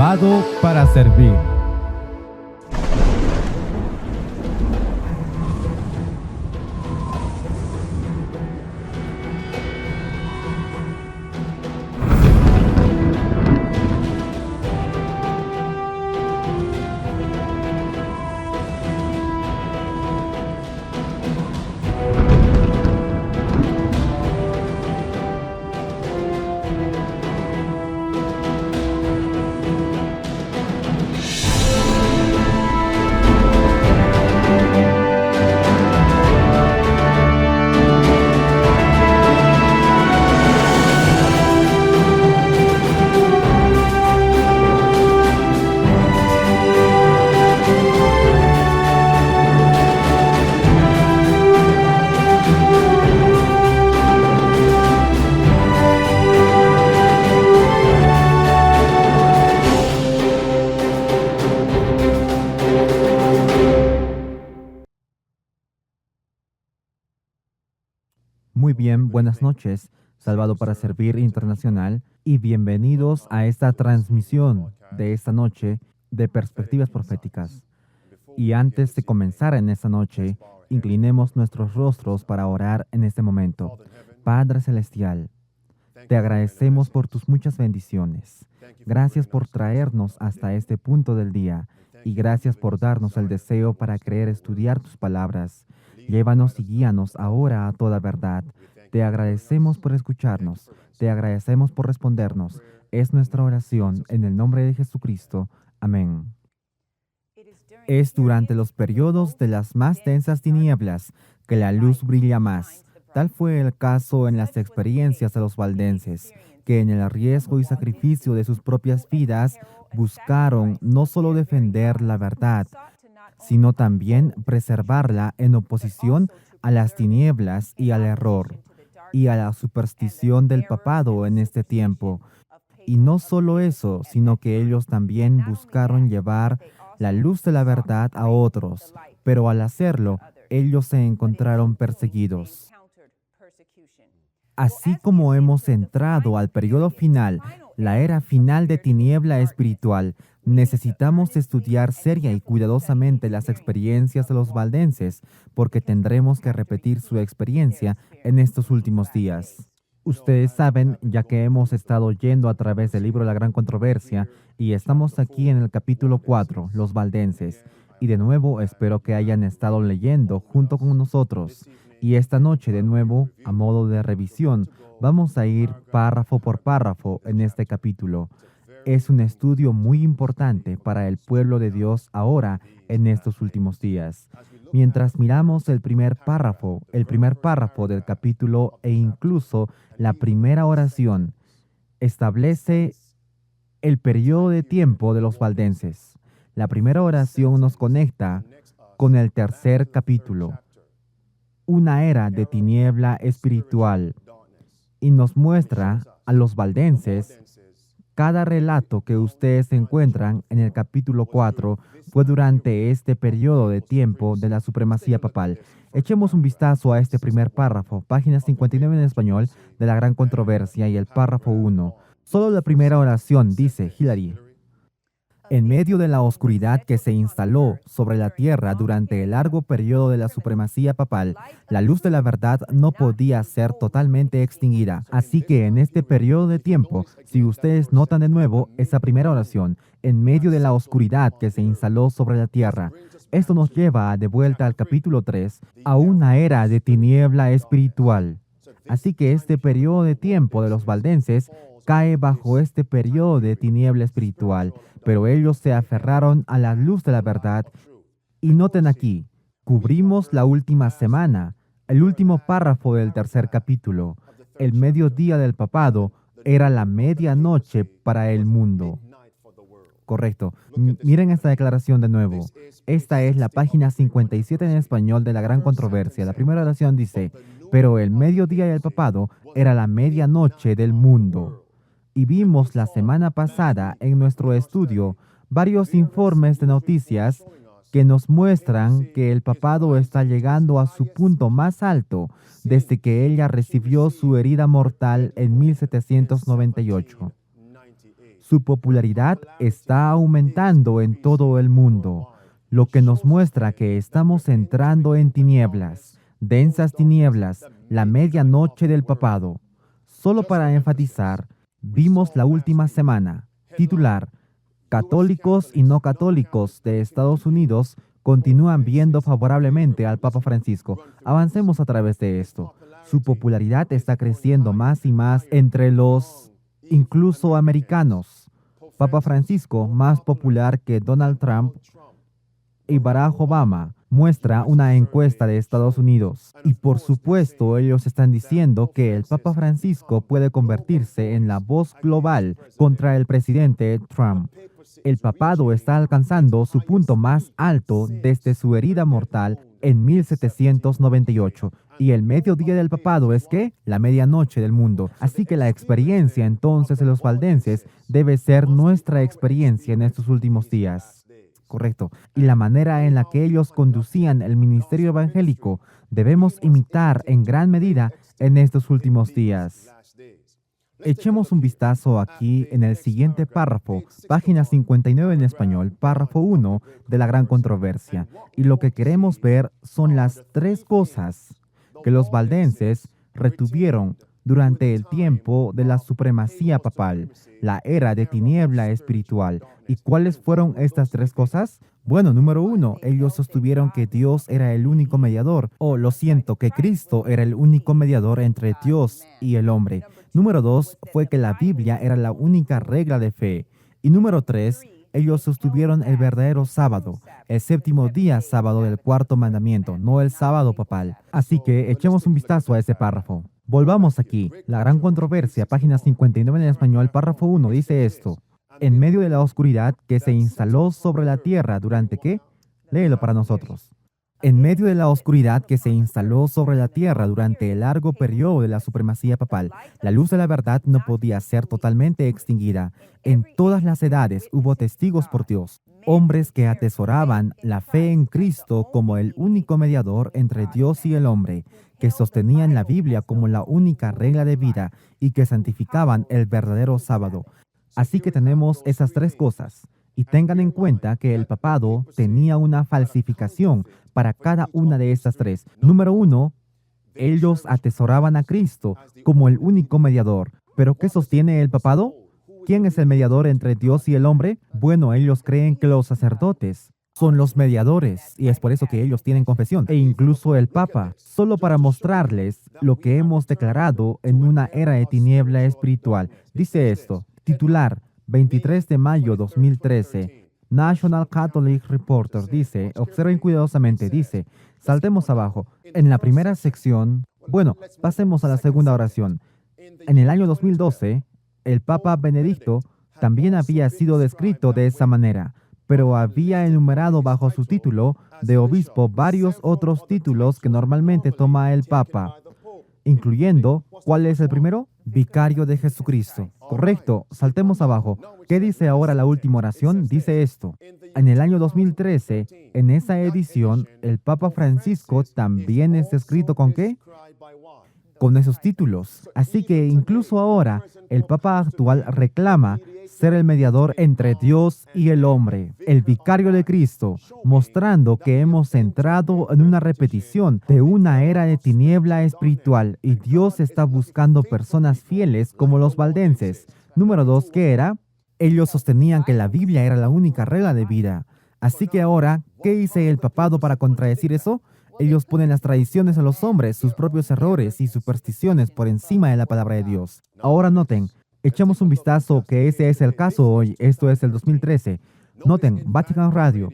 Salvado para servir. Muy bien, buenas noches, Salvado para Servir Internacional, y bienvenidos a esta transmisión de esta noche de Perspectivas Proféticas. Y antes de comenzar en esta noche, inclinemos nuestros rostros para orar en este momento. Padre Celestial, te agradecemos por tus muchas bendiciones. Gracias por traernos hasta este punto del día y gracias por darnos el deseo para querer estudiar tus palabras. Llévanos y guíanos ahora a toda verdad. Te agradecemos por escucharnos. Te agradecemos por respondernos. Es nuestra oración en el nombre de Jesucristo. Amén. Es durante los periodos de las más densas tinieblas que la luz brilla más. Tal fue el caso en las experiencias de los valdenses, que en el riesgo y sacrificio de sus propias vidas buscaron no solo defender la verdad, sino también preservarla en oposición a las tinieblas y al error, y a la superstición del papado en este tiempo. Y no solo eso, sino que ellos también buscaron llevar la luz de la verdad a otros, pero al hacerlo, ellos se encontraron perseguidos. Así como hemos entrado al periodo final, la era final de tiniebla espiritual, necesitamos estudiar seria y cuidadosamente las experiencias de los valdenses, porque tendremos que repetir su experiencia en estos últimos días. Ustedes saben, ya que hemos estado yendo a través del libro La Gran Controversia, y estamos aquí en el capítulo 4, Los Valdenses. Y de nuevo, espero que hayan estado leyendo junto con nosotros. Y esta noche, de nuevo, a modo de revisión, vamos a ir párrafo por párrafo en este capítulo. Es un estudio muy importante para el pueblo de Dios ahora en estos últimos días. Mientras miramos el primer párrafo del capítulo e incluso la primera oración, establece el periodo de tiempo de los valdenses. La primera oración nos conecta con el tercer capítulo, una era de tiniebla espiritual, y nos muestra a los valdenses. Cada relato que ustedes encuentran en el capítulo 4 fue durante este periodo de tiempo de la supremacía papal. Echemos un vistazo a este primer párrafo, página 59 en español, de La Gran Controversia, y el párrafo 1. Solo la primera oración dice Hilary: en medio de la oscuridad que se instaló sobre la tierra durante el largo periodo de la supremacía papal, la luz de la verdad no podía ser totalmente extinguida. Así que en este periodo de tiempo, si ustedes notan de nuevo esa primera oración, en medio de la oscuridad que se instaló sobre la tierra, esto nos lleva de vuelta al capítulo 3, a una era de tiniebla espiritual. Así que este periodo de tiempo de los valdenses cae bajo este periodo de tiniebla espiritual, pero ellos se aferraron a la luz de la verdad. Y noten aquí, cubrimos la última semana, el último párrafo del tercer capítulo. El mediodía del papado era la medianoche para el mundo. Correcto. Miren esta declaración de nuevo. Esta es la página 57 en español de La Gran Controversia. La primera oración dice: pero el mediodía del papado era la medianoche del mundo. Y vimos la semana pasada en nuestro estudio varios informes de noticias que nos muestran que el papado está llegando a su punto más alto desde que ella recibió su herida mortal en 1798. Su popularidad está aumentando en todo el mundo, lo que nos muestra que estamos entrando en tinieblas, densas tinieblas, la medianoche del papado. Solo para enfatizar, vimos la última semana, titular, Católicos y no católicos de Estados Unidos continúan viendo favorablemente al Papa Francisco. Avancemos a través de esto. Su popularidad está creciendo más y más entre los incluso americanos. Papa Francisco, más popular que Donald Trump y Barack Obama, muestra una encuesta de Estados Unidos. Y por supuesto, ellos están diciendo que el Papa Francisco puede convertirse en la voz global contra el presidente Trump. El papado está alcanzando su punto más alto desde su herida mortal en 1798. Y el mediodía del papado es que la medianoche del mundo. Así que la experiencia entonces de los valdenses debe ser nuestra experiencia en estos últimos días. Correcto. Y la manera en la que ellos conducían el ministerio evangélico debemos imitar en gran medida en estos últimos días. Echemos un vistazo aquí en el siguiente párrafo, página 59 en español, párrafo 1 de la gran controversia. Y lo que queremos ver son las tres cosas que los valdenses retuvieron durante el tiempo de la supremacía papal, la era de tiniebla espiritual. ¿Y cuáles fueron estas tres cosas? Bueno, número 1, ellos sostuvieron que Dios era el único mediador, que Cristo era el único mediador entre Dios y el hombre. Número 2 fue que la Biblia era la única regla de fe. Y número 3, ellos sostuvieron el verdadero sábado, el séptimo día sábado del cuarto mandamiento, no el sábado papal. Así que echemos un vistazo a ese párrafo. Volvamos aquí. La gran controversia, página 59 en español, párrafo 1, dice esto. En medio de la oscuridad que se instaló sobre la tierra durante ¿qué? Léelo para nosotros. En medio de la oscuridad que se instaló sobre la tierra durante el largo periodo de la supremacía papal, la luz de la verdad no podía ser totalmente extinguida. En todas las edades hubo testigos por Dios, hombres que atesoraban la fe en Cristo como el único mediador entre Dios y el hombre, que sostenían la Biblia como la única regla de vida y que santificaban el verdadero sábado. Así que tenemos esas tres cosas. Y tengan en cuenta que el papado tenía una falsificación para cada una de estas tres. Número 1, ellos atesoraban a Cristo como el único mediador. ¿Pero qué sostiene el papado? ¿Quién es el mediador entre Dios y el hombre? Bueno, ellos creen que los sacerdotes son los mediadores y es por eso que ellos tienen confesión. E incluso el Papa, solo para mostrarles lo que hemos declarado en una era de tiniebla espiritual. Dice esto, titular, 23 de mayo 2013, National Catholic Reporter dice, observen cuidadosamente, dice, saltemos abajo. En la primera sección, pasemos a la segunda oración. En el año 2012, el Papa Benedicto también había sido descrito de esa manera, pero había enumerado bajo su título de obispo varios otros títulos que normalmente toma el Papa, incluyendo, ¿cuál es el primero? Vicario de Jesucristo. Correcto, saltemos abajo. ¿Qué dice ahora la última oración? Dice esto. En el año 2013, en esa edición, el Papa Francisco también es descrito ¿con qué? Con esos títulos. Así que incluso ahora, el Papa actual reclama ser el mediador entre Dios y el hombre, el vicario de Cristo, mostrando que hemos entrado en una repetición de una era de tiniebla espiritual y Dios está buscando personas fieles como los valdenses. Número 2, ¿qué era? Ellos sostenían que la Biblia era la única regla de vida. Así que ahora, ¿qué dice el papado para contradecir eso? Ellos ponen las tradiciones a los hombres, sus propios errores y supersticiones por encima de la palabra de Dios. Ahora noten, echamos un vistazo que ese es el caso hoy, esto es el 2013. Noten, Vatican Radio.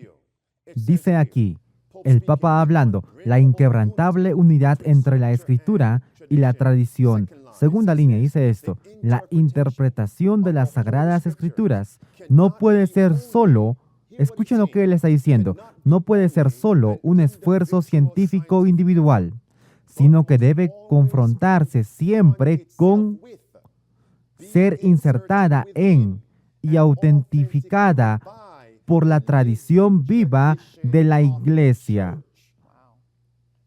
Dice aquí, el Papa hablando, la inquebrantable unidad entre la Escritura y la tradición. Segunda línea dice esto, la interpretación de las Sagradas Escrituras no puede ser solo, escuchen lo que él está diciendo, no puede ser solo un esfuerzo científico individual, sino que debe confrontarse siempre con ser insertada en y autentificada por la tradición viva de la Iglesia.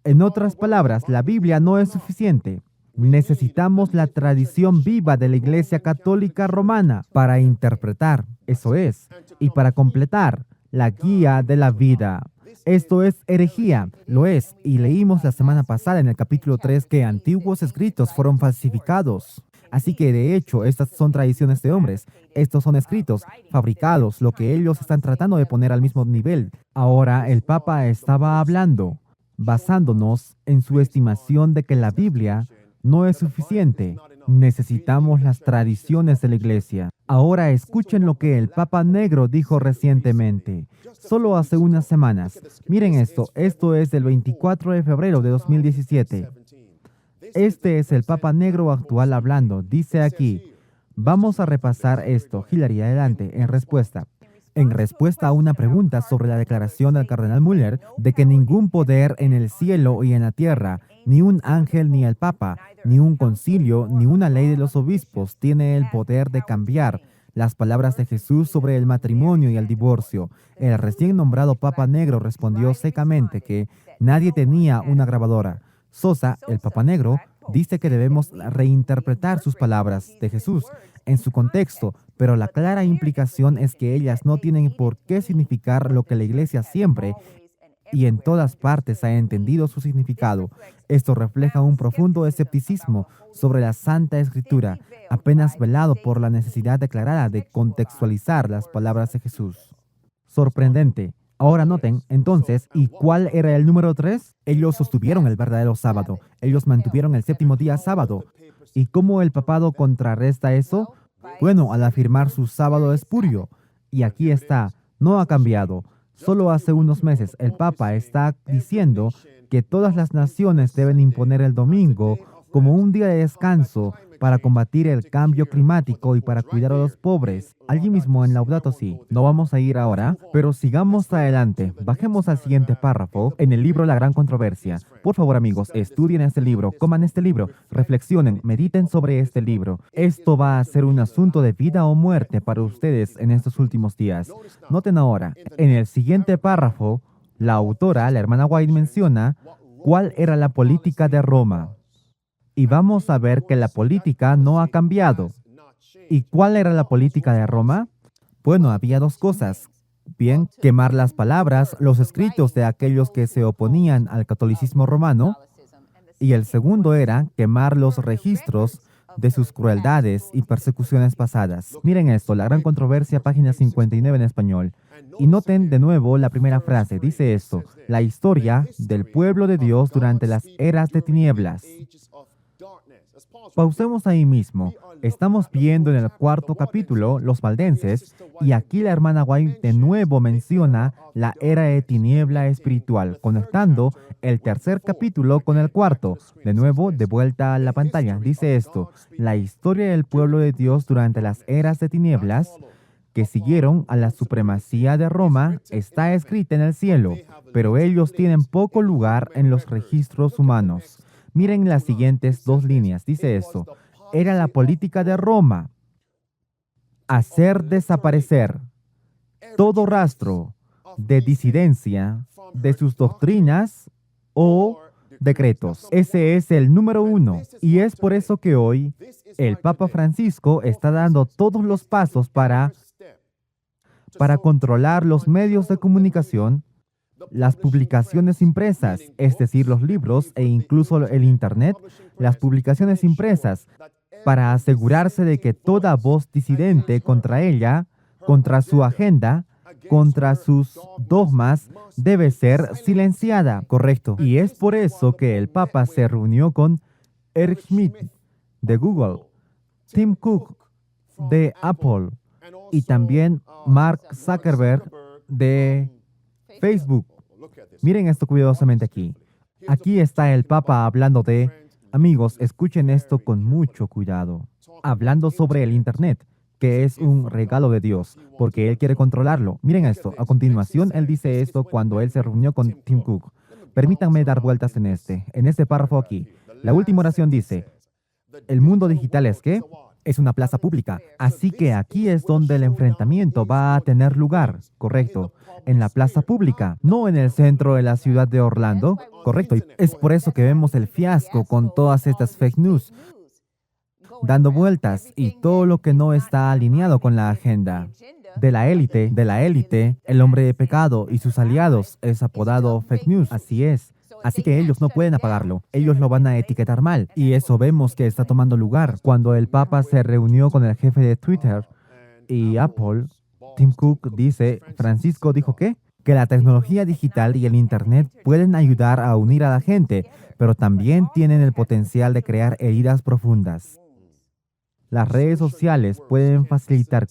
En otras palabras, la Biblia no es suficiente. Necesitamos la tradición viva de la Iglesia Católica Romana para interpretar, eso es, y para completar la guía de la vida. Esto es herejía, lo es, y leímos la semana pasada en el capítulo 3 que antiguos escritos fueron falsificados. Así que de hecho, estas son tradiciones de hombres. Estos son escritos, fabricados, lo que ellos están tratando de poner al mismo nivel. Ahora el Papa estaba hablando, basándonos en su estimación de que la Biblia no es suficiente. Necesitamos las tradiciones de la Iglesia. Ahora escuchen lo que el Papa Negro dijo recientemente, solo hace unas semanas. Miren esto es del 24 de febrero de 2017. Este es el Papa Negro actual hablando. Dice aquí, vamos a repasar esto. Hillary, adelante, en respuesta. En respuesta a una pregunta sobre la declaración del cardenal Müller de que ningún poder en el cielo y en la tierra, ni un ángel ni el Papa, ni un concilio, ni una ley de los obispos tiene el poder de cambiar las palabras de Jesús sobre el matrimonio y el divorcio. El recién nombrado Papa Negro respondió secamente que nadie tenía una grabadora. Sosa, el Papa Negro, dice que debemos reinterpretar sus palabras de Jesús en su contexto, pero la clara implicación es que ellas no tienen por qué significar lo que la Iglesia siempre y en todas partes ha entendido su significado. Esto refleja un profundo escepticismo sobre la Santa Escritura, apenas velado por la necesidad declarada de contextualizar las palabras de Jesús. Sorprendente. Ahora noten, entonces, ¿y cuál era el número 3? Ellos sostuvieron el verdadero sábado. Ellos mantuvieron el séptimo día sábado. ¿Y cómo el papado contrarresta eso? Bueno, al afirmar su sábado espurio. Y aquí está, no ha cambiado. Solo hace unos meses el Papa está diciendo que todas las naciones deben imponer el domingo como un día de descanso para combatir el cambio climático y para cuidar a los pobres. Allí mismo en Laudato Si. No vamos a ir ahora, pero sigamos adelante. Bajemos al siguiente párrafo en el libro La Gran Controversia. Por favor, amigos, estudien este libro, coman este libro, reflexionen, mediten sobre este libro. Esto va a ser un asunto de vida o muerte para ustedes en estos últimos días. Noten ahora, en el siguiente párrafo, la autora, la hermana White, menciona cuál era la política de Roma. Y vamos a ver que la política no ha cambiado. ¿Y cuál era la política de Roma? Bueno, había dos cosas. Bien, quemar las palabras, los escritos de aquellos que se oponían al catolicismo romano. Y el segundo era quemar los registros de sus crueldades y persecuciones pasadas. Miren esto, La Gran Controversia, página 59 en español. Y noten de nuevo la primera frase. Dice esto, la historia del pueblo de Dios durante las eras de tinieblas. Pausemos ahí mismo. Estamos viendo en el cuarto capítulo los valdenses y aquí la hermana White de nuevo menciona la era de tiniebla espiritual, conectando el tercer capítulo con el cuarto. De nuevo, de vuelta a la pantalla, dice esto, la historia del pueblo de Dios durante las eras de tinieblas que siguieron a la supremacía de Roma está escrita en el cielo, pero ellos tienen poco lugar en los registros humanos. Miren las siguientes dos líneas. Dice esto. Era la política de Roma hacer desaparecer todo rastro de disidencia de sus doctrinas o decretos. Ese es el número 1. Y es por eso que hoy el Papa Francisco está dando todos los pasos para controlar los medios de comunicación, las publicaciones impresas, es decir, los libros e incluso el Internet, las publicaciones impresas, para asegurarse de que toda voz disidente contra ella, contra su agenda, contra sus dogmas, debe ser silenciada. Correcto. Y es por eso que el Papa se reunió con Eric Schmidt de Google, Tim Cook de Apple y también Mark Zuckerberg de Facebook. Miren esto cuidadosamente aquí. Aquí está el Papa hablando de, amigos, escuchen esto con mucho cuidado, hablando sobre el Internet, que es un regalo de Dios, porque Él quiere controlarlo. Miren esto, a continuación Él dice esto cuando Él se reunió con Tim Cook. Permítanme dar vueltas en este párrafo aquí. La última oración dice, ¿el mundo digital es qué? Es una plaza pública. Así que aquí es donde el enfrentamiento va a tener lugar, correcto. En la plaza pública, no en el centro de la ciudad de Orlando, correcto. Y es por eso que vemos el fiasco con todas estas fake news dando vueltas y todo lo que no está alineado con la agenda de la élite, el hombre de pecado y sus aliados es apodado fake news. Así es. Así que ellos no pueden apagarlo. Ellos lo van a etiquetar mal. Y eso vemos que está tomando lugar. Cuando el Papa se reunió con el jefe de Twitter y Apple, Tim Cook dice, Francisco dijo que la tecnología digital y el Internet pueden ayudar a unir a la gente, pero también tienen el potencial de crear heridas profundas. Las redes sociales pueden facilitar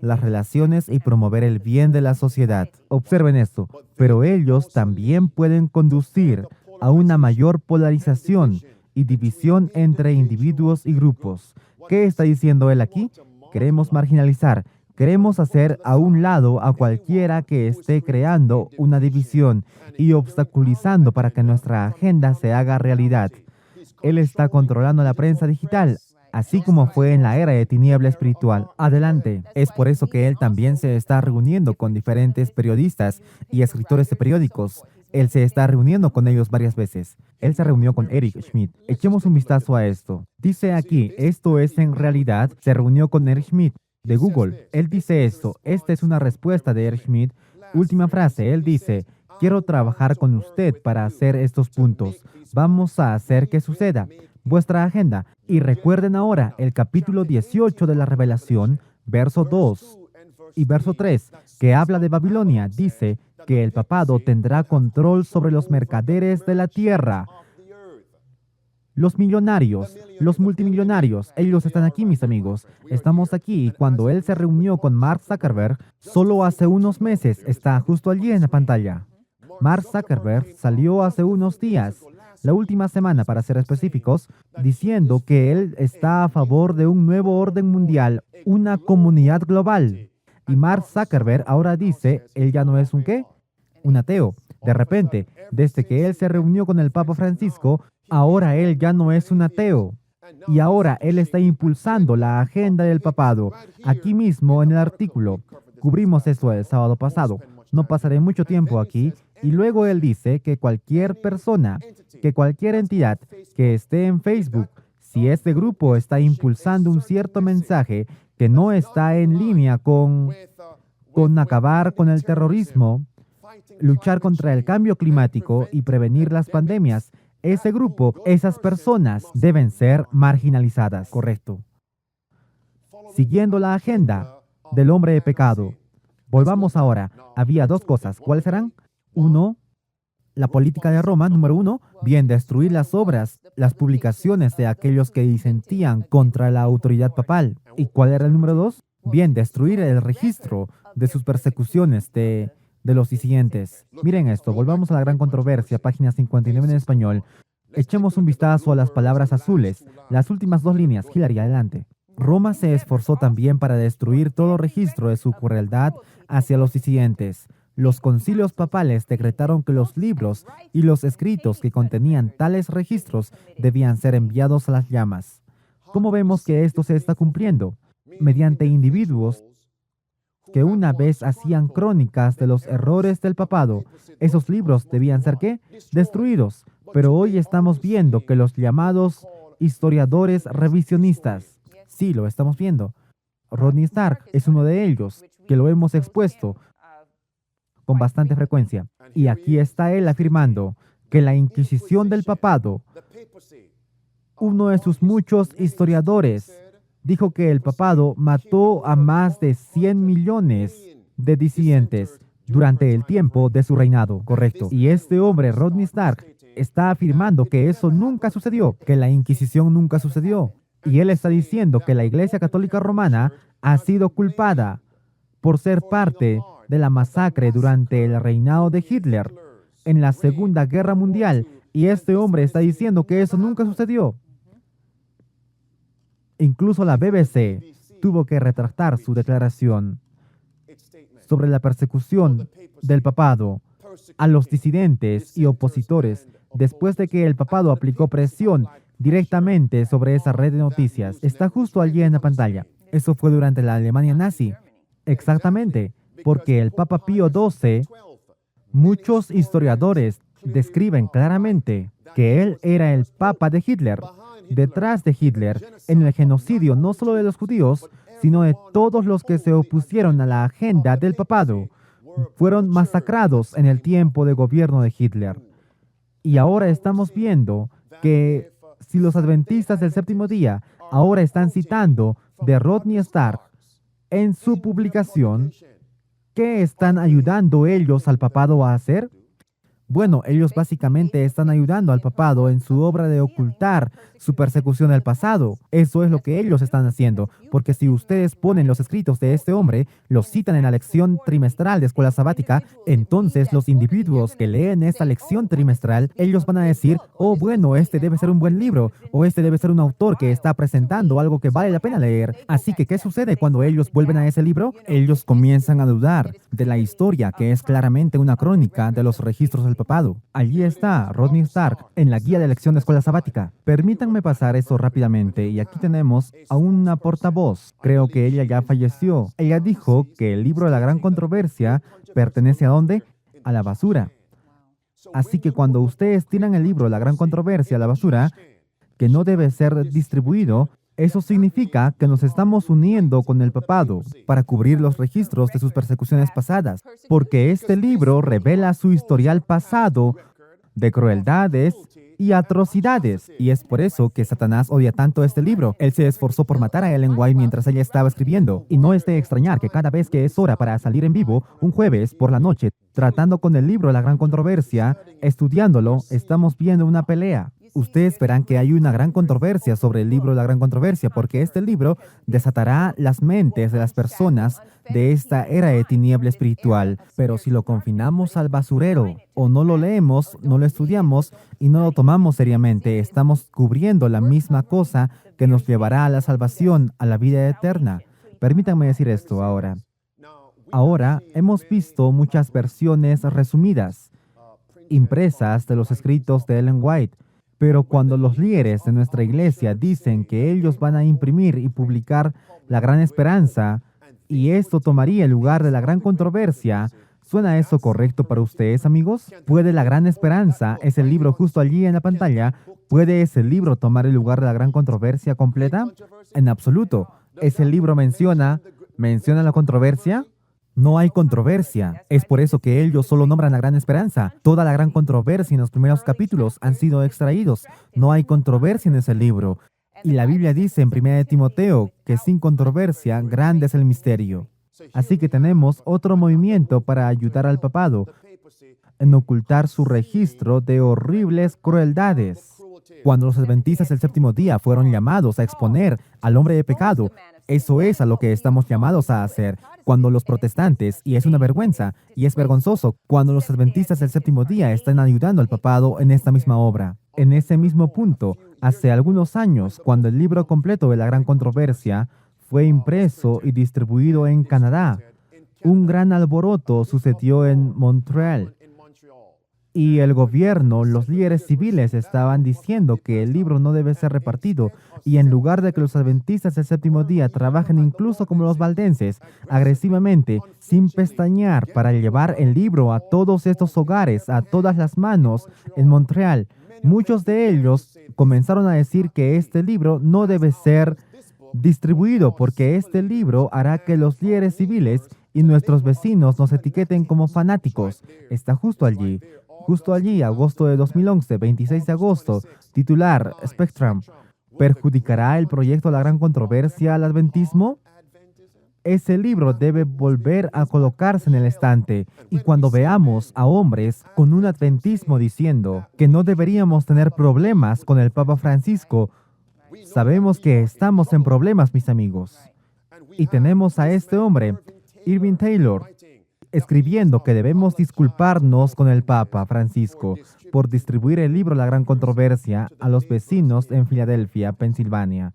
las relaciones y promover el bien de la sociedad. Observen esto, pero ellos también pueden conducir a una mayor polarización y división entre individuos y grupos. ¿Qué está diciendo él aquí? Queremos marginalizar, queremos hacer a un lado a cualquiera que esté creando una división y obstaculizando para que nuestra agenda se haga realidad. Él está controlando la prensa digital, así como fue en la era de tiniebla espiritual. Adelante. Es por eso que él también se está reuniendo con diferentes periodistas y escritores de periódicos. Él se está reuniendo con ellos varias veces. Él se reunió con Eric Schmidt. Echemos un vistazo a esto. Dice aquí, esto es en realidad, se reunió con Eric Schmidt de Google. Él dice esto. Esta es una respuesta de Eric Schmidt. Última frase. Él dice, quiero trabajar con usted para hacer estos puntos. Vamos a hacer que suceda vuestra agenda. Y recuerden ahora el capítulo 18 de la Revelación, verso 2 y verso 3, que habla de Babilonia. Dice que el papado tendrá control sobre los mercaderes de la tierra. Los millonarios, los multimillonarios, ellos están aquí, mis amigos. Estamos aquí y cuando él se reunió con Mark Zuckerberg, solo hace unos meses, está justo allí en la pantalla. Mark Zuckerberg salió hace unos días, la última semana para ser específicos, diciendo que él está a favor de un nuevo orden mundial, una comunidad global. Y Mark Zuckerberg ahora dice, él ya no es un ¿qué? Un ateo. De repente, desde que él se reunió con el Papa Francisco, ahora él ya no es un ateo. Y ahora él está impulsando la agenda del papado. Aquí mismo en el artículo, cubrimos esto el sábado pasado. No pasaré mucho tiempo aquí. Y luego él dice que cualquier persona, que cualquier entidad que esté en Facebook, si este grupo está impulsando un cierto mensaje que no está en línea con acabar con el terrorismo, luchar contra el cambio climático y prevenir las pandemias, ese grupo, esas personas deben ser marginalizadas. Correcto. Siguiendo la agenda del hombre de pecado. Volvamos ahora. Había dos cosas. ¿Cuáles serán? Uno, la política de Roma, número 1, bien, destruir las obras, las publicaciones de aquellos que disentían contra la autoridad papal. ¿Y cuál era el número 2? Bien, destruir el registro de sus persecuciones de los disidentes. Miren esto, volvamos a la gran controversia, página 59 en español. Echemos un vistazo a las palabras azules, las últimas dos líneas. Hillary, adelante. Roma se esforzó también para destruir todo registro de su crueldad hacia los disidentes. Los concilios papales decretaron que los libros y los escritos que contenían tales registros debían ser enviados a las llamas. ¿Cómo vemos que esto se está cumpliendo? Mediante individuos que una vez hacían crónicas de los errores del papado. Esos libros debían ser ¿qué? Destruidos. Pero hoy estamos viendo que los llamados historiadores revisionistas, sí, lo estamos viendo. Rodney Stark es uno de ellos, que lo hemos expuesto con bastante frecuencia. Y aquí está él afirmando que la Inquisición del papado, uno de sus muchos historiadores, dijo que el papado mató a más de 100 millones de disidentes durante el tiempo de su reinado, correcto. Y este hombre, Rodney Stark, está afirmando que eso nunca sucedió, que la Inquisición nunca sucedió. Y él está diciendo que la Iglesia Católica Romana ha sido culpada por ser parte de la masacre durante el reinado de Hitler en la Segunda Guerra Mundial. Y este hombre está diciendo que eso nunca sucedió. Incluso la BBC tuvo que retractar su declaración sobre la persecución del papado a los disidentes y opositores después de que el papado aplicó presión directamente sobre esa red de noticias. Está justo allí en la pantalla. Eso fue durante la Alemania nazi. Exactamente, porque el Papa Pío XII, muchos historiadores describen claramente que él era el Papa de Hitler. Detrás de Hitler, en el genocidio no solo de los judíos, sino de todos los que se opusieron a la agenda del papado, fueron masacrados en el tiempo de gobierno de Hitler. Y ahora estamos viendo que si los adventistas del séptimo día ahora están citando de Rodney Stark en su publicación, ¿qué están ayudando ellos al papado a hacer? Bueno, ellos básicamente están ayudando al papado en su obra de ocultar su persecución del pasado. Eso es lo que ellos están haciendo, porque si ustedes ponen los escritos de este hombre, los citan en la lección trimestral de escuela sabática, entonces los individuos que leen esta lección trimestral, ellos van a decir, oh bueno, este debe ser un buen libro, o este debe ser un autor que está presentando algo que vale la pena leer. Así que, ¿qué sucede cuando ellos vuelven a ese libro? Ellos comienzan a dudar de la historia, que es claramente una crónica de los registros del papado. Allí está Rodney Stark en la guía de lección de escuela sabática. Permítanme pasar eso rápidamente y aquí tenemos a una portavoz. Creo que ella ya falleció. Ella dijo que el libro de la gran controversia pertenece ¿a dónde? A la basura. Así que cuando ustedes tiran el libro de la gran controversia a la basura, que no debe ser distribuido, eso significa que nos estamos uniendo con el papado para cubrir los registros de sus persecuciones pasadas, porque este libro revela su historial pasado de crueldades y atrocidades. Y es por eso que Satanás odia tanto este libro. Él se esforzó por matar a Ellen White mientras ella estaba escribiendo. Y no es de extrañar que cada vez que es hora para salir en vivo, un jueves por la noche, tratando con el libro La Gran Controversia, estudiándolo, estamos viendo una pelea. Ustedes verán que hay una gran controversia sobre el libro La Gran Controversia, porque este libro desatará las mentes de las personas de esta era de tiniebla espiritual. Pero si lo confinamos al basurero, o no lo leemos, no lo estudiamos y no lo tomamos seriamente, estamos cubriendo la misma cosa que nos llevará a la salvación, a la vida eterna. Permítanme decir esto ahora. Ahora hemos visto muchas versiones resumidas, impresas de los escritos de Ellen White. Pero cuando los líderes de nuestra iglesia dicen que ellos van a imprimir y publicar la gran esperanza, y esto tomaría el lugar de la gran controversia, ¿suena eso correcto para ustedes, amigos? ¿Puede la gran esperanza, ese libro justo allí en la pantalla, puede ese libro tomar el lugar de la gran controversia completa? En absoluto. ¿Ese libro menciona la controversia? No hay controversia. Es por eso que ellos solo nombran la gran esperanza. Toda la gran controversia en los primeros capítulos han sido extraídos. No hay controversia en ese libro. Y la Biblia dice en 1 Timoteo que sin controversia grande es el misterio. Así que tenemos otro movimiento para ayudar al papado en ocultar su registro de horribles crueldades. Cuando los adventistas del séptimo día fueron llamados a exponer al hombre de pecado, eso es a lo que estamos llamados a hacer. Cuando los protestantes, y es una vergüenza, y es vergonzoso, cuando los adventistas del séptimo día están ayudando al papado en esta misma obra. En ese mismo punto, hace algunos años, cuando el libro completo de la gran controversia fue impreso y distribuido en Canadá, un gran alboroto sucedió en Montreal. Y el gobierno, los líderes civiles estaban diciendo que el libro no debe ser repartido y en lugar de que los adventistas del séptimo día trabajen incluso como los valdenses, agresivamente, sin pestañear para llevar el libro a todos estos hogares, a todas las manos en Montreal, muchos de ellos comenzaron a decir que este libro no debe ser distribuido porque este libro hará que los líderes civiles y nuestros vecinos nos etiqueten como fanáticos. Está justo allí, agosto de 2011, 26 de agosto, titular, Spectrum, ¿perjudicará el proyecto La Gran Controversia al adventismo? Ese libro debe volver a colocarse en el estante, y cuando veamos a hombres con un adventismo diciendo que no deberíamos tener problemas con el Papa Francisco, sabemos que estamos en problemas, mis amigos. Y tenemos a este hombre, Irving Taylor, escribiendo que debemos disculparnos con el Papa Francisco por distribuir el libro La Gran Controversia a los vecinos en Filadelfia, Pensilvania,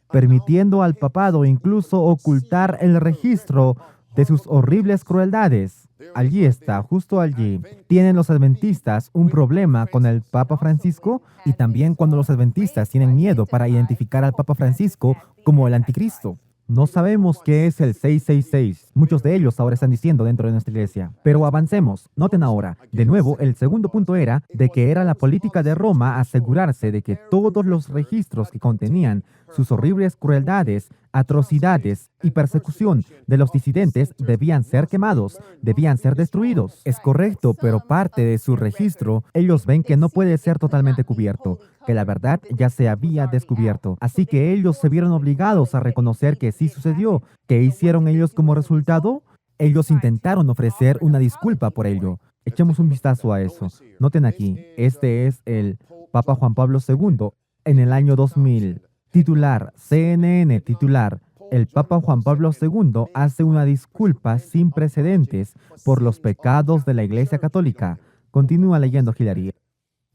permitiendo al papado incluso ocultar el registro de sus horribles crueldades. Allí está, justo allí. Tienen los adventistas un problema con el Papa Francisco y también cuando los adventistas tienen miedo para identificar al Papa Francisco como el anticristo. No sabemos qué es el 666. Muchos de ellos ahora están diciendo dentro de nuestra iglesia. Pero avancemos. Noten ahora. De nuevo, el segundo punto era de que era la política de Roma asegurarse de que todos los registros que contenían sus horribles crueldades, atrocidades y persecución de los disidentes debían ser quemados, debían ser destruidos. Es correcto, pero parte de su registro, ellos ven que no puede ser totalmente cubierto, que la verdad ya se había descubierto. Así que ellos se vieron obligados a reconocer que sí sucedió. ¿Qué hicieron ellos como resultado? Ellos intentaron ofrecer una disculpa por ello. Echemos un vistazo a eso. Noten aquí, este es el Papa Juan Pablo II en el año 2000. Titular, CNN titular, el Papa Juan Pablo II hace una disculpa sin precedentes por los pecados de la Iglesia Católica. Continúa leyendo, Hilary.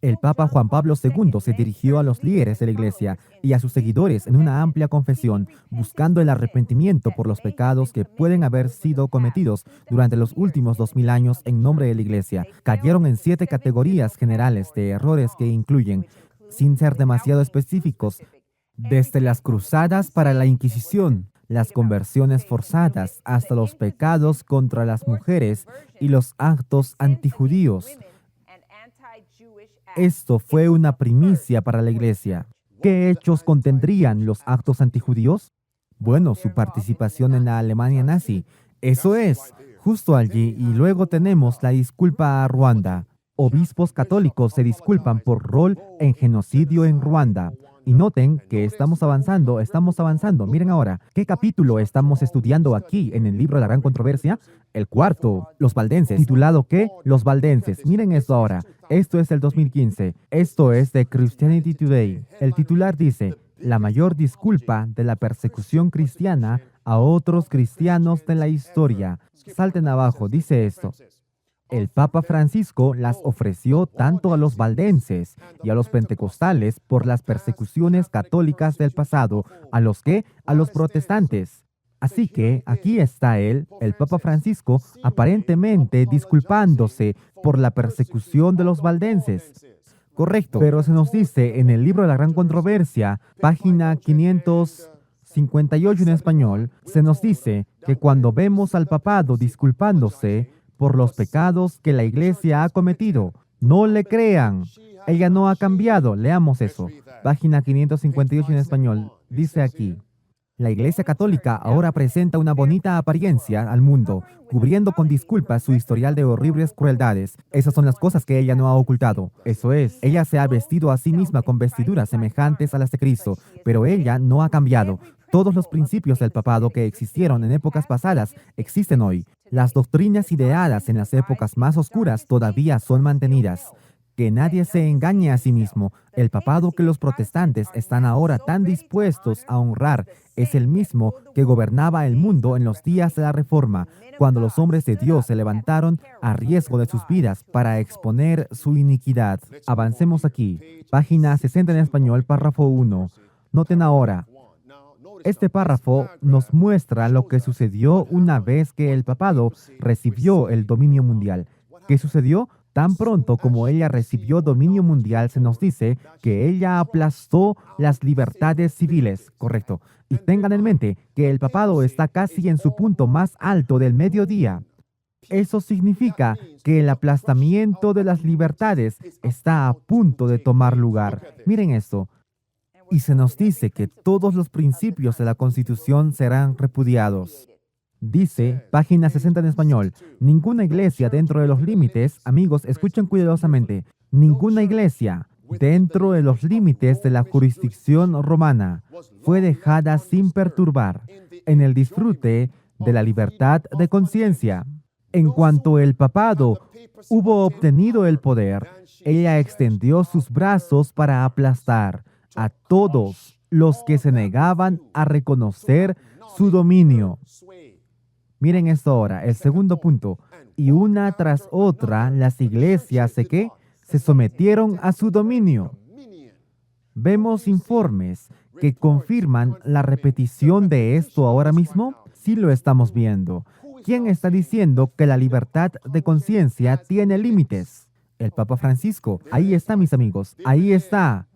El Papa Juan Pablo II se dirigió a los líderes de la Iglesia y a sus seguidores en una amplia confesión, buscando el arrepentimiento por los pecados que pueden haber sido cometidos durante los últimos 2000 años en nombre de la Iglesia. Cayeron en 7 categorías generales de errores que incluyen, sin ser demasiado específicos, desde las cruzadas para la Inquisición, las conversiones forzadas, hasta los pecados contra las mujeres y los actos antijudíos. Esto fue una primicia para la Iglesia. ¿Qué hechos contendrían los actos antijudíos? Bueno, su participación en la Alemania nazi. Eso es, justo allí. Y luego tenemos la disculpa a Ruanda. Obispos católicos se disculpan por rol en genocidio en Ruanda. Y noten que estamos avanzando. Miren ahora, ¿qué capítulo estamos estudiando aquí en el libro de la gran controversia? El 4, los valdenses. ¿Titulado qué? Los valdenses. Miren esto ahora. Esto es el 2015. Esto es de Christianity Today. El titular dice, la mayor disculpa de la persecución cristiana a otros cristianos de la historia. Salten abajo, dice esto. El Papa Francisco las ofreció tanto a los valdenses y a los pentecostales por las persecuciones católicas del pasado, a los protestantes. Así que aquí está él, el Papa Francisco, aparentemente disculpándose por la persecución de los valdenses. Correcto, pero se nos dice en el libro de la gran controversia, página 558 en español, se nos dice que cuando vemos al papado disculpándose por los pecados que la Iglesia ha cometido, no le crean. Ella no ha cambiado. Leamos eso. Página 558 en español. Dice aquí. La Iglesia Católica ahora presenta una bonita apariencia al mundo, cubriendo con disculpas su historial de horribles crueldades. Esas son las cosas que ella no ha ocultado. Eso es, ella se ha vestido a sí misma con vestiduras semejantes a las de Cristo, pero ella no ha cambiado. Todos los principios del papado que existieron en épocas pasadas existen hoy. Las doctrinas ideadas en las épocas más oscuras todavía son mantenidas. Que nadie se engañe a sí mismo. El papado que los protestantes están ahora tan dispuestos a honrar es el mismo que gobernaba el mundo en los días de la Reforma, cuando los hombres de Dios se levantaron a riesgo de sus vidas para exponer su iniquidad. Avancemos aquí. Página 60 en español, párrafo 1. Noten ahora. Este párrafo nos muestra lo que sucedió una vez que el papado recibió el dominio mundial. ¿Qué sucedió? Tan pronto como ella recibió dominio mundial, se nos dice que ella aplastó las libertades civiles, correcto. Y tengan en mente que el papado está casi en su punto más alto del mediodía. Eso significa que el aplastamiento de las libertades está a punto de tomar lugar. Miren esto. Y se nos dice que todos los principios de la Constitución serán repudiados. Dice, página 60 en español, ninguna iglesia dentro de los límites, amigos, escuchen cuidadosamente, ninguna iglesia dentro de los límites de la jurisdicción romana fue dejada sin perturbar en el disfrute de la libertad de conciencia. En cuanto el papado hubo obtenido el poder, ella extendió sus brazos para aplastar a todos los que se negaban a reconocer su dominio. Miren esto ahora, el segundo punto. Y una tras otra, las iglesias se sometieron a su dominio. Vemos informes que confirman la repetición de esto ahora mismo. Sí lo estamos viendo. ¿Quién está diciendo que la libertad de conciencia tiene límites? El Papa Francisco. Ahí está, mis amigos. Ahí está.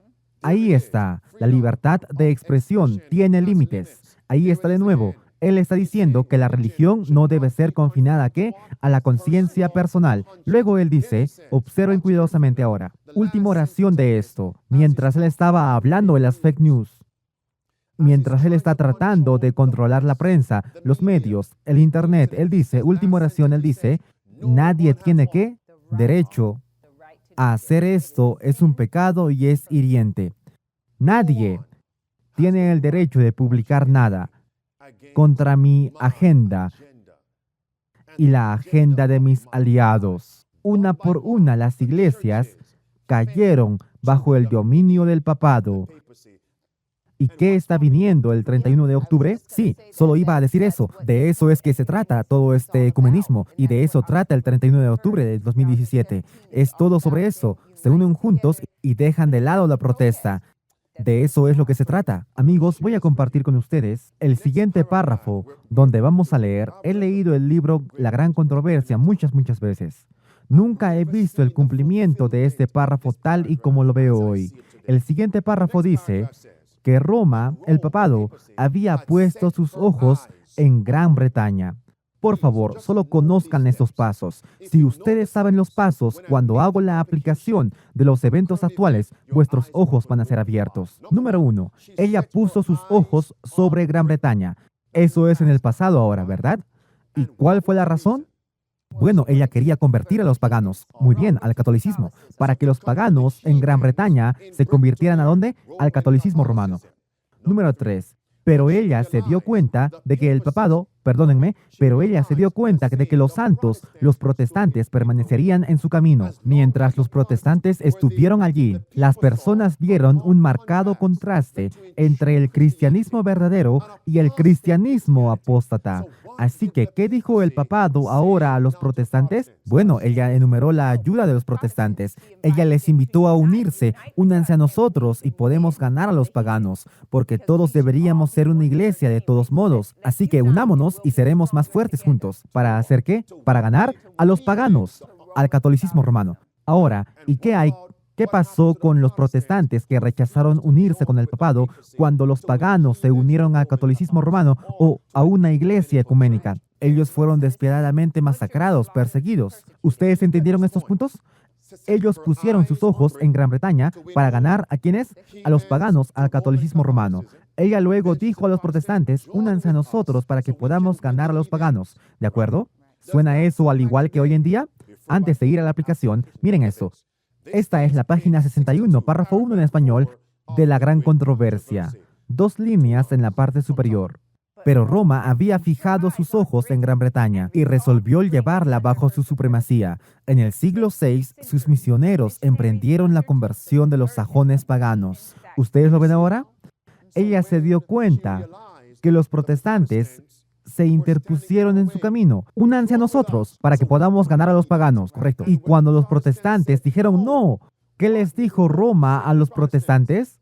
Ahí está. La libertad de expresión tiene límites. Ahí está de nuevo. Él está diciendo que la religión no debe ser confinada ¿a qué? A la conciencia personal. Luego él dice, observen cuidadosamente ahora. Última oración de esto. Mientras él estaba hablando de las fake news, mientras él está tratando de controlar la prensa, los medios, el internet, él dice, última oración, él dice, nadie tiene ¿qué? Derecho a hacer esto, es un pecado y es hiriente. Nadie tiene el derecho de publicar nada contra mi agenda y la agenda de mis aliados. Una por una las iglesias cayeron bajo el dominio del papado. ¿Y qué está viniendo el 31 de octubre? Sí, solo iba a decir eso. De eso es que se trata todo este ecumenismo y de eso trata el 31 de octubre de 2017. Es todo sobre eso. Se unen juntos y dejan de lado la protesta. De eso es lo que se trata. Amigos, voy a compartir con ustedes el siguiente párrafo donde vamos a leer. He leído el libro La Gran Controversia muchas veces. Nunca he visto el cumplimiento de este párrafo tal y como lo veo hoy. El siguiente párrafo dice que Roma, el papado, había puesto sus ojos en Gran Bretaña. Por favor, solo conozcan estos pasos. Si ustedes saben los pasos, cuando hago la aplicación de los eventos actuales, vuestros ojos van a ser abiertos. Número 1. Ella puso sus ojos sobre Gran Bretaña. Eso es en el pasado ahora, ¿verdad? ¿Y cuál fue la razón? Bueno, ella quería convertir a los paganos, muy bien, al catolicismo, para que los paganos en Gran Bretaña se convirtieran ¿a dónde? Al catolicismo romano. Número 3. Pero ella se dio cuenta de que el papado, pero ella se dio cuenta de que los santos, los protestantes, permanecerían en su camino. Mientras los protestantes estuvieron allí, las personas vieron un marcado contraste entre el cristianismo verdadero y el cristianismo apóstata. Así que, ¿qué dijo el papado ahora a los protestantes? Bueno, ella enumeró la ayuda de los protestantes. Ella les invitó a unirse, únanse a nosotros y podemos ganar a los paganos, porque todos deberíamos ser una iglesia de todos modos. Así que unámonos y seremos más fuertes juntos. ¿Para hacer qué? Para ganar a los paganos, al catolicismo romano. Ahora, ¿y qué hay? ¿Qué pasó con los protestantes que rechazaron unirse con el papado cuando los paganos se unieron al catolicismo romano o a una iglesia ecuménica? Ellos fueron despiadadamente masacrados, perseguidos. ¿Ustedes entendieron estos puntos? Ellos pusieron sus ojos en Gran Bretaña para ganar ¿a quiénes? A los paganos, al catolicismo romano. Ella luego dijo a los protestantes, únanse a nosotros para que podamos ganar a los paganos. ¿De acuerdo? ¿Suena eso al igual que hoy en día? Antes de ir a la aplicación, miren esto. Esta es la página 61, párrafo 1 en español, de La Gran Controversia. 2 líneas en la parte superior. Pero Roma había fijado sus ojos en Gran Bretaña y resolvió llevarla bajo su supremacía. En el siglo VI, sus misioneros emprendieron la conversión de los sajones paganos. ¿Ustedes lo ven ahora? Ella se dio cuenta que los protestantes se interpusieron en su camino. Únanse a nosotros para que podamos ganar a los paganos, correcto. Y cuando los protestantes dijeron no, ¿qué les dijo Roma a los protestantes?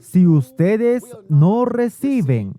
Si ustedes no reciben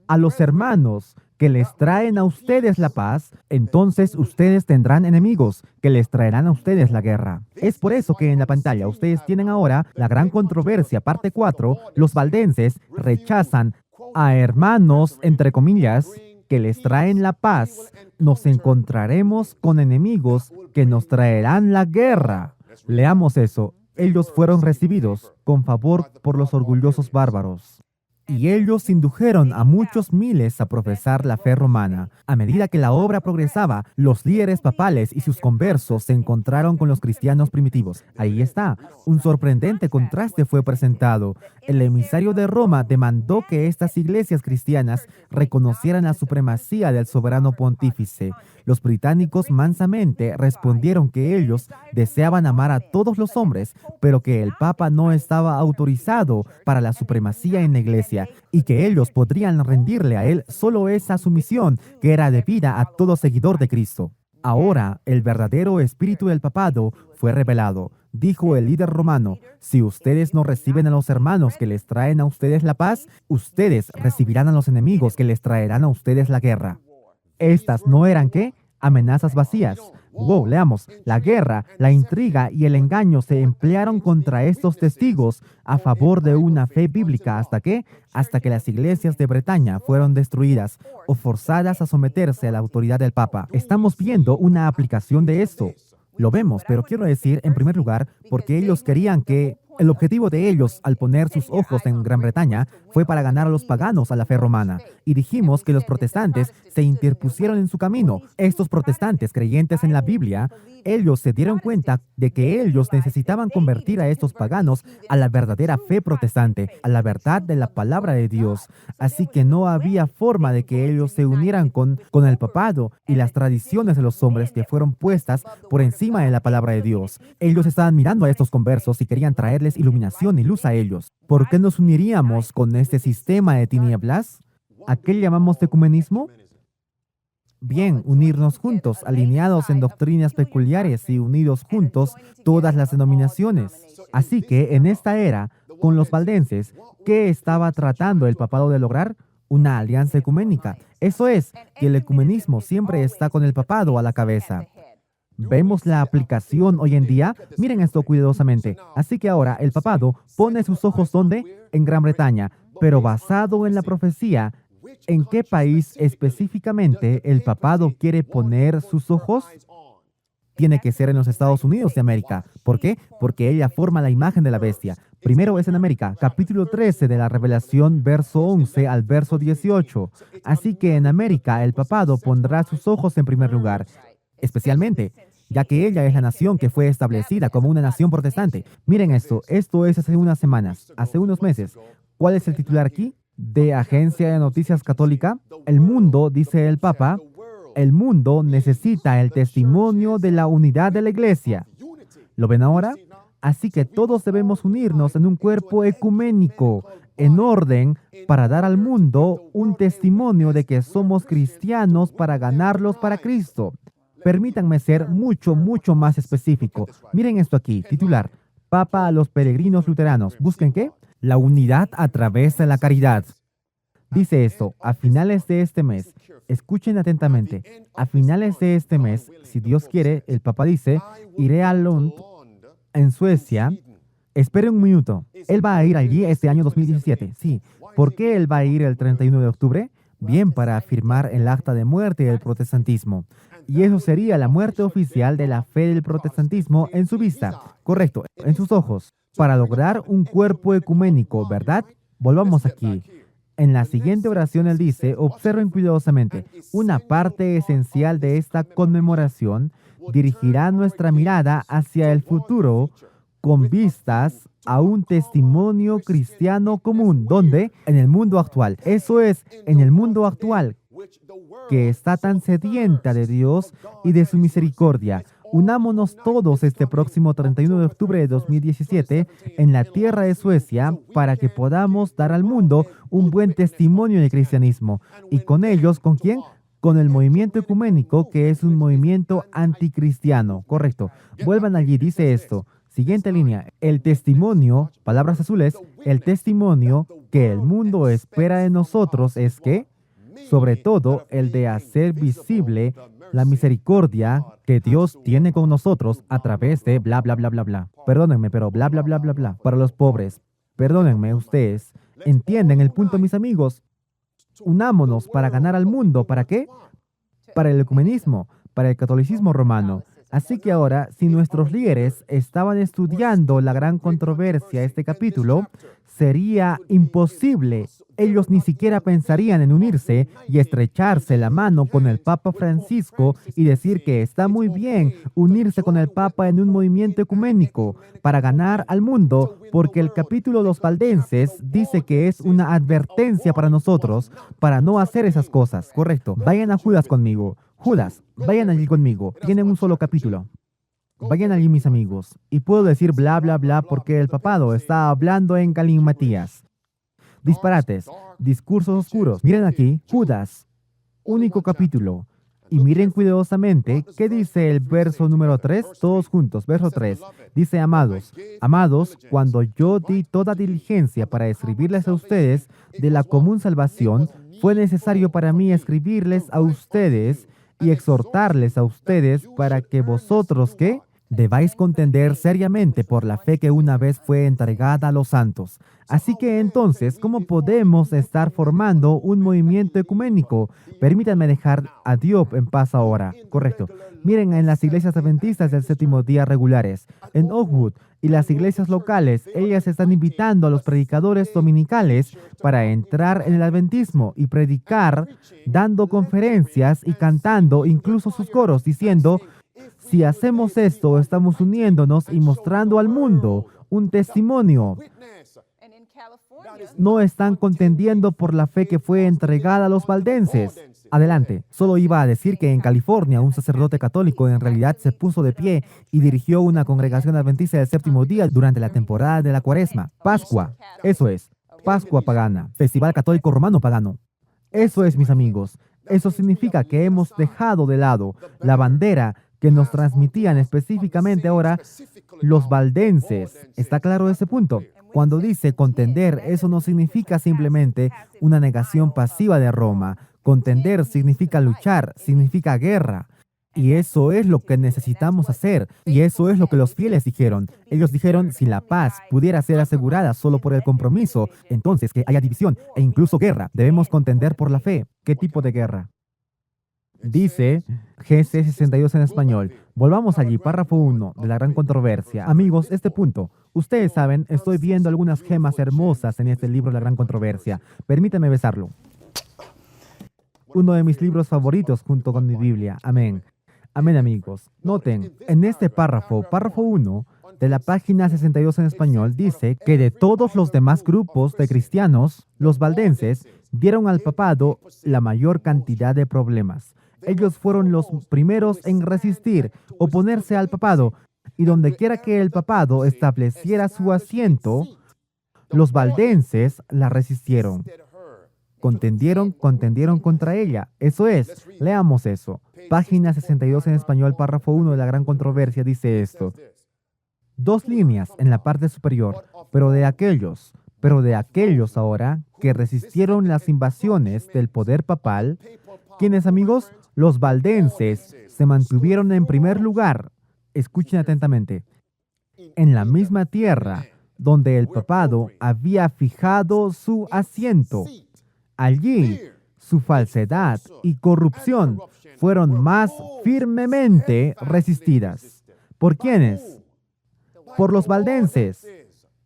a los hermanos que les traen a ustedes la paz, entonces ustedes tendrán enemigos que les traerán a ustedes la guerra. Es por eso que en la pantalla ustedes tienen ahora La Gran Controversia, parte 4. Los valdenses rechazan a hermanos, entre comillas, que les traen la paz. Nos encontraremos con enemigos que nos traerán la guerra. Leamos eso. Ellos fueron recibidos con favor por los orgullosos bárbaros. Y ellos indujeron a muchos miles a profesar la fe romana. A medida que la obra progresaba, los líderes papales y sus conversos se encontraron con los cristianos primitivos. Ahí está, un sorprendente contraste fue presentado. El emisario de Roma demandó que estas iglesias cristianas reconocieran la supremacía del soberano pontífice. Los británicos mansamente respondieron que ellos deseaban amar a todos los hombres, pero que el Papa no estaba autorizado para la supremacía en la iglesia y que ellos podrían rendirle a él solo esa sumisión que era debida a todo seguidor de Cristo. Ahora, el verdadero espíritu del papado fue revelado. Dijo el líder romano: si ustedes no reciben a los hermanos que les traen a ustedes la paz, ustedes recibirán a los enemigos que les traerán a ustedes la guerra. Estas no eran, ¿qué? Amenazas vacías. Wow, leamos. La guerra, la intriga y el engaño se emplearon contra estos testigos a favor de una fe bíblica. ¿Hasta qué? Hasta que las iglesias de Bretaña fueron destruidas o forzadas a someterse a la autoridad del Papa. Estamos viendo una aplicación de esto. Lo vemos, pero quiero decir, en primer lugar, porque ellos querían que el objetivo de ellos al poner sus ojos en Gran Bretaña fue para ganar a los paganos a la fe romana. Y dijimos que los protestantes se interpusieron en su camino. Estos protestantes creyentes en la Biblia, ellos se dieron cuenta de que ellos necesitaban convertir a estos paganos a la verdadera fe protestante, a la verdad de la palabra de Dios. Así que no había forma de que ellos se unieran con el papado y las tradiciones de los hombres que fueron puestas por encima de la palabra de Dios. Ellos estaban mirando a estos conversos y querían traerles iluminación y luz a ellos. ¿Por qué nos uniríamos con este sistema de tinieblas? ¿A qué llamamos ecumenismo? Bien, unirnos juntos, alineados en doctrinas peculiares y unidos juntos todas las denominaciones. Así que en esta era, con los valdenses, ¿qué estaba tratando el papado de lograr? Una alianza ecuménica. Eso es, que el ecumenismo siempre está con el papado a la cabeza. ¿Vemos la aplicación hoy en día? Miren esto cuidadosamente. Así que ahora el papado pone sus ojos ¿dónde? En Gran Bretaña, pero basado en la profecía. ¿En qué país específicamente el papado quiere poner sus ojos? Tiene que ser en los Estados Unidos de América. ¿Por qué? Porque ella forma la imagen de la bestia. Primero es en América, capítulo 13 de la Revelación, verso 11 al verso 18. Así que en América el papado pondrá sus ojos en primer lugar, especialmente, ya que ella es la nación que fue establecida como una nación protestante. Miren esto es hace unas semanas, hace unos meses. ¿Cuál es el titular aquí? De Agencia de Noticias Católica. El mundo, dice el Papa, el mundo necesita el testimonio de la unidad de la Iglesia. ¿Lo ven ahora? Así que todos debemos unirnos en un cuerpo ecuménico, en orden, para dar al mundo un testimonio de que somos cristianos para ganarlos para Cristo. Permítanme ser mucho más específico. Miren esto aquí, titular: Papa a los peregrinos luteranos. ¿Busquen qué? La unidad a través de la caridad. Dice esto: a finales de este mes, escuchen atentamente, a finales de este mes, si Dios quiere, el Papa dice, iré a Lund, en Suecia. Esperen un minuto. Él va a ir allí este año 2017. Sí. ¿Por qué él va a ir el 31 de octubre? Bien, para firmar el acta de muerte del protestantismo. Y eso sería la muerte oficial de la fe del protestantismo en su vista. Correcto, en sus ojos. Para lograr un cuerpo ecuménico, ¿verdad? Volvamos aquí. En la siguiente oración él dice, observen cuidadosamente, una parte esencial de esta conmemoración dirigirá nuestra mirada hacia el futuro con vistas a un testimonio cristiano común. ¿Dónde? En el mundo actual. Eso es, en el mundo actual, que está tan sedienta de Dios y de su misericordia. Unámonos todos este próximo 31 de octubre de 2017 en la tierra de Suecia para que podamos dar al mundo un buen testimonio de cristianismo. ¿Y con ellos, con quién? Con el movimiento ecuménico, que es un movimiento anticristiano. Correcto. Vuelvan allí, dice esto. Siguiente línea. El testimonio, palabras azules, el testimonio que el mundo espera de nosotros es que, sobre todo, el de hacer visible la misericordia que Dios tiene con nosotros a través de bla, bla, bla, bla, bla. Perdónenme, pero bla, bla, bla, bla, bla. Para los pobres. Perdónenme, ustedes. ¿Entienden el punto, mis amigos? Unámonos para ganar al mundo. ¿Para qué? Para el ecumenismo, para el catolicismo romano. Así que ahora, si nuestros líderes estaban estudiando la gran controversia de este capítulo, sería imposible. Ellos ni siquiera pensarían en unirse y estrecharse la mano con el Papa Francisco y decir que está muy bien unirse con el Papa en un movimiento ecuménico para ganar al mundo, porque el capítulo de los valdenses dice que es una advertencia para nosotros para no hacer esas cosas. Correcto. Vayan a Judas conmigo. Judas, vayan allí conmigo. Tienen un solo capítulo. Vayan allí, mis amigos. Y puedo decir bla, bla, bla porque el papado está hablando en galimatías. Disparates, discursos oscuros. Miren aquí, Judas, único capítulo. Y miren cuidadosamente qué dice el verso número 3, todos juntos, verso 3. Dice, amados, amados, cuando yo di toda diligencia para escribirles a ustedes de la común salvación, fue necesario para mí escribirles a ustedes y exhortarles a ustedes para que vosotros, ¿qué? Debáis contender seriamente por la fe que una vez fue entregada a los santos. Así que entonces, ¿cómo podemos estar formando un movimiento ecuménico? Permítanme dejar a Diop en paz ahora. Correcto. Miren en las iglesias adventistas del séptimo día regulares, en Oakwood y las iglesias locales, ellas están invitando a los predicadores dominicales para entrar en el adventismo y predicar, dando conferencias y cantando incluso sus coros, diciendo, si hacemos esto, estamos uniéndonos y mostrando al mundo un testimonio. No están contendiendo por la fe que fue entregada a los valdenses. Adelante. Solo iba a decir que en California un sacerdote católico en realidad se puso de pie y dirigió una congregación adventista del séptimo día durante la temporada de la Cuaresma. Pascua. Eso es. Pascua pagana. Festival católico romano pagano. Eso es, mis amigos. Eso significa que hemos dejado de lado la bandera que nos transmitían específicamente ahora los valdenses. ¿Está claro ese punto? Cuando dice contender, eso no significa simplemente una negación pasiva de Roma. Contender significa luchar, significa guerra. Y eso es lo que necesitamos hacer. Y eso es lo que los fieles dijeron. Ellos dijeron, si la paz pudiera ser asegurada solo por el compromiso, entonces que haya división e incluso guerra. Debemos contender por la fe. ¿Qué tipo de guerra? Dice GC 62 en español. Volvamos allí, párrafo 1 de la gran controversia. Amigos, este punto. Ustedes saben, estoy viendo algunas gemas hermosas en este libro, La Gran Controversia. Permítame besarlo. Uno de mis libros favoritos junto con mi Biblia. Amén. Amén, amigos. Noten, en este párrafo, párrafo 1 de la página 62 en español, dice que de todos los demás grupos de cristianos, los valdenses dieron al papado la mayor cantidad de problemas. Ellos fueron los primeros en resistir, oponerse al papado, y donde quiera que el papado estableciera su asiento, los valdenses la resistieron. Contendieron contra ella. Eso es, leamos eso. Página 62 en español, párrafo 1 de la gran controversia dice esto. 2 líneas en la parte superior, pero de aquellos ahora que resistieron las invasiones del poder papal, ¿quiénes, amigos? Los valdenses se mantuvieron en primer lugar. Escuchen atentamente. En la misma tierra donde el papado había fijado su asiento. Allí, su falsedad y corrupción fueron más firmemente resistidas. ¿Por quiénes? Por los valdenses.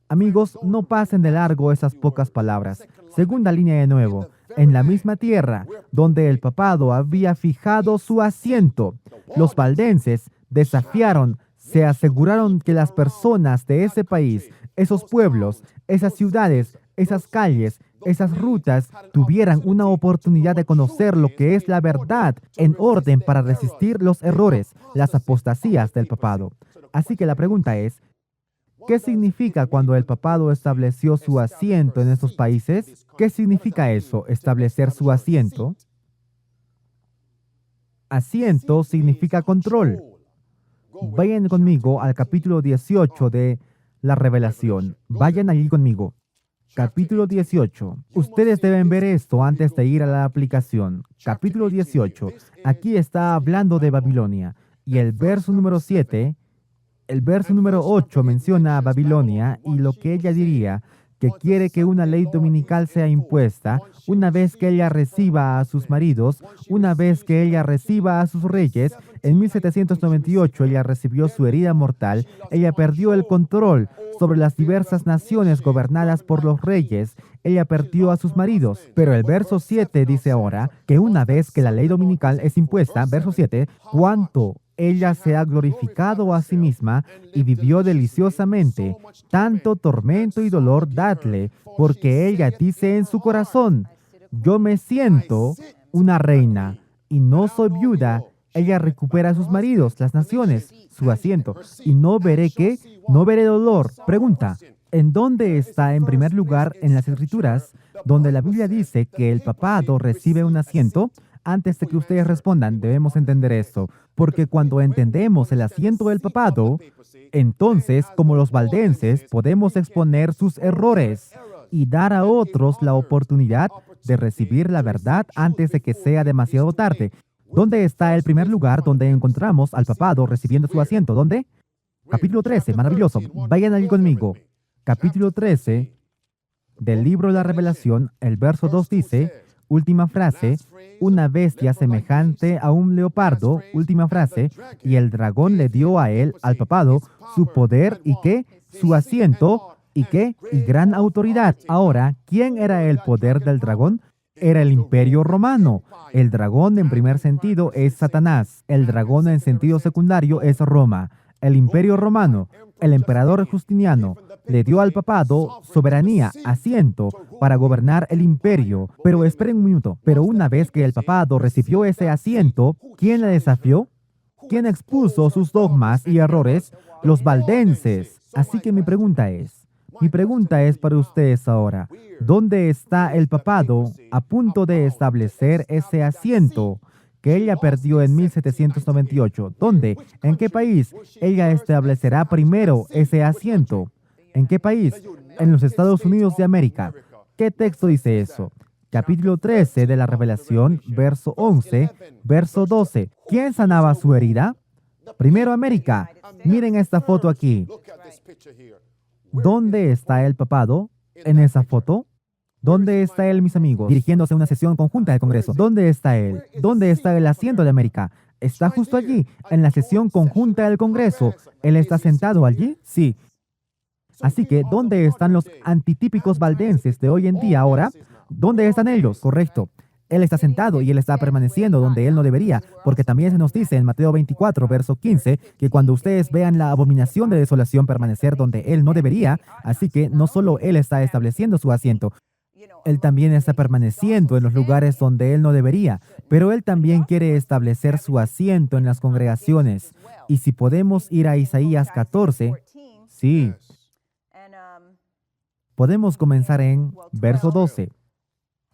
Amigos, no pasen de largo esas pocas palabras. Segunda línea de nuevo. En la misma tierra donde el papado había fijado su asiento, los valdenses desafiaron, se aseguraron que las personas de ese país, esos pueblos, esas ciudades, esas calles, esas rutas tuvieran una oportunidad de conocer lo que es la verdad en orden para resistir los errores, las apostasías del papado. Así que la pregunta es, ¿qué significa cuando el papado estableció su asiento en esos países? ¿Qué significa eso, establecer su asiento? Asiento significa control. Vayan conmigo al capítulo 18 de la Revelación. Vayan allí conmigo. Capítulo 18. Ustedes deben ver esto antes de ir a la aplicación. Capítulo 18. Aquí está hablando de Babilonia. Y el verso número 7, el verso número 8 menciona a Babilonia y lo que ella diría, que quiere que una ley dominical sea impuesta una vez que ella reciba a sus maridos, una vez que ella reciba a sus reyes. En 1798 ella recibió su herida mortal, ella perdió el control sobre las diversas naciones gobernadas por los reyes, ella perdió a sus maridos. Pero el verso 7 dice ahora que una vez que la ley dominical es impuesta, verso 7, cuánto ella se ha glorificado a sí misma y vivió deliciosamente. Tanto tormento y dolor dadle, porque ella dice en su corazón, yo me siento una reina y no soy viuda. Ella recupera a sus maridos, las naciones, su asiento. Y no veré qué, no veré dolor. Pregunta, ¿en dónde está en primer lugar en las Escrituras donde la Biblia dice que el papado recibe un asiento? antes de que ustedes respondan, debemos entender esto, porque cuando entendemos el asiento del papado, entonces, como los valdenses, podemos exponer sus errores y dar a otros la oportunidad de recibir la verdad antes de que sea demasiado tarde. ¿Dónde está el primer lugar donde encontramos al papado recibiendo su asiento? ¿Dónde? Capítulo 13, maravilloso. Vayan allí conmigo. Capítulo 13 del libro de la Revelación, el verso 2 dice, última frase, una bestia semejante a un leopardo, última frase, y el dragón le dio a él, al papado, su poder y qué, su asiento y qué, y gran autoridad. Ahora, ¿quién era el poder del dragón? Era el Imperio Romano. El dragón en primer sentido es Satanás. El dragón en sentido secundario es Roma. El Imperio Romano, el emperador Justiniano, le dio al papado soberanía, asiento, para gobernar el imperio. Pero esperen un minuto. Pero una vez que el papado recibió ese asiento, ¿quién le desafió? ¿Quién expuso sus dogmas y errores? Los valdenses. Así que mi pregunta es para ustedes ahora, ¿dónde está el papado a punto de establecer ese asiento que ella perdió en 1798? ¿Dónde? ¿En qué país ella establecerá primero ese asiento? ¿En qué país? En los Estados Unidos de América. ¿Qué texto dice eso? Capítulo 13 de la Revelación, verso 11, verso 12. ¿Quién sanaba su herida? Primero América. Miren esta foto aquí. ¿Dónde está el papado en esa foto? ¿Dónde está él, mis amigos? Dirigiéndose a una sesión conjunta del Congreso. ¿Dónde está él? ¿Dónde está el asiento de América? Está justo allí, en la sesión conjunta del Congreso. ¿Él está sentado allí? Sí. Así que, ¿dónde están los antitípicos valdenses de hoy en día ahora? ¿Dónde están ellos? Correcto. Él está sentado y él está permaneciendo donde él no debería, porque también se nos dice en Mateo 24, verso 15, que cuando ustedes vean la abominación de desolación permanecer donde él no debería, así que no solo él está estableciendo su asiento, él también está permaneciendo en los lugares donde él no debería, pero él también quiere establecer su asiento en las congregaciones. Y si podemos ir a Isaías 14, sí, podemos comenzar en verso 12.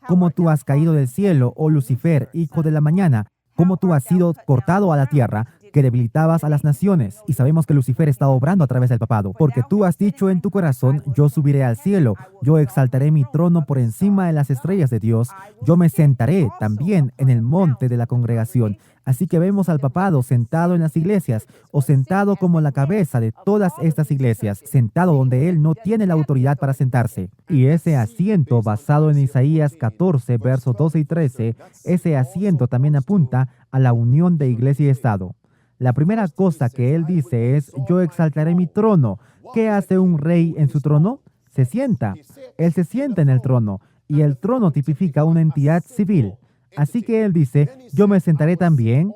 Como tú has caído del cielo, oh Lucifer, hijo de la mañana, como tú has sido cortado a la tierra, que debilitabas a las naciones. Y sabemos que Lucifer está obrando a través del papado, porque tú has dicho en tu corazón, yo subiré al cielo, yo exaltaré mi trono por encima de las estrellas de Dios, yo me sentaré también en el monte de la congregación. Así que vemos al papado sentado en las iglesias, o sentado como la cabeza de todas estas iglesias, sentado donde él no tiene la autoridad para sentarse. Y ese asiento, basado en Isaías 14, versos 12 y 13, ese asiento también apunta a la unión de iglesia y Estado. La primera cosa que él dice es, yo exaltaré mi trono. ¿Qué hace un rey en su trono? Se sienta. Él se sienta en el trono, y el trono tipifica una entidad civil. Así que él dice, yo me sentaré también.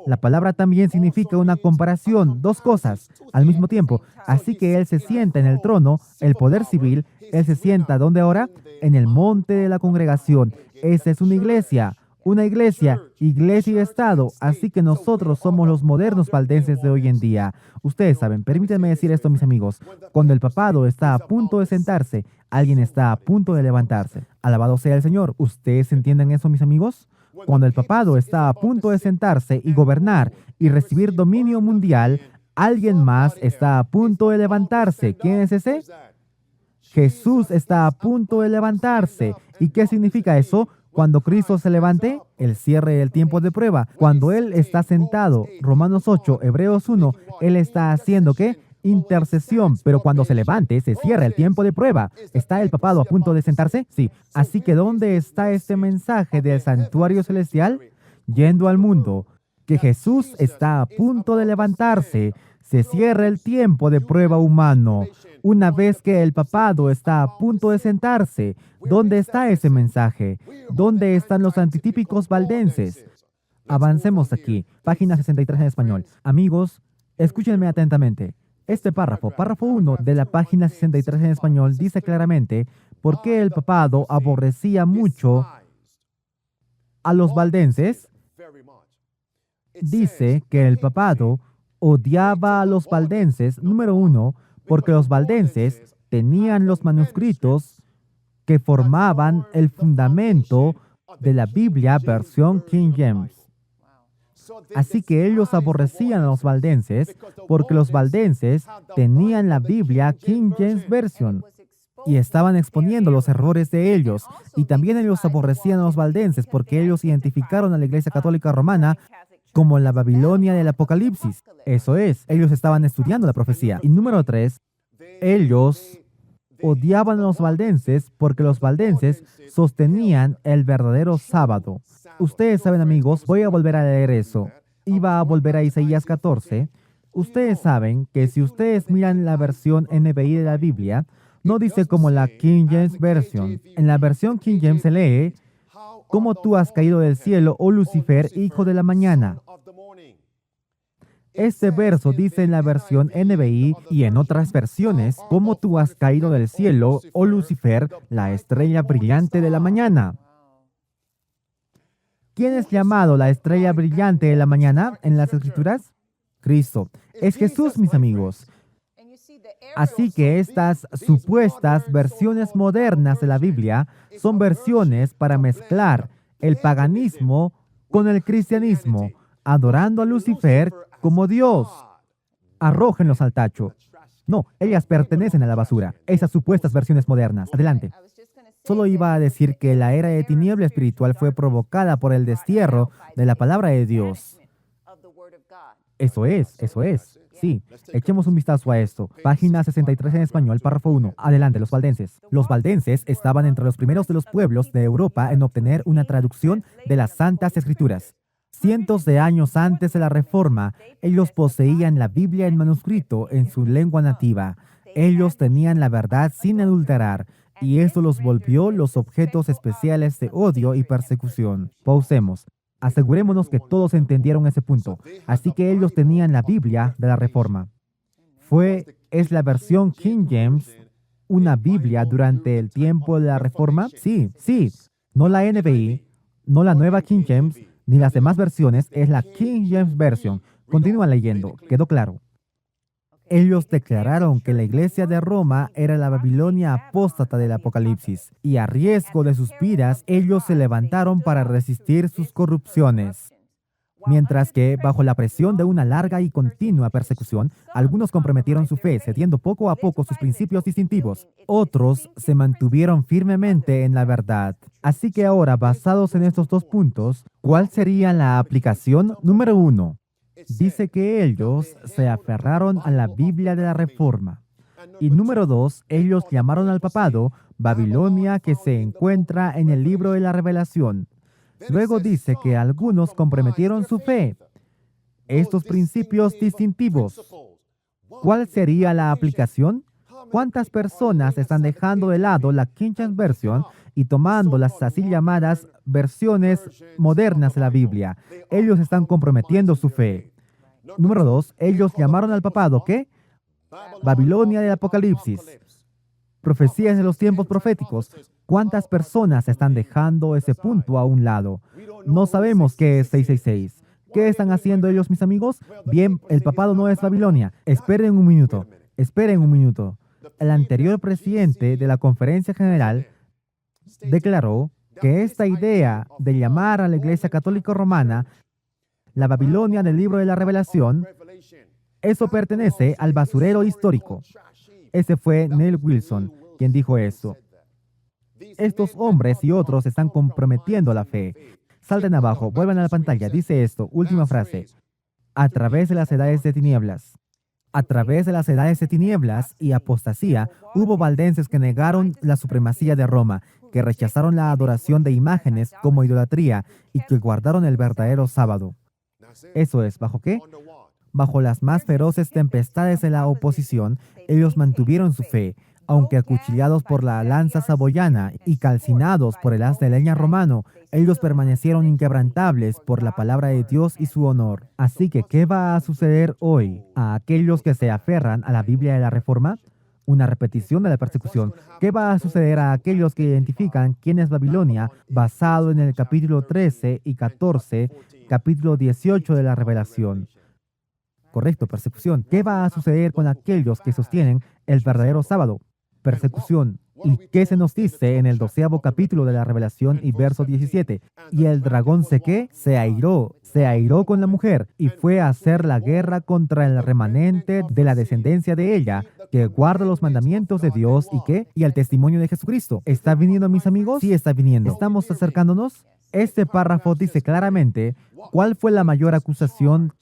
La palabra también significa una comparación, dos cosas al mismo tiempo. Así que él se sienta en el trono, el poder civil, él se sienta, ¿dónde ahora? En el monte de la congregación. Esa es una iglesia y Estado. Así que nosotros somos los modernos valdenses de hoy en día. Ustedes saben, permítanme decir esto, mis amigos. Cuando el papado está a punto de sentarse, alguien está a punto de levantarse. Alabado sea el Señor. ¿Ustedes entienden eso, mis amigos? Cuando el papado está a punto de sentarse y gobernar y recibir dominio mundial, alguien más está a punto de levantarse. ¿Quién es ese? Jesús está a punto de levantarse. ¿Y qué significa eso? Cuando Cristo se levante, el cierre del tiempo de prueba. Cuando Él está sentado, Romanos 8, Hebreos 1, Él está haciendo ¿qué? Intercesión. Pero cuando se levante, se cierra el tiempo de prueba. ¿Está el papado a punto de sentarse? Sí. Así que ¿dónde está este mensaje del santuario celestial? Yendo al mundo. Que Jesús está a punto de levantarse. Se cierra el tiempo de prueba humano. Una vez que el papado está a punto de sentarse, ¿dónde está ese mensaje? ¿Dónde están los antitípicos valdenses? Avancemos aquí. Página 63 en español. Amigos, escúchenme atentamente. Este párrafo 1 de la página 63 en español, dice claramente por qué el papado aborrecía mucho a los valdenses. Dice que el papado odiaba a los valdenses, número 1, porque los valdenses tenían los manuscritos que formaban el fundamento de la Biblia versión King James. Así que ellos aborrecían a los valdenses porque los valdenses tenían la Biblia King James Version y estaban exponiendo los errores de ellos. Y también ellos aborrecían a los valdenses porque ellos identificaron a la Iglesia Católica Romana como la Babilonia del Apocalipsis. Eso es, ellos estaban estudiando la profecía. Y número 3, ellos odiaban a los valdenses porque los valdenses sostenían el verdadero sábado. Ustedes saben, amigos, voy a volver a leer eso. Iba a volver a Isaías 14. Ustedes saben que si ustedes miran la versión NBI de la Biblia, no dice como la King James Version. En la versión King James se lee, «Como tú has caído del cielo, oh Lucifer, hijo de la mañana». Este verso dice en la versión NBI y en otras versiones, «Como tú has caído del cielo, oh Lucifer, la estrella brillante de la mañana». ¿Quién es llamado la estrella brillante de la mañana en las Escrituras? Cristo. Es Jesús, mis amigos. Así que estas supuestas versiones modernas de la Biblia son versiones para mezclar el paganismo con el cristianismo, adorando a Lucifer como Dios. Arrójenlos al tacho. No, ellas pertenecen a la basura, esas supuestas versiones modernas. Adelante. Solo iba a decir que la era de tiniebla espiritual fue provocada por el destierro de la palabra de Dios. Eso es. Sí, echemos un vistazo a esto. Página 63 en español, párrafo 1. Adelante, los valdenses. Los valdenses estaban entre los primeros de los pueblos de Europa en obtener una traducción de las Santas Escrituras. Cientos de años antes de la Reforma, ellos poseían la Biblia en manuscrito en su lengua nativa. Ellos tenían la verdad sin adulterar, y esto los volvió los objetos especiales de odio y persecución. Pausemos. Asegurémonos que todos entendieron ese punto. Así que ellos tenían la Biblia de la Reforma. ¿Es la versión King James una Biblia durante el tiempo de la Reforma? Sí. No la NBI, no la nueva King James, ni las demás versiones, es la King James Version. Continúa leyendo, quedó claro. Ellos declararon que la iglesia de Roma era la Babilonia apóstata del Apocalipsis, y a riesgo de sus vidas, ellos se levantaron para resistir sus corrupciones. Mientras que, bajo la presión de una larga y continua persecución, algunos comprometieron su fe, cediendo poco a poco sus principios distintivos. Otros se mantuvieron firmemente en la verdad. Así que ahora, basados en estos dos puntos, ¿cuál sería la aplicación? Número 1. Dice que ellos se aferraron a la Biblia de la Reforma. Y número 2, ellos llamaron al papado Babilonia, que se encuentra en el libro de la Revelación. Luego dice que algunos comprometieron su fe. Estos principios distintivos. ¿Cuál sería la aplicación? ¿Cuántas personas están dejando de lado la King James Version y tomando las así llamadas versiones modernas de la Biblia? Ellos están comprometiendo su fe. Número 2, ellos llamaron al papado, ¿qué? Babilonia del Apocalipsis. Profecías de los tiempos proféticos. ¿Cuántas personas están dejando ese punto a un lado? No sabemos qué es 666. ¿Qué están haciendo ellos, mis amigos? Bien, el papado no es Babilonia. Esperen un minuto. El anterior presidente de la Conferencia General declaró que esta idea de llamar a la Iglesia Católica Romana la Babilonia del libro de la Revelación, eso pertenece al basurero histórico. Ese fue Neil Wilson quien dijo eso. Estos hombres y otros están comprometiendo la fe. Salten abajo, vuelvan a la pantalla. Dice esto, última frase. A través de las edades de tinieblas. A través de las edades de tinieblas y apostasía, hubo valdenses que negaron la supremacía de Roma, que rechazaron la adoración de imágenes como idolatría y que guardaron el verdadero sábado. Eso es, ¿bajo qué? Bajo las más feroces tempestades de la oposición, ellos mantuvieron su fe, aunque acuchillados por la lanza saboyana y calcinados por el haz de leña romano, ellos permanecieron inquebrantables por la palabra de Dios y su honor. Así que, ¿qué va a suceder hoy a aquellos que se aferran a la Biblia de la Reforma? Una repetición de la persecución. ¿Qué va a suceder a aquellos que identifican quién es Babilonia basado en el capítulo 13 y 14, capítulo 18 de la Revelación? Correcto, persecución. ¿Qué va a suceder con aquellos que sostienen el verdadero sábado? Persecución. ¿Y qué se nos dice en el 12º capítulo de la Revelación y verso 17? Y el dragón se airó con la mujer y fue a hacer la guerra contra el remanente de la descendencia de ella, que guarda los mandamientos de Dios y qué, y el testimonio de Jesucristo. ¿Está viniendo, mis amigos? Sí, está viniendo. ¿Estamos acercándonos? Este párrafo dice claramente cuál fue la mayor acusación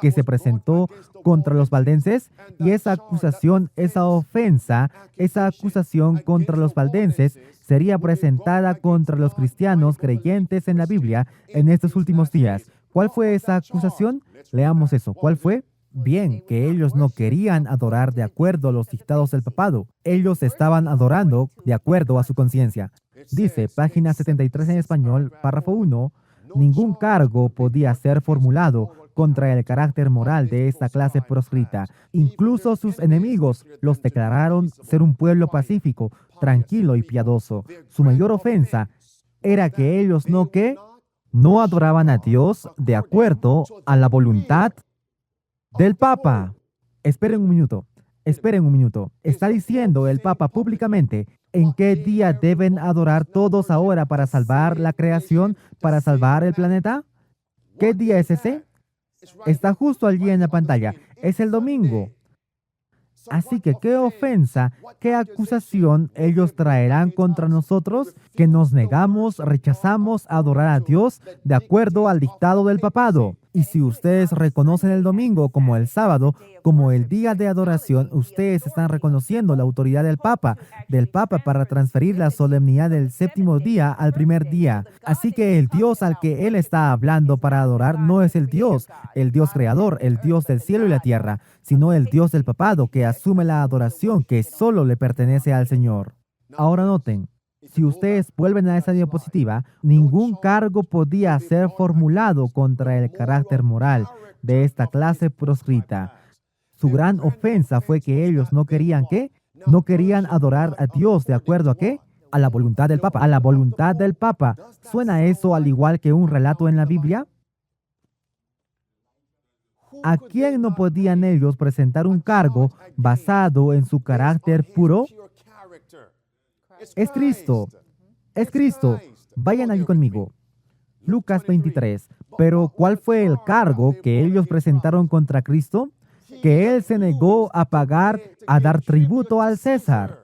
que se presentó contra los valdenses, y esa acusación, esa ofensa, esa acusación contra los valdenses sería presentada contra los cristianos creyentes en la Biblia en estos últimos días. ¿Cuál fue esa acusación? Leamos eso. ¿Cuál fue? Bien, que ellos no querían adorar de acuerdo a los dictados del papado. Ellos estaban adorando de acuerdo a su conciencia. Dice, página 73 en español, párrafo 1, ningún cargo podía ser formulado contra el carácter moral de esta clase proscrita. Incluso sus enemigos los declararon ser un pueblo pacífico, tranquilo y piadoso. Su mayor ofensa era que ellos no adoraban a Dios de acuerdo a la voluntad del Papa. Esperen un minuto. Está diciendo el Papa públicamente en qué día deben adorar todos ahora para salvar la creación, para salvar el planeta. ¿Qué día es ese? Está justo allí en la pantalla. Es el domingo. Así que, ¿qué ofensa, qué acusación ellos traerán contra nosotros que nos negamos, rechazamos adorar a Dios de acuerdo al dictado del papado? Y si ustedes reconocen el domingo como el sábado, como el día de adoración, ustedes están reconociendo la autoridad del Papa para transferir la solemnidad del séptimo día al primer día. Así que el Dios al que Él está hablando para adorar no es el Dios creador, el Dios del cielo y la tierra, sino el Dios del papado que asume la adoración que solo le pertenece al Señor. Ahora noten, si ustedes vuelven a esa diapositiva, ningún cargo podía ser formulado contra el carácter moral de esta clase proscrita. Su gran ofensa fue que ellos no querían ¿qué? No querían adorar a Dios de acuerdo a ¿qué? A la voluntad del Papa. A la voluntad del Papa. ¿Suena eso al igual que un relato en la Biblia? ¿A quién no podían ellos presentar un cargo basado en su carácter puro? Es Cristo. Es Cristo. Vayan allí conmigo. Lucas 23. Pero ¿cuál fue el cargo que ellos presentaron contra Cristo? Que Él se negó a pagar, a dar tributo al César.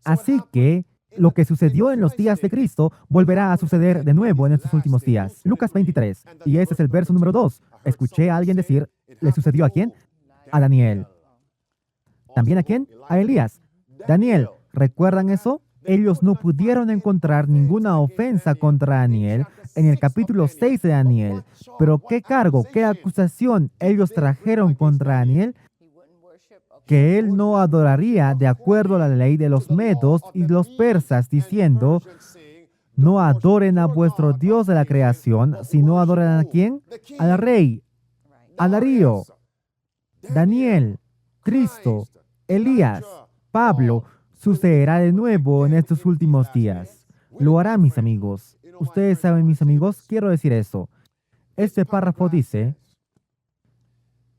Así que lo que sucedió en los días de Cristo volverá a suceder de nuevo en estos últimos días. Lucas 23. Y ese es el verso número 2. Escuché a alguien decir, ¿le sucedió a quién? A Daniel. ¿También a quién? A Elías. Daniel, ¿recuerdan eso? Ellos no pudieron encontrar ninguna ofensa contra Daniel en el capítulo 6 de Daniel. Pero ¿qué cargo, qué acusación ellos trajeron contra Daniel? Que él no adoraría de acuerdo a la ley de los medos y los persas, diciendo, no adoren a vuestro Dios de la creación, sino adoren ¿a quién? Al rey, a Darío, Daniel, Cristo, Elías, Pablo. Sucederá de nuevo en estos últimos días. Lo hará, mis amigos. Ustedes saben, mis amigos, quiero decir eso. Este párrafo dice,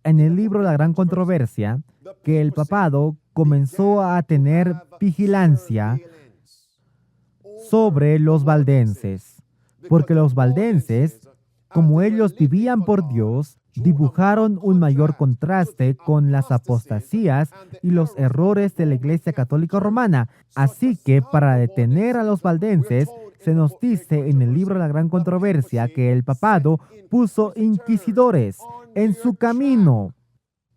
en el libro La Gran Controversia, que el papado comenzó a tener vigilancia sobre los valdenses, porque los valdenses, como ellos vivían por Dios, dibujaron un mayor contraste con las apostasías y los errores de la Iglesia Católica Romana. Así que para detener a los valdenses, se nos dice en el libro La Gran Controversia que el papado puso inquisidores en su camino.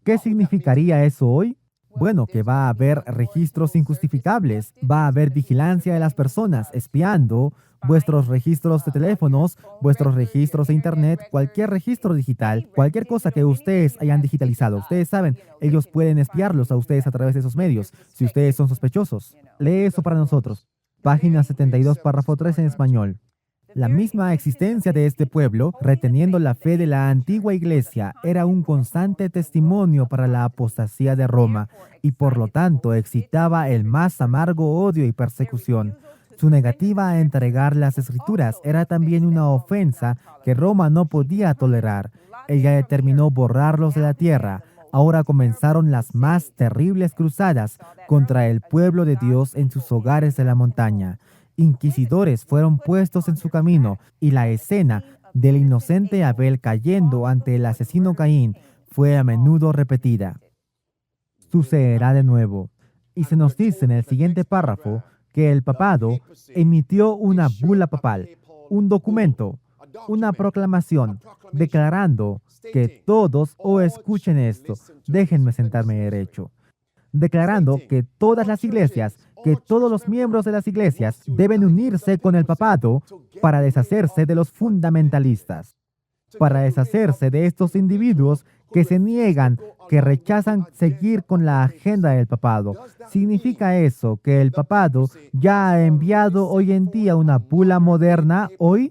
¿Qué significaría eso hoy? Bueno, que va a haber registros injustificables, va a haber vigilancia de las personas, espiando vuestros registros de teléfonos, vuestros registros de internet, cualquier registro digital, cualquier cosa que ustedes hayan digitalizado. Ustedes saben, ellos pueden espiarlos a ustedes a través de esos medios, si ustedes son sospechosos. Lee eso para nosotros. Página 72, párrafo 3 en español. La misma existencia de este pueblo, reteniendo la fe de la antigua iglesia, era un constante testimonio para la apostasía de Roma y por lo tanto excitaba el más amargo odio y persecución. Su negativa a entregar las escrituras era también una ofensa que Roma no podía tolerar. Ella determinó borrarlos de la tierra. Ahora comenzaron las más terribles cruzadas contra el pueblo de Dios en sus hogares de la montaña. Inquisidores fueron puestos en su camino y la escena del inocente Abel cayendo ante el asesino Caín fue a menudo repetida. Sucederá de nuevo. Y se nos dice en el siguiente párrafo que el papado emitió una bula papal, un documento, una proclamación, declarando que todos, escuchen esto, déjenme sentarme derecho, declarando que todas las iglesias, que todos los miembros de las iglesias deben unirse con el papado para deshacerse de los fundamentalistas, para deshacerse de estos individuos que se niegan, que rechazan seguir con la agenda del papado. ¿Significa eso que el papado ya ha enviado hoy en día una bula moderna hoy?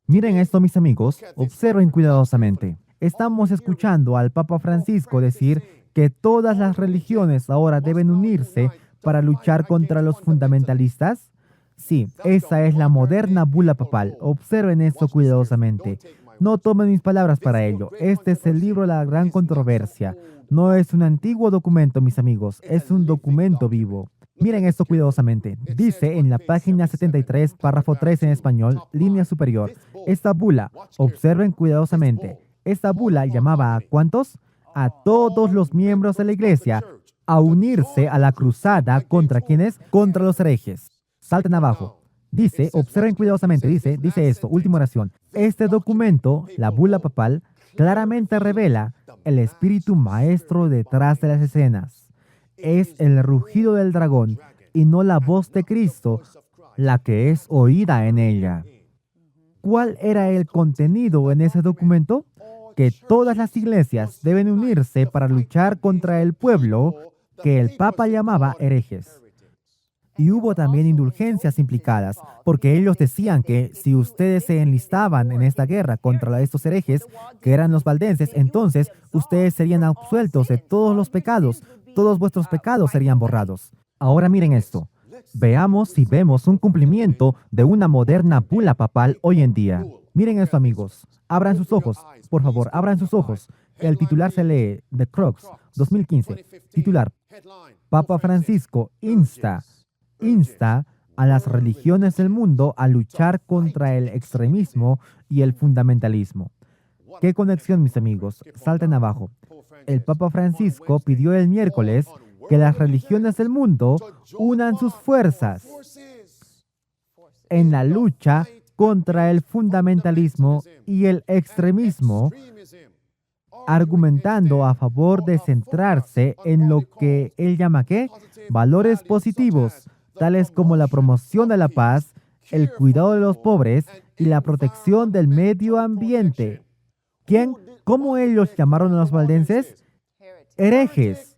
Miren esto, mis amigos, observen cuidadosamente. Estamos escuchando al Papa Francisco decir que todas las religiones ahora deben unirse para luchar contra los fundamentalistas. Sí, esa es la moderna bula papal. Observen esto cuidadosamente. No tomen mis palabras para ello. Este es el libro La Gran Controversia. No es un antiguo documento, mis amigos. Es un documento vivo. Miren esto cuidadosamente. Dice en la página 73, párrafo 3 en español, línea superior. Esta bula, observen cuidadosamente. Esta bula llamaba a ¿cuántos? A todos los miembros de la iglesia a unirse a la cruzada contra ¿quiénes? Contra los herejes. Salten abajo. Dice, observen cuidadosamente, dice esto, última oración. Este documento, la bula papal, claramente revela el espíritu maestro detrás de las escenas. Es el rugido del dragón y no la voz de Cristo la que es oída en ella. ¿Cuál era el contenido en ese documento? Que todas las iglesias deben unirse para luchar contra el pueblo que el Papa llamaba herejes. Y hubo también indulgencias implicadas, porque ellos decían que si ustedes se enlistaban en esta guerra contra estos herejes, que eran los valdenses, entonces ustedes serían absueltos de todos los pecados, todos vuestros pecados serían borrados. Ahora miren esto. Veamos si vemos un cumplimiento de una moderna bula papal hoy en día. Miren esto, amigos. Abran sus ojos. Por favor, abran sus ojos. El titular se lee The Crux, 2015. Titular. Papa Francisco insta a las religiones del mundo a luchar contra el extremismo y el fundamentalismo. ¿Qué conexión, mis amigos? Salten abajo. El Papa Francisco pidió el miércoles que las religiones del mundo unan sus fuerzas en la lucha contra el fundamentalismo y el extremismo, argumentando a favor de centrarse en lo que él llama ¿qué? Valores positivos, tales como la promoción de la paz, el cuidado de los pobres y la protección del medio ambiente. ¿Quién? ¿Cómo ellos llamaron a los valdenses? Herejes,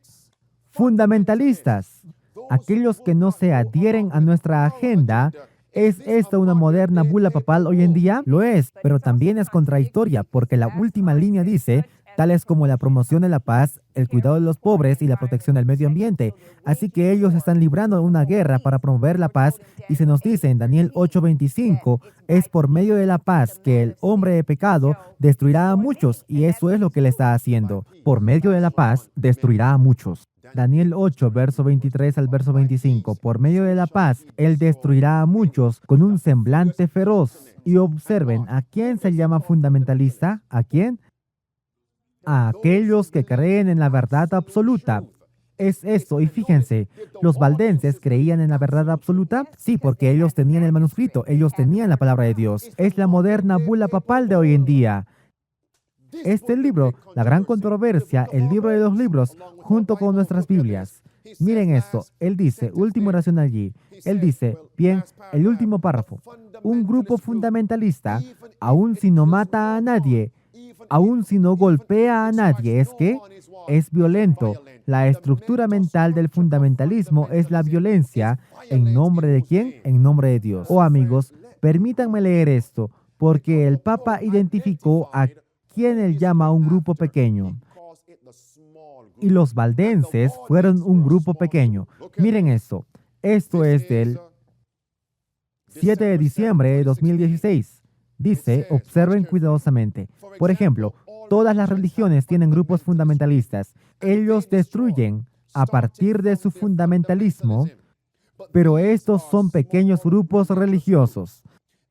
fundamentalistas, aquellos que no se adhieren a nuestra agenda. ¿Es esta una moderna bula papal hoy en día? Lo es, pero también es contradictoria, porque la última línea dice, tales como la promoción de la paz, el cuidado de los pobres y la protección del medio ambiente. Así que ellos están librando una guerra para promover la paz, y se nos dice en Daniel 8:25, es por medio de la paz que el hombre de pecado destruirá a muchos, y eso es lo que él está haciendo. Por medio de la paz destruirá a muchos. Daniel 8, verso 23 al verso 25. Por medio de la paz, él destruirá a muchos con un semblante feroz. Y observen, ¿a quién se llama fundamentalista? ¿A quién? A aquellos que creen en la verdad absoluta. Es eso, y fíjense, ¿los valdenses creían en la verdad absoluta? Sí, porque ellos tenían el manuscrito, ellos tenían la palabra de Dios. Es la moderna bula papal de hoy en día. Este libro, La Gran Controversia, el libro de los libros, junto con nuestras Biblias. Miren esto, él dice, última oración allí, él dice, bien, el último párrafo, un grupo fundamentalista, aun si no mata a nadie, aun si no golpea a nadie, es que es violento. La estructura mental del fundamentalismo es la violencia. ¿En nombre de quién? En nombre de Dios. Oh amigos, permítanme leer esto, porque el Papa identificó a quien él llama un grupo pequeño. Y los valdenses fueron un grupo pequeño. Miren esto. Esto es del 7 de diciembre de 2016. Dice, observen cuidadosamente. Por ejemplo, Todas las religiones tienen grupos fundamentalistas. Ellos destruyen a partir de su fundamentalismo, pero estos son pequeños grupos religiosos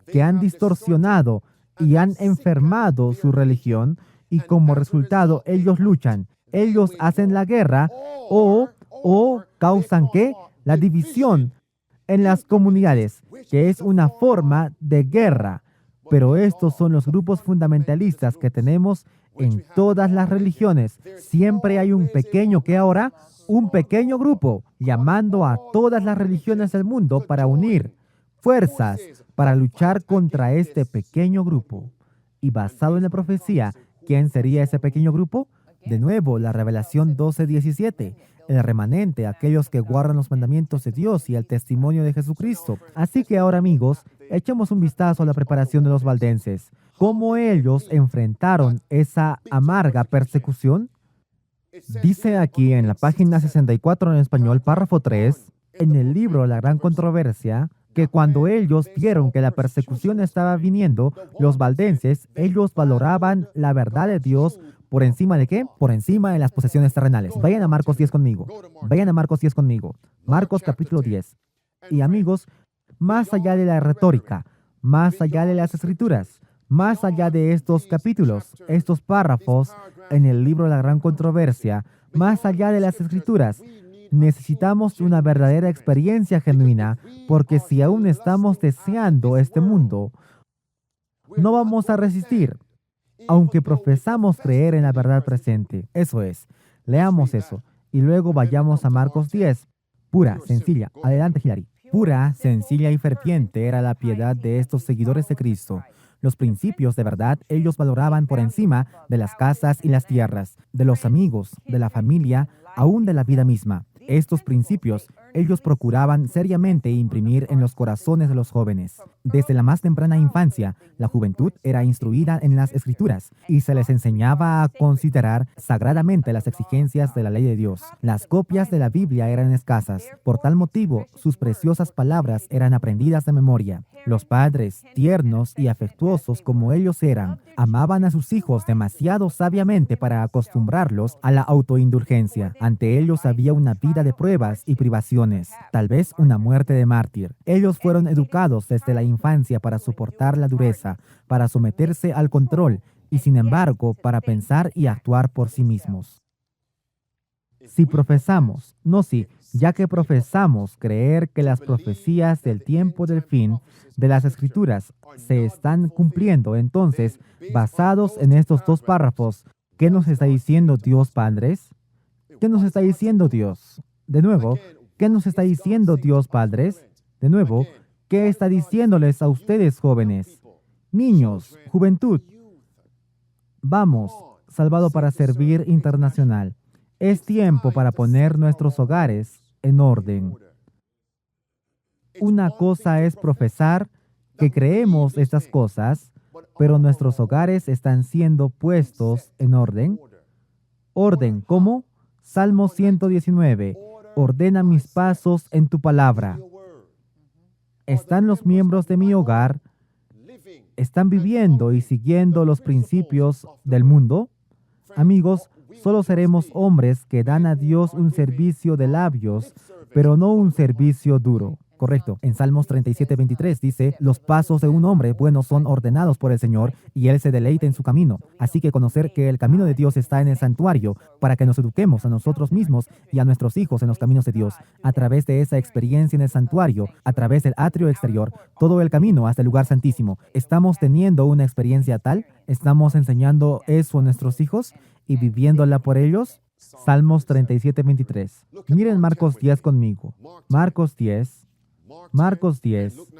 que han distorsionado y han enfermado su religión y como resultado ellos luchan, ellos hacen la guerra o causan ¿qué? La división en las comunidades, que es una forma de guerra. Pero estos son los grupos fundamentalistas que tenemos en todas las religiones. Siempre hay un pequeño, ¿qué ahora? Un pequeño grupo llamando a todas las religiones del mundo para unir fuerzas para luchar contra este pequeño grupo. Y basado en la profecía, ¿quién sería ese pequeño grupo? De nuevo, la Revelación 12:17. El remanente, aquellos que guardan los mandamientos de Dios y el testimonio de Jesucristo. Así que ahora, amigos, echemos un vistazo a la preparación de los valdenses. ¿Cómo ellos enfrentaron esa amarga persecución? Dice aquí en la página 64 en español, párrafo 3, en el libro La Gran Controversia, que cuando ellos vieron que la persecución estaba viniendo, los valdenses, ellos valoraban la verdad de Dios por encima de ¿qué? Por encima de las posesiones terrenales. Vayan a Marcos 10 conmigo. Vayan a Marcos 10 conmigo. Marcos capítulo 10. Y amigos, más allá de la retórica, más allá de las escrituras, más allá de estos capítulos, estos párrafos en el libro La Gran Controversia, más allá de las escrituras, necesitamos una verdadera experiencia genuina, porque si aún estamos deseando este mundo, no vamos a resistir, aunque profesamos creer en la verdad presente. Eso es, leamos eso, y luego vayamos a Marcos 10. Pura, sencilla. Adelante, Hilary. Pura, sencilla y ferviente era la piedad de estos seguidores de Cristo. Los principios de verdad ellos valoraban por encima de las casas y las tierras, de los amigos, de la familia, aún de la vida misma. Estos principios ellos procuraban seriamente imprimir en los corazones de los jóvenes. Desde la más temprana infancia, la juventud era instruida en las Escrituras y se les enseñaba a considerar sagradamente las exigencias de la ley de Dios. Las copias de la Biblia eran escasas. Por tal motivo, sus preciosas palabras eran aprendidas de memoria. Los padres, tiernos y afectuosos como ellos eran, amaban a sus hijos demasiado sabiamente para acostumbrarlos a la autoindulgencia. Ante ellos había una vida de pruebas y privaciones, tal vez una muerte de mártir. Ellos fueron educados desde la infancia para soportar la dureza, para someterse al control y, sin embargo, para pensar y actuar por sí mismos. Si profesamos, ya que profesamos creer que las profecías del tiempo del fin de las Escrituras se están cumpliendo, entonces, basados en estos dos párrafos, ¿qué nos está diciendo Dios, padres? ¿Qué nos está diciendo Dios? De nuevo, ¿qué nos está diciendo Dios, padres? De nuevo, ¿qué está diciéndoles a ustedes, jóvenes? Niños, juventud. Vamos, salvado para servir internacional. Es tiempo para poner nuestros hogares en orden. Una cosa es profesar que creemos estas cosas, pero nuestros hogares están siendo puestos en orden. Orden, ¿cómo? Salmo 119. Ordena mis pasos en tu palabra. ¿Están los miembros de mi hogar? ¿Están viviendo y siguiendo los principios del mundo? Amigos, solo seremos hombres que dan a Dios un servicio de labios, pero no un servicio duro. Correcto. En Salmos 37:23 dice, los pasos de un hombre bueno son ordenados por el Señor y Él se deleita en su camino. Así que conocer que el camino de Dios está en el santuario para que nos eduquemos a nosotros mismos y a nuestros hijos en los caminos de Dios. A través de esa experiencia en el santuario, a través del atrio exterior, todo el camino hasta el lugar santísimo. ¿Estamos teniendo una experiencia tal? ¿Estamos enseñando eso a nuestros hijos y viviéndola por ellos? Salmos 37:23. Miren Marcos 10 conmigo. Marcos 10.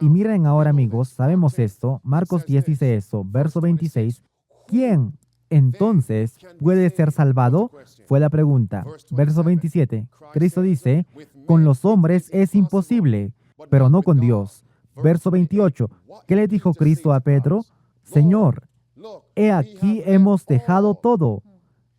Y miren ahora, amigos, sabemos esto. Marcos 10 dice eso, verso 26. ¿Quién entonces puede ser salvado? Fue la pregunta. Verso 27. Cristo dice, con los hombres es imposible, pero no con Dios. Verso 28. ¿Qué le dijo Cristo a Pedro? Señor, he aquí hemos dejado todo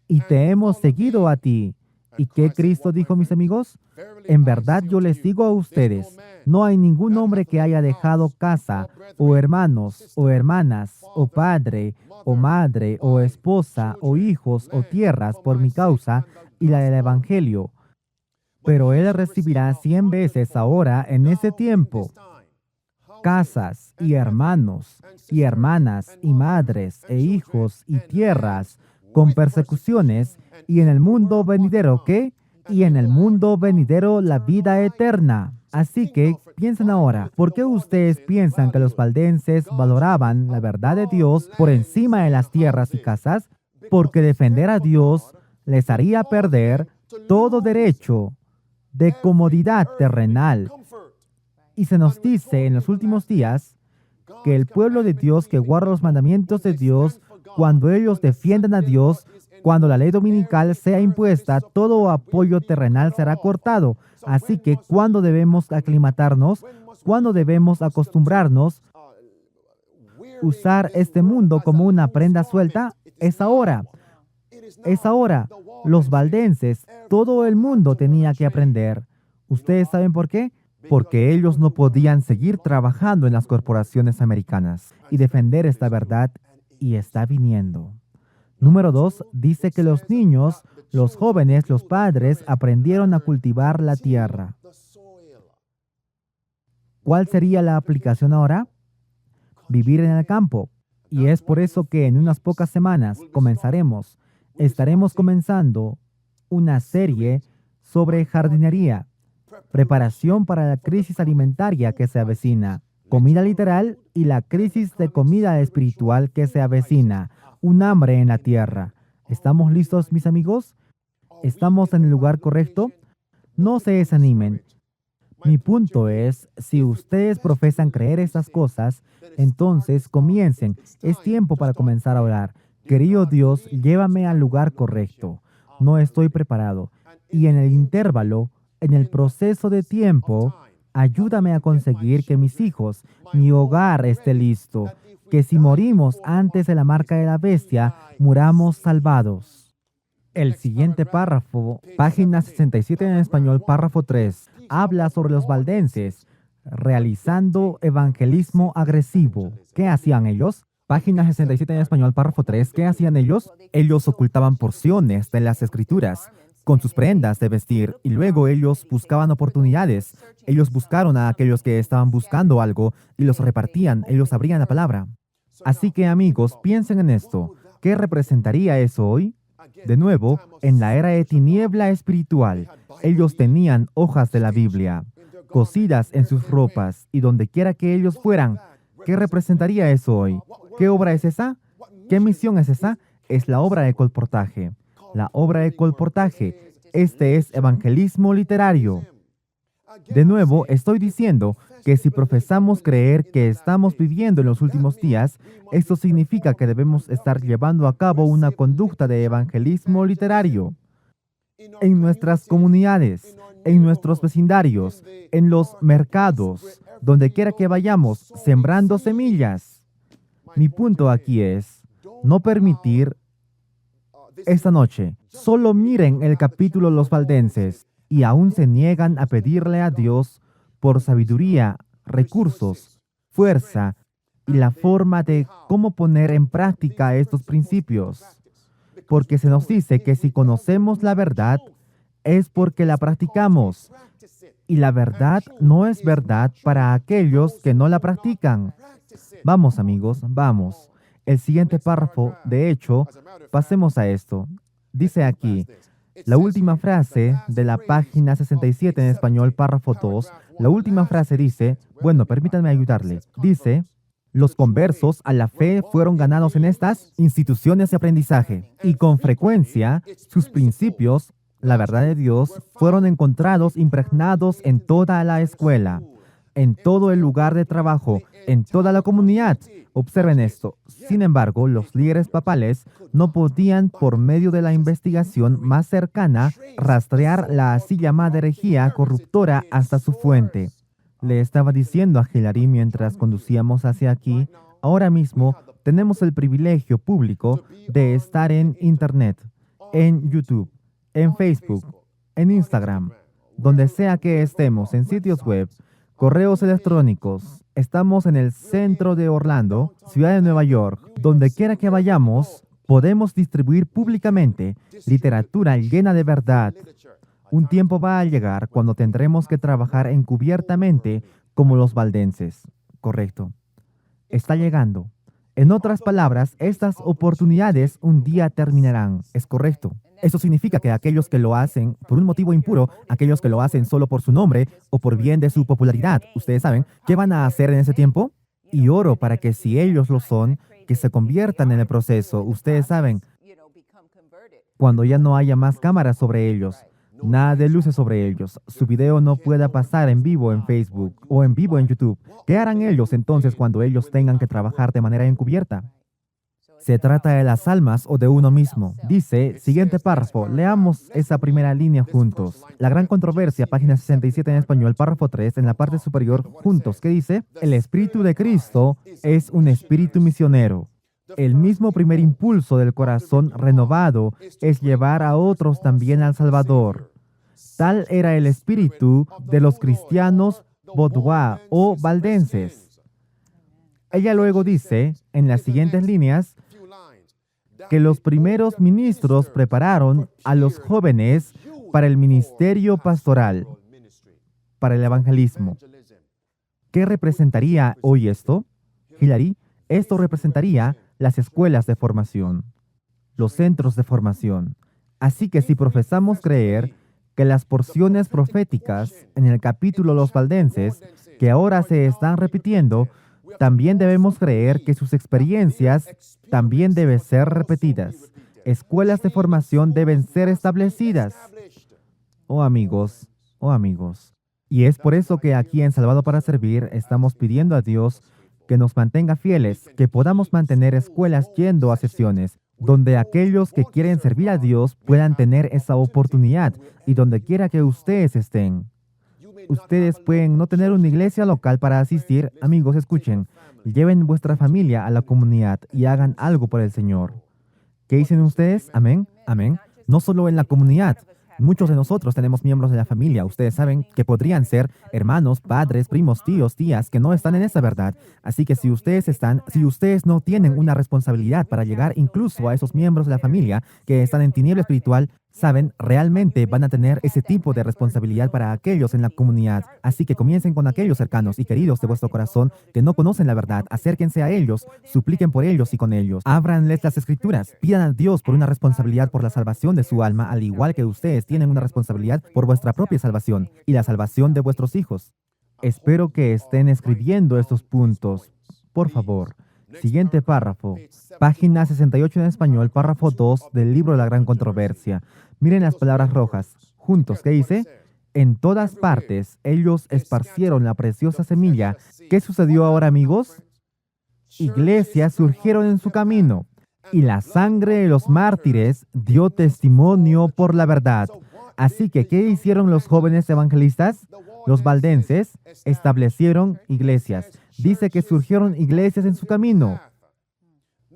y te hemos seguido a ti. ¿Y qué Cristo dijo, mis amigos? En verdad yo les digo a ustedes, no hay ningún hombre que haya dejado casa, o hermanos, o hermanas, o padre, o madre, o esposa, o hijos, o tierras por mi causa y la del Evangelio, pero él recibirá 100 veces ahora en ese tiempo casas y hermanos y hermanas y madres e hijos y tierras con persecuciones y en el mundo venidero, ¿qué? Y en el mundo venidero la vida eterna. Así que piensen ahora, ¿por qué ustedes piensan que los valdenses valoraban la verdad de Dios por encima de las tierras y casas? Porque defender a Dios les haría perder todo derecho de comodidad terrenal. Y se nos dice en los últimos días que el pueblo de Dios que guarda los mandamientos de Dios, cuando ellos defiendan a Dios, cuando la ley dominical sea impuesta, todo apoyo terrenal será cortado. Así que, ¿cuándo debemos aclimatarnos? ¿Cuándo debemos acostumbrarnos a usar este mundo como una prenda suelta? Es ahora. Es ahora. Los valdenses, todo el mundo tenía que aprender. ¿Ustedes saben por qué? Porque ellos no podían seguir trabajando en las corporaciones americanas y defender esta verdad, y está viniendo. Número 2, dice que los niños, los jóvenes, los padres aprendieron a cultivar la tierra. ¿Cuál sería la aplicación ahora? Vivir en el campo. Y es por eso que en unas pocas semanas estaremos comenzando una serie sobre jardinería, preparación para la crisis alimentaria que se avecina, comida literal y la crisis de comida espiritual que se avecina, un hambre en la tierra. ¿Estamos listos, mis amigos? ¿Estamos en el lugar correcto? No se desanimen. Mi punto es, si ustedes profesan creer estas cosas, entonces comiencen. Es tiempo para comenzar a orar. Querido Dios, llévame al lugar correcto. No estoy preparado. Y en el intervalo, en el proceso de tiempo, ayúdame a conseguir que mis hijos, mi hogar esté listo, que si morimos antes de la marca de la bestia, muramos salvados. El siguiente párrafo, página 67 en español, párrafo 3, habla sobre los valdenses realizando evangelismo agresivo. ¿Qué hacían ellos? Página 67 en español, párrafo 3, ¿qué hacían ellos? Ellos ocultaban porciones de las escrituras con sus prendas de vestir, y luego ellos buscaban oportunidades. Ellos buscaron a aquellos que estaban buscando algo y los repartían, ellos abrían la palabra. Así que, amigos, piensen en esto. ¿Qué representaría eso hoy? De nuevo, en la era de tiniebla espiritual, ellos tenían hojas de la Biblia cosidas en sus ropas y donde quiera que ellos fueran. ¿Qué representaría eso hoy? ¿Qué obra es esa? ¿Qué misión es esa? Es la obra de colportaje. La obra de colportaje. Este es evangelismo literario. De nuevo, estoy diciendo que si profesamos creer que estamos viviendo en los últimos días, esto significa que debemos estar llevando a cabo una conducta de evangelismo literario en nuestras comunidades, en nuestros vecindarios, en los mercados, donde quiera que vayamos, sembrando semillas. Mi punto aquí es no permitir esta noche. Solo miren el capítulo Los Valdenses y aún se niegan a pedirle a Dios por sabiduría, recursos, fuerza y la forma de cómo poner en práctica estos principios. Porque se nos dice que si conocemos la verdad, es porque la practicamos. Y la verdad no es verdad para aquellos que no la practican. Vamos, amigos, vamos. El siguiente párrafo, de hecho, pasemos a esto. Dice aquí, la última frase de la página 67 en español, párrafo 2, la última frase dice, bueno, permítanme ayudarle, dice, los conversos a la fe fueron ganados en estas instituciones de aprendizaje y con frecuencia sus principios, la verdad de Dios, fueron encontrados impregnados en toda la escuela, en todo el lugar de trabajo, en toda la comunidad. Observen esto. Sin embargo, los líderes papales no podían, por medio de la investigación más cercana, rastrear la así llamada herejía corruptora hasta su fuente. Le estaba diciendo a Hilary mientras conducíamos hacia aquí, ahora mismo tenemos el privilegio público de estar en Internet, en YouTube, en Facebook, en Instagram, donde sea que estemos, en sitios web, correos electrónicos. Estamos en el centro de Orlando, ciudad de Nueva York. Donde quiera que vayamos, podemos distribuir públicamente literatura llena de verdad. Un tiempo va a llegar cuando tendremos que trabajar encubiertamente como los valdenses. Correcto. Está llegando. En otras palabras, estas oportunidades un día terminarán. Es correcto. Eso significa que aquellos que lo hacen por un motivo impuro, aquellos que lo hacen solo por su nombre o por bien de su popularidad, ustedes saben, ¿qué van a hacer en ese tiempo? Y oro para que si ellos lo son, que se conviertan en el proceso. Ustedes saben, cuando ya no haya más cámaras sobre ellos, nada de luces sobre ellos, su video no pueda pasar en vivo en Facebook o en vivo en YouTube. ¿Qué harán ellos entonces cuando ellos tengan que trabajar de manera encubierta? Se trata de las almas o de uno mismo. Dice, siguiente párrafo, leamos esa primera línea juntos. La gran controversia, página 67 en español, párrafo 3, en la parte superior, juntos, ¿qué dice? El Espíritu de Cristo es un espíritu misionero. El mismo primer impulso del corazón renovado es llevar a otros también al Salvador. Tal era el espíritu de los cristianos Baudois o valdenses. Ella luego dice, en las siguientes líneas, que los primeros ministros prepararon a los jóvenes para el ministerio pastoral, para el evangelismo. ¿Qué representaría hoy esto? Hilary, esto representaría las escuelas de formación, los centros de formación. Así que si profesamos creer que las porciones proféticas en el capítulo Los Valdenses, que ahora se están repitiendo, también debemos creer que sus experiencias también deben ser repetidas. Escuelas de formación deben ser establecidas. Oh amigos. Y es por eso que aquí en Salvado para Servir estamos pidiendo a Dios que nos mantenga fieles, que podamos mantener escuelas yendo a sesiones, donde aquellos que quieren servir a Dios puedan tener esa oportunidad y donde quiera que ustedes estén. Ustedes pueden no tener una iglesia local para asistir. Amigos, escuchen. Lleven vuestra familia a la comunidad y hagan algo por el Señor. ¿Qué dicen ustedes? Amén. Amén. No solo en la comunidad. Muchos de nosotros tenemos miembros de la familia. Ustedes saben que podrían ser hermanos, padres, primos, tíos, tías, que no están en esa verdad. Así que si ustedes no tienen una responsabilidad para llegar incluso a esos miembros de la familia que están en tiniebla espiritual, saben, realmente van a tener ese tipo de responsabilidad para aquellos en la comunidad. Así que comiencen con aquellos cercanos y queridos de vuestro corazón que no conocen la verdad. Acérquense a ellos, supliquen por ellos y con ellos. Ábranles las escrituras. Pidan a Dios por una responsabilidad por la salvación de su alma, al igual que ustedes tienen una responsabilidad por vuestra propia salvación y la salvación de vuestros hijos. Espero que estén escribiendo estos puntos. Por favor. Siguiente párrafo. Página 68 en español, párrafo 2 del libro de la gran controversia. Miren las palabras rojas. Juntos, ¿qué dice? En todas partes, ellos esparcieron la preciosa semilla. ¿Qué sucedió ahora, amigos? Iglesias surgieron en su camino, y la sangre de los mártires dio testimonio por la verdad. Así que, ¿qué hicieron los jóvenes evangelistas? Los valdenses establecieron iglesias. Dice que surgieron iglesias en su camino.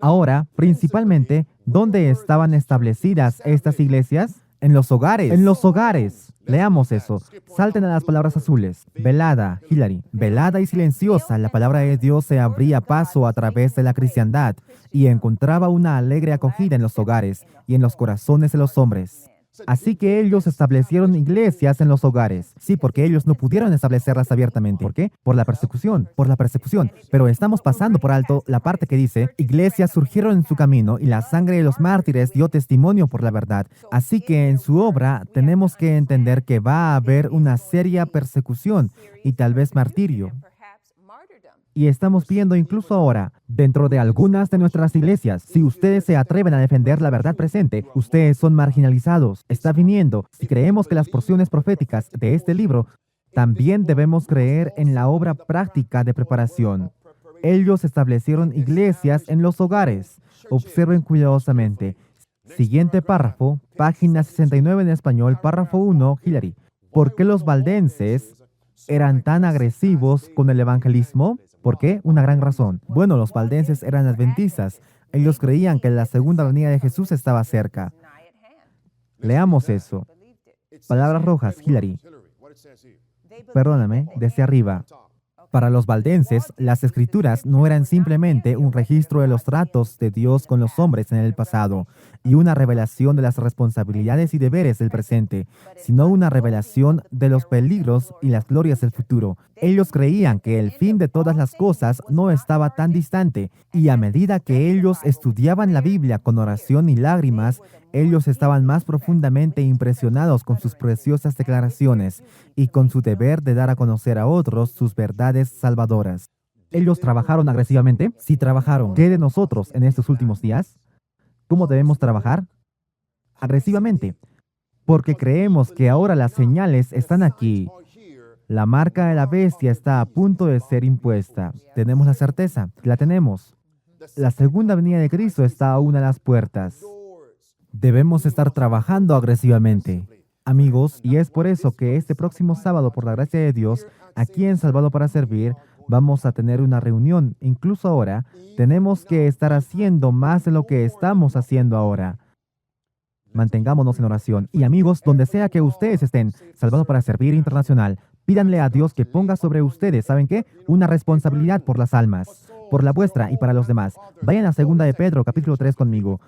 Ahora, principalmente, ¿dónde estaban establecidas estas iglesias? En los hogares. En los hogares. Leamos eso. Salten a las palabras azules. Velada, Hilary. Velada y silenciosa, la palabra de Dios se abría paso a través de la cristiandad y encontraba una alegre acogida en los hogares y en los corazones de los hombres. Así que ellos establecieron iglesias en los hogares. Sí, porque ellos no pudieron establecerlas abiertamente. ¿Por qué? Por la persecución. Pero estamos pasando por alto la parte que dice, iglesias surgieron en su camino y la sangre de los mártires dio testimonio por la verdad. Así que en su obra tenemos que entender que va a haber una seria persecución y tal vez martirio. Y estamos viendo incluso ahora, dentro de algunas de nuestras iglesias, si ustedes se atreven a defender la verdad presente, ustedes son marginalizados. Está viniendo. Si creemos que las porciones proféticas de este libro, también debemos creer en la obra práctica de preparación. Ellos establecieron iglesias en los hogares. Observen cuidadosamente. Siguiente párrafo, página 69 en español, párrafo 1, Hilary. ¿Por qué los valdenses eran tan agresivos con el evangelismo? ¿Por qué? Una gran razón. Bueno, los valdenses eran adventistas. Ellos creían que la segunda venida de Jesús estaba cerca. Leamos eso. Palabras rojas, Hillary. Perdóname, desde arriba. Para los valdenses, las escrituras no eran simplemente un registro de los tratos de Dios con los hombres en el pasado y una revelación de las responsabilidades y deberes del presente, sino una revelación de los peligros y las glorias del futuro. Ellos creían que el fin de todas las cosas no estaba tan distante, y a medida que ellos estudiaban la Biblia con oración y lágrimas, ellos estaban más profundamente impresionados con sus preciosas declaraciones y con su deber de dar a conocer a otros sus verdades salvadoras. ¿Ellos trabajaron agresivamente? Sí, trabajaron. ¿Qué de nosotros en estos últimos días? ¿Cómo debemos trabajar? Agresivamente, porque creemos que ahora las señales están aquí. La marca de la bestia está a punto de ser impuesta. Tenemos la certeza, la tenemos. La segunda venida de Cristo está aún a las puertas. Debemos estar trabajando agresivamente, amigos, y es por eso que este próximo sábado, por la gracia de Dios, aquí en Salvado para Servir, vamos a tener una reunión. Incluso ahora, tenemos que estar haciendo más de lo que estamos haciendo ahora. Mantengámonos en oración. Y amigos, donde sea que ustedes estén, Salvado para Servir Internacional, pídanle a Dios que ponga sobre ustedes, ¿saben qué? Una responsabilidad por las almas, por la vuestra y para los demás. Vayan a 2 de Pedro, capítulo 3 conmigo.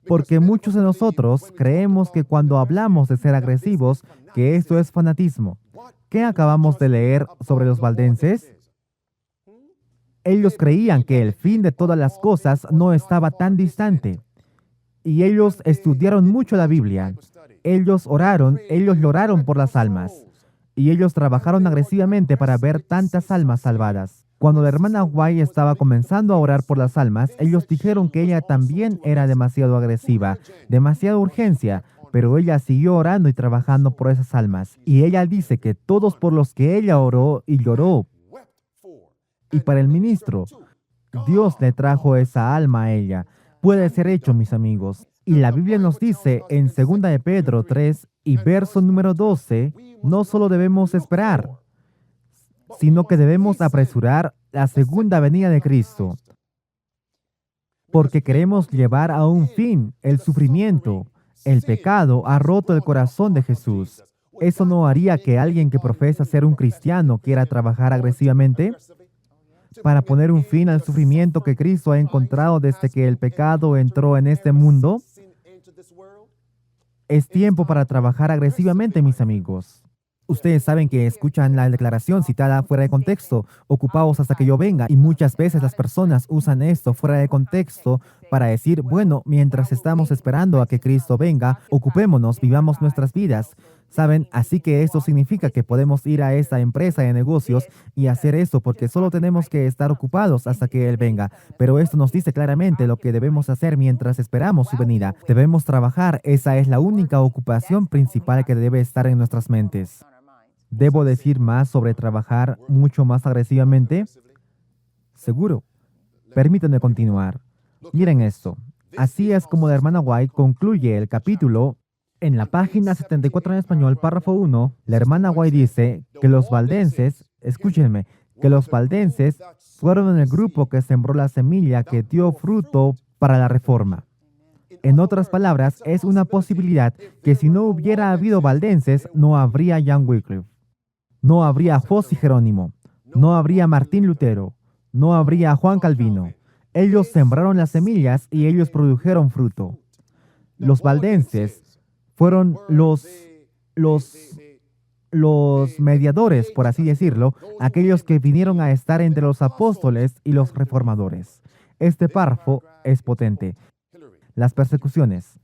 Porque muchos de nosotros creemos que cuando hablamos de ser agresivos, que esto es fanatismo. ¿Qué acabamos de leer sobre los valdenses? Ellos creían que el fin de todas las cosas no estaba tan distante. Y ellos estudiaron mucho la Biblia. Ellos lloraron por las almas. Y ellos trabajaron agresivamente para ver tantas almas salvadas. Cuando la hermana White estaba comenzando a orar por las almas, ellos dijeron que ella también era demasiado agresiva, demasiada urgencia, pero ella siguió orando y trabajando por esas almas. Y ella dice que todos por los que ella oró y lloró, y para el ministro, Dios le trajo esa alma a ella. Puede ser hecho, mis amigos. Y la Biblia nos dice en 2 de Pedro 3 y verso número 12, no solo debemos esperar, sino que debemos apresurar la segunda venida de Cristo, porque queremos llevar a un fin el sufrimiento. El pecado ha roto el corazón de Jesús. ¿Eso no haría que alguien que profesa ser un cristiano quiera trabajar agresivamente para poner un fin al sufrimiento que Cristo ha encontrado desde que el pecado entró en este mundo? Es tiempo para trabajar agresivamente, mis amigos. Ustedes saben que escuchan la declaración citada fuera de contexto, ocupaos hasta que yo venga, y muchas veces las personas usan esto fuera de contexto para decir, bueno, mientras estamos esperando a que Cristo venga, ocupémonos, vivamos nuestras vidas. ¿Saben? Así que esto significa que podemos ir a esta empresa de negocios y hacer eso porque solo tenemos que estar ocupados hasta que Él venga. Pero esto nos dice claramente lo que debemos hacer mientras esperamos su venida. Debemos trabajar. Esa es la única ocupación principal que debe estar en nuestras mentes. ¿Debo decir más sobre trabajar mucho más agresivamente? Seguro. Permítanme continuar. Miren esto. Así es como la hermana White concluye el capítulo. En la página 74 en español, párrafo 1, la hermana White dice que los valdenses, escúchenme, que los valdenses fueron el grupo que sembró la semilla que dio fruto para la reforma. En otras palabras, es una posibilidad que si no hubiera habido valdenses, no habría John Wycliffe, no habría Foss y Jerónimo, no habría Martín Lutero, no habría Juan Calvino. Ellos sembraron las semillas y ellos produjeron fruto. Los valdenses fueron los mediadores, por así decirlo, aquellos que vinieron a estar entre los apóstoles y los reformadores. Este párrafo es potente. Las persecuciones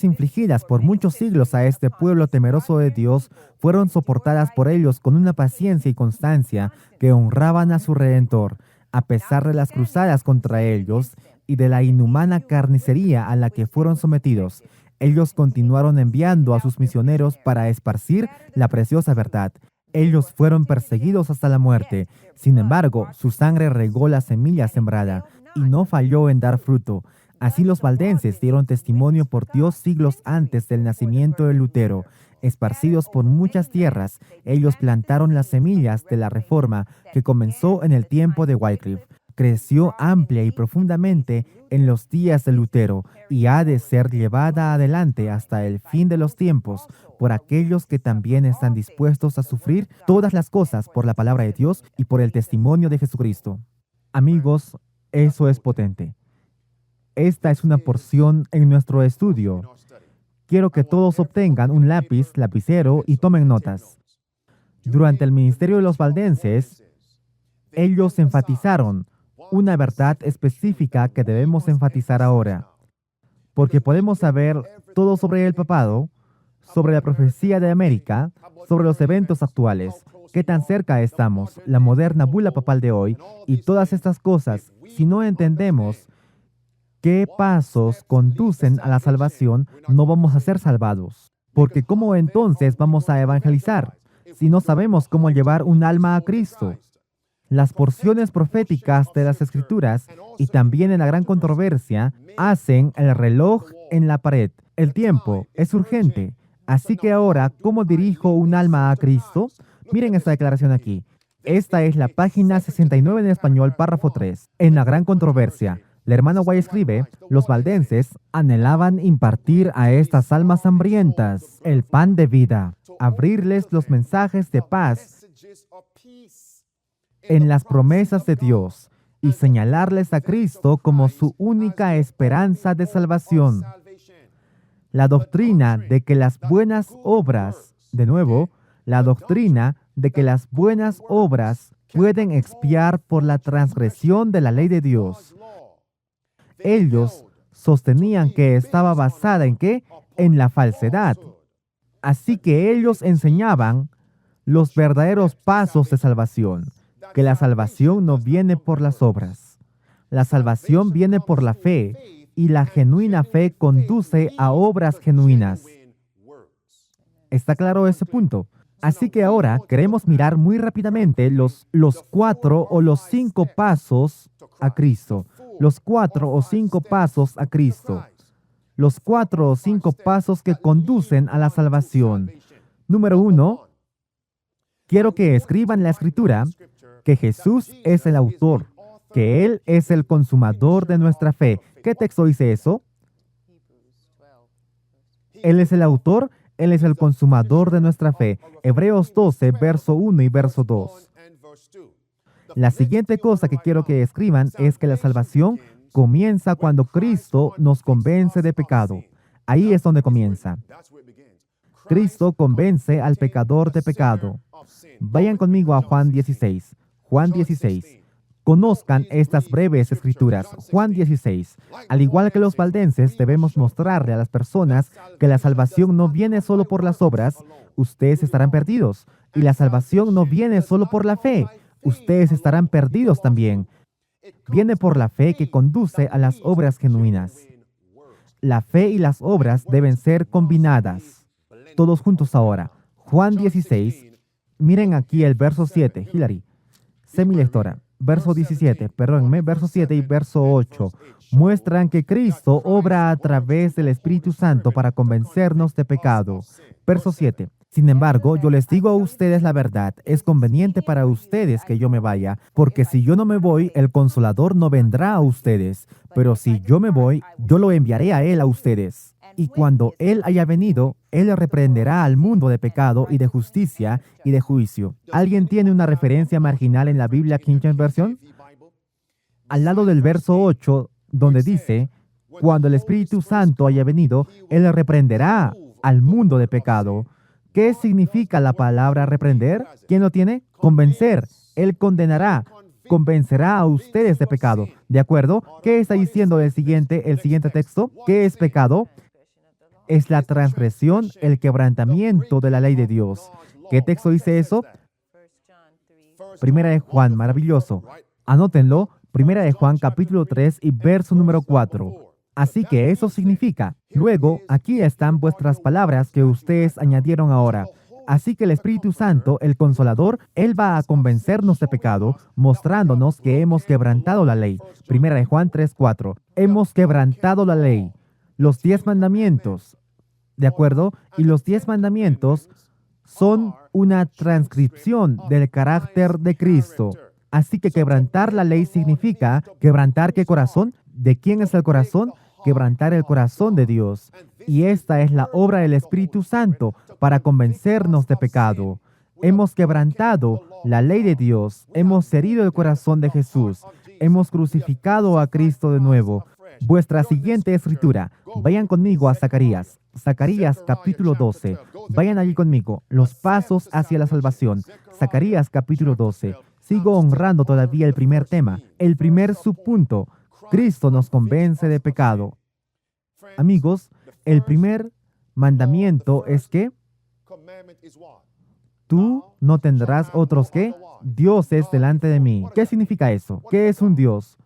infligidas por muchos siglos a este pueblo temeroso de Dios fueron soportadas por ellos con una paciencia y constancia que honraban a su Redentor, a pesar de las cruzadas contra ellos y de la inhumana carnicería a la que fueron sometidos. Ellos continuaron enviando a sus misioneros para esparcir la preciosa verdad. Ellos fueron perseguidos hasta la muerte. Sin embargo, su sangre regó la semilla sembrada y no falló en dar fruto. Así los valdenses dieron testimonio por Dios siglos antes del nacimiento de Lutero. Esparcidos por muchas tierras, ellos plantaron las semillas de la reforma que comenzó en el tiempo de Wycliffe. creció amplia y profundamente en los días de Lutero y ha de ser llevada adelante hasta el fin de los tiempos por aquellos que también están dispuestos a sufrir todas las cosas por la palabra de Dios y por el testimonio de Jesucristo. Amigos, eso es potente. Esta es una porción en nuestro estudio. Quiero que todos obtengan un lápiz, lapicero y tomen notas. Durante el ministerio de los valdenses, ellos enfatizaron una verdad específica que debemos enfatizar ahora, porque podemos saber todo sobre el papado, sobre la profecía de América, sobre los eventos actuales, qué tan cerca estamos, la moderna bula papal de hoy y todas estas cosas. Si no entendemos qué pasos conducen a la salvación, no vamos a ser salvados. Porque ¿cómo entonces vamos a evangelizar si no sabemos cómo llevar un alma a Cristo? Las porciones proféticas de las Escrituras y también en la gran controversia hacen el reloj en la pared. El tiempo es urgente. Así que ahora, ¿cómo dirijo un alma a Cristo? Miren esta declaración aquí. Esta es la página 69 en español, párrafo 3. En la gran controversia, la hermana White escribe, los valdenses anhelaban impartir a estas almas hambrientas el pan de vida, abrirles los mensajes de paz en las promesas de Dios y señalarles a Cristo como su única esperanza de salvación. La doctrina de que las buenas obras, de nuevo, la doctrina de que las buenas obras pueden expiar por la transgresión de la ley de Dios. Ellos sostenían que estaba basada ¿en qué? En la falsedad. Así que ellos enseñaban los verdaderos pasos de salvación, que la salvación no viene por las obras. La salvación viene por la fe, y la genuina fe conduce a obras genuinas. ¿Está claro ese punto? Así que ahora queremos mirar muy rápidamente los 4 o los 5 pasos a Cristo. Los 4 o 5 pasos a Cristo. Los 4 o 5 pasos que conducen a la salvación. Número 1, quiero que escriban la escritura que Jesús es el autor, que Él es el consumador de nuestra fe. ¿Qué texto dice eso? Él es el autor, Él es el consumador de nuestra fe. Hebreos 12, verso 1 y verso 2. La siguiente cosa que quiero que escriban es que la salvación comienza cuando Cristo nos convence de pecado. Ahí es donde comienza. Cristo convence al pecador de pecado. Vayan conmigo a Juan 16. Juan 16. Conozcan estas breves escrituras. Juan 16. Al igual que los valdenses, debemos mostrarle a las personas que la salvación no viene solo por las obras. Ustedes estarán perdidos. Y la salvación no viene solo por la fe. Ustedes estarán perdidos también. Viene por la fe que conduce a las obras genuinas. La fe y las obras deben ser combinadas. Todos juntos ahora. Juan 16. Miren aquí el verso 7. Hilary, sé mi lectora. Verso 17, perdónenme, verso 7 y verso 8. Muestran que Cristo obra a través del Espíritu Santo para convencernos de pecado. Verso 7. Sin embargo, yo les digo a ustedes la verdad, es conveniente para ustedes que yo me vaya, porque si yo no me voy, el Consolador no vendrá a ustedes, pero si yo me voy, yo lo enviaré a él a ustedes. Y cuando él haya venido, él reprenderá al mundo de pecado y de justicia y de juicio. ¿Alguien tiene una referencia marginal en la Biblia King James Version? Al lado del verso 8, donde dice, cuando el Espíritu Santo haya venido, él reprenderá al mundo de pecado. ¿Qué significa la palabra reprender? ¿Quién lo tiene? Convencer. Él condenará, convencerá a ustedes de pecado. ¿De acuerdo? ¿Qué está diciendo el siguiente texto? ¿Qué es pecado? Es la transgresión, el quebrantamiento de la ley de Dios. ¿Qué texto dice eso? Primera de Juan, maravilloso. Anótenlo, Primera de Juan, capítulo 3 y verso número 4. Así que eso significa, luego, aquí están vuestras palabras que ustedes añadieron ahora. Así que el Espíritu Santo, el Consolador, Él va a convencernos de pecado, mostrándonos que hemos quebrantado la ley. Primera de Juan 3:4. Hemos quebrantado la ley. Los 10 mandamientos, ¿de acuerdo? Y los 10 mandamientos son una transcripción del carácter de Cristo. Así que quebrantar la ley significa, ¿quebrantar qué corazón? ¿De quién es el corazón? Quebrantar el corazón de Dios. Y esta es la obra del Espíritu Santo para convencernos de pecado. Hemos quebrantado la ley de Dios, hemos herido el corazón de Jesús, hemos crucificado a Cristo de nuevo. Vuestra siguiente escritura, vayan conmigo a Zacarías. Zacarías capítulo 12. Vayan allí conmigo, los pasos hacia la salvación. Zacarías capítulo 12. Sigo honrando todavía el primer tema, el primer subpunto. Cristo nos convence de pecado. Amigos, el primer mandamiento es que tú no tendrás otros que dioses delante de mí. ¿Qué significa eso? ¿Qué es un Dios?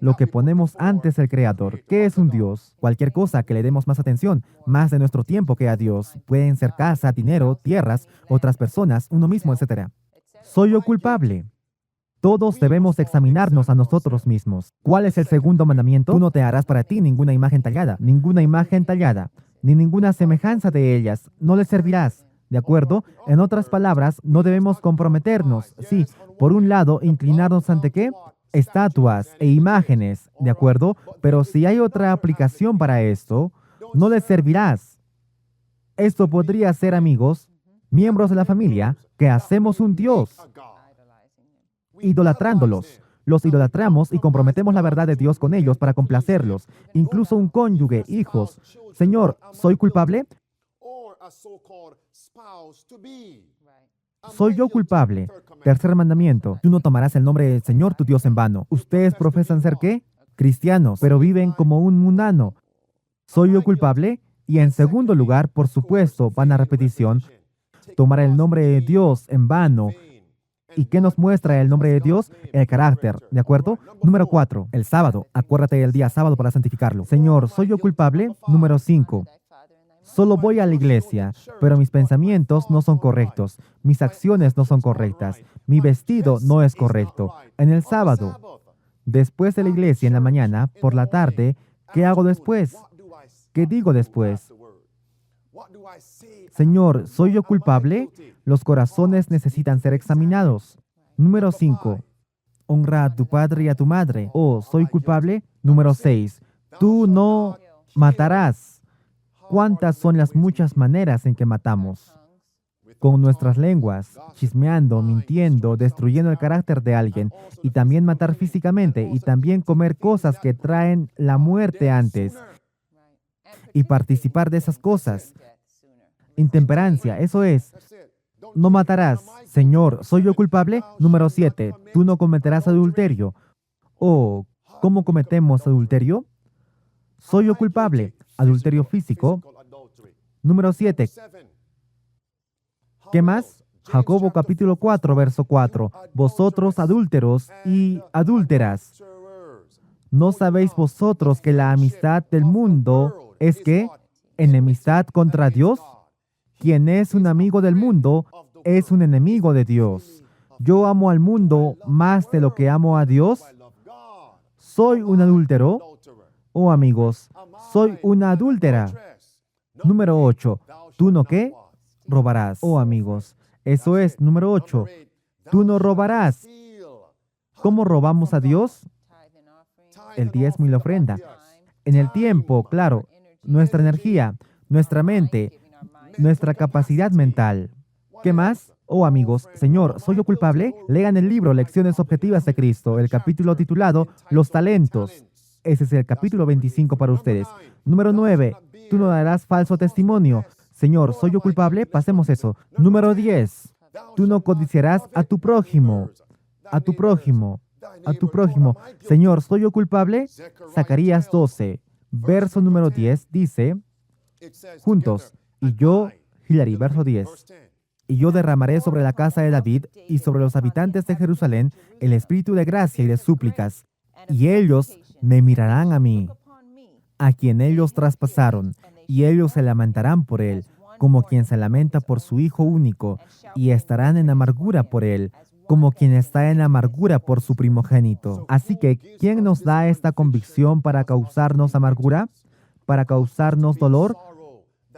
Lo que ponemos antes del Creador. ¿Qué es un Dios? Cualquier cosa que le demos más atención, más de nuestro tiempo que a Dios. Pueden ser casa, dinero, tierras, otras personas, uno mismo, etc. ¿Soy yo culpable? Todos debemos examinarnos a nosotros mismos. ¿Cuál es el segundo mandamiento? Tú no te harás para ti ninguna imagen tallada, ni ninguna semejanza de ellas. No les servirás. ¿De acuerdo? En otras palabras, no debemos comprometernos. Sí, por un lado, inclinarnos ante ¿qué? Estatuas e imágenes, ¿de acuerdo? Pero si hay otra aplicación para esto, no les servirás. Esto podría ser, amigos, miembros de la familia, que hacemos un Dios, idolatrándolos. Los idolatramos y comprometemos la verdad de Dios con ellos para complacerlos. Incluso un cónyuge, hijos. Señor, ¿soy culpable? ¿Soy yo culpable? Tercer mandamiento. Tú no tomarás el nombre del Señor tu Dios en vano. Ustedes profesan ser ¿qué? Cristianos, pero viven como un mundano. ¿Soy yo culpable? Y en segundo lugar, por supuesto, van a repetición, tomar el nombre de Dios en vano. ¿Y qué nos muestra el nombre de Dios? El carácter, ¿de acuerdo? Número 4, el sábado. Acuérdate del día sábado para santificarlo. Señor, ¿soy yo culpable? Número 5. Solo voy a la iglesia, pero mis pensamientos no son correctos, mis acciones no son correctas, mi vestido no es correcto. En el sábado, después de la iglesia en la mañana, por la tarde, ¿qué hago después? ¿Qué digo después? Señor, ¿soy yo culpable? Los corazones necesitan ser examinados. Número 5. Honra a tu padre y a tu madre. Oh, ¿soy culpable? Número 6. Tú no matarás. ¿Cuántas son las muchas maneras en que matamos? Con nuestras lenguas, chismeando, mintiendo, destruyendo el carácter de alguien, y también matar físicamente, y también comer cosas que traen la muerte antes, y participar de esas cosas. Intemperancia, eso es. No matarás. Señor, ¿soy yo culpable? Número 7. Tú no cometerás adulterio. Oh, ¿cómo cometemos adulterio? ¿Soy yo culpable? Adulterio físico. Número 7. ¿Qué más? Jacobo capítulo 4, verso 4. Vosotros adúlteros y adúlteras, ¿no sabéis vosotros que la amistad del mundo es ¿qué? Enemistad contra Dios? Quien es un amigo del mundo es un enemigo de Dios. ¿Yo amo al mundo más de lo que amo a Dios? ¿Soy un adúltero? Oh, amigos, soy una adúltera. Número 8. ¿Tú no qué? Robarás. Oh, amigos, eso es. Número 8. Tú no robarás. ¿Cómo robamos a Dios? El diezmo y la ofrenda. En el tiempo, claro, nuestra energía, nuestra mente, nuestra capacidad mental. ¿Qué más? Oh, amigos, Señor, ¿soy yo culpable? Lean el libro Lecciones Objetivas de Cristo, el capítulo titulado Los talentos. Ese es el capítulo 25 para ustedes. Número 9. Tú no darás falso testimonio. Señor, ¿soy yo culpable? Pasemos eso. Número 10. Tú no codiciarás a tu prójimo. A tu prójimo. A tu prójimo. Señor, ¿soy yo culpable? Zacarías 12, verso número 10 dice, juntos, y yo, Hilary, verso 10. Y yo derramaré sobre la casa de David y sobre los habitantes de Jerusalén el espíritu de gracia y de súplicas, y ellos me mirarán a mí, a quien ellos traspasaron, y ellos se lamentarán por él, como quien se lamenta por su hijo único, y estarán en amargura por él, como quien está en amargura por su primogénito. Así que, ¿quién nos da esta convicción para causarnos amargura? ¿Para causarnos dolor?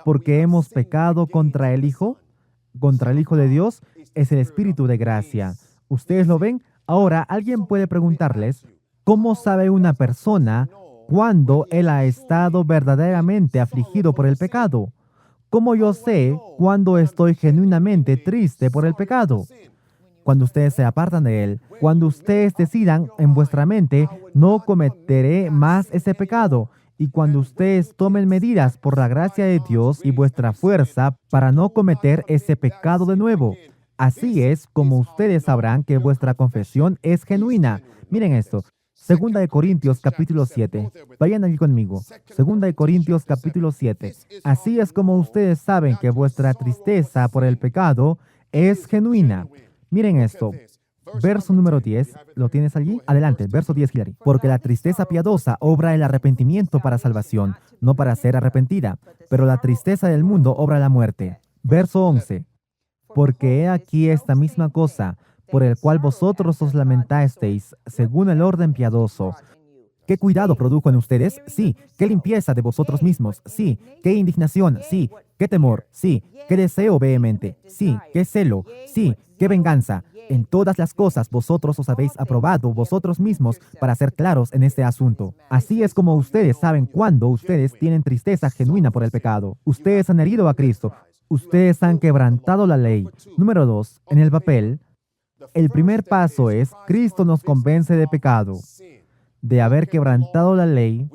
¿Porque hemos pecado contra el Hijo? Contra el Hijo de Dios es el Espíritu de gracia. ¿Ustedes lo ven? Ahora, alguien puede preguntarles, ¿cómo sabe una persona cuando él ha estado verdaderamente afligido por el pecado? ¿Cómo yo sé cuando estoy genuinamente triste por el pecado? Cuando ustedes se apartan de él, cuando ustedes decidan en vuestra mente, no cometeré más ese pecado, y cuando ustedes tomen medidas por la gracia de Dios y vuestra fuerza para no cometer ese pecado de nuevo. Así es como ustedes sabrán que vuestra confesión es genuina. Miren esto. Segunda de Corintios capítulo 7. Vayan allí conmigo. Segunda de Corintios capítulo 7. Así es como ustedes saben que vuestra tristeza por el pecado es genuina. Miren esto. Verso número 10, ¿lo tienes allí? Adelante, verso 10, Hilary. Porque la tristeza piadosa obra el arrepentimiento para salvación, no para ser arrepentida, pero la tristeza del mundo obra la muerte. Verso 11. Porque he aquí esta misma cosa, por el cual vosotros os lamentasteis, según el orden piadoso. ¿Qué cuidado produjo en ustedes? Sí. ¿Qué limpieza de vosotros mismos? Sí. ¿Qué indignación? Sí. ¿Qué temor? Sí. ¿Qué deseo vehemente? Sí. ¿Qué celo? Sí. ¿Qué venganza? En todas las cosas vosotros os habéis aprobado vosotros mismos para ser claros en este asunto. Así es como ustedes saben cuándo ustedes tienen tristeza genuina por el pecado. Ustedes han herido a Cristo. Ustedes han quebrantado la ley. Número 2. En el papel, el primer paso es, Cristo nos convence de pecado. De haber quebrantado la ley,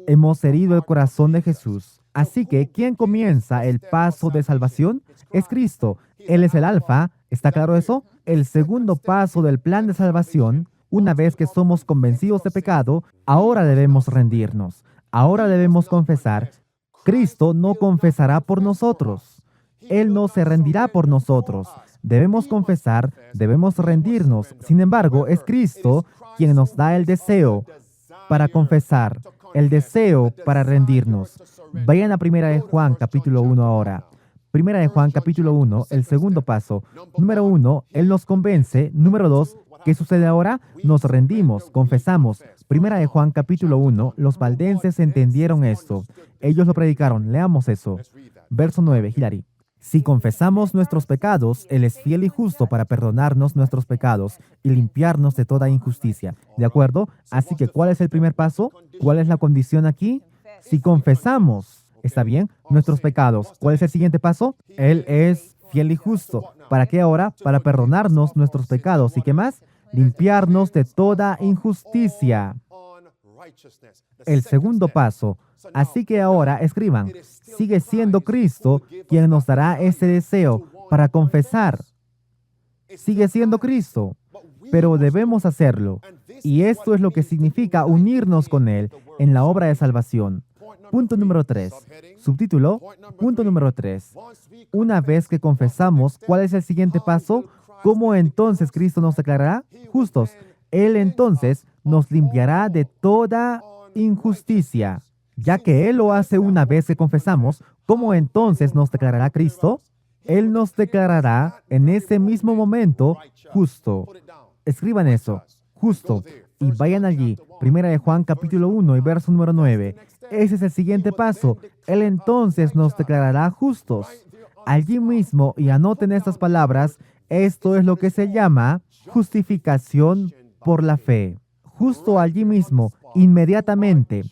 hemos herido el corazón de Jesús. Así que, ¿quién comienza el paso de salvación? Es Cristo. Él es el alfa. ¿Está claro eso? El segundo paso del plan de salvación, una vez que somos convencidos de pecado, ahora debemos rendirnos. Ahora debemos confesar. Cristo no confesará por nosotros. Él no se rendirá por nosotros. Debemos confesar, debemos rendirnos. Sin embargo, es Cristo quien nos da el deseo para confesar, el deseo para rendirnos. Vayan a Primera de Juan, capítulo 1 ahora. Primera de Juan, capítulo 1, el segundo paso. Número 1, Él nos convence. Número 2, ¿qué sucede ahora? Nos rendimos, confesamos. Primera de Juan, capítulo 1, los valdenses entendieron esto. Ellos lo predicaron. Leamos eso. Verso 9, Hilary. Si confesamos nuestros pecados, Él es fiel y justo para perdonarnos nuestros pecados y limpiarnos de toda injusticia. ¿De acuerdo? Así que, ¿cuál es el primer paso? ¿Cuál es la condición aquí? Si confesamos, ¿está bien? Nuestros pecados. ¿Cuál es el siguiente paso? Él es fiel y justo. ¿Para qué ahora? Para perdonarnos nuestros pecados. ¿Y qué más? Limpiarnos de toda injusticia. El segundo paso. Así que ahora escriban, sigue siendo Cristo quien nos dará ese deseo para confesar. Sigue siendo Cristo, pero debemos hacerlo. Y esto es lo que significa unirnos con Él en la obra de salvación. Punto número 3. Subtítulo, punto número 3. Una vez que confesamos, ¿cuál es el siguiente paso? ¿Cómo entonces Cristo nos declarará justos? Él entonces nos limpiará de toda injusticia. Ya que Él lo hace una vez que confesamos, ¿cómo entonces nos declarará Cristo? Él nos declarará en ese mismo momento justo. Escriban eso, justo, y vayan allí, Primera de Juan capítulo 1 y verso número 9. Ese es el siguiente paso. Él entonces nos declarará justos. Allí mismo, y anoten estas palabras, esto es lo que se llama justificación por la fe. Justo allí mismo, inmediatamente.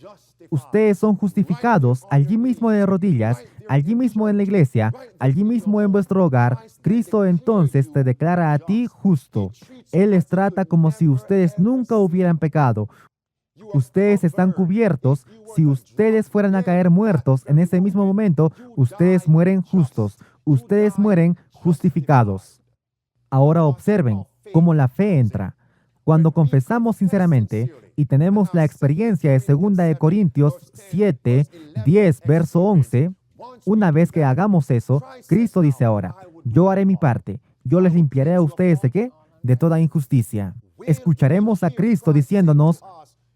Ustedes son justificados allí mismo de rodillas, allí mismo en la iglesia, allí mismo en vuestro hogar. Cristo entonces te declara a ti justo. Él les trata como si ustedes nunca hubieran pecado. Ustedes están cubiertos. Si ustedes fueran a caer muertos en ese mismo momento, ustedes mueren justos. Ustedes mueren justificados. Ahora observen cómo la fe entra. Cuando confesamos sinceramente y tenemos la experiencia de 2 de Corintios 7, 10, verso 11, una vez que hagamos eso, Cristo dice ahora, yo haré mi parte, yo les limpiaré a ustedes ¿de qué? De toda injusticia. ¿Escucharemos a Cristo diciéndonos,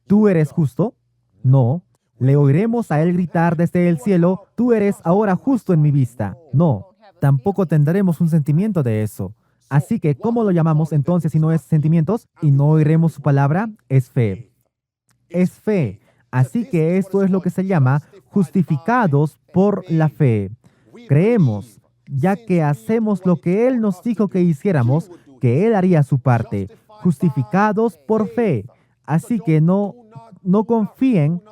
¿tú eres justo? No. ¿Le oiremos a Él gritar desde el cielo, tú eres ahora justo en mi vista? No. Tampoco tendremos un sentimiento de eso. Así que, ¿cómo lo llamamos entonces si no es sentimientos? Y no oiremos su palabra, es fe. Es fe. Así que esto es lo que se llama justificados por la fe. Creemos, ya que hacemos lo que Él nos dijo que hiciéramos, que Él haría su parte. justificados por fe. Así que no confíen,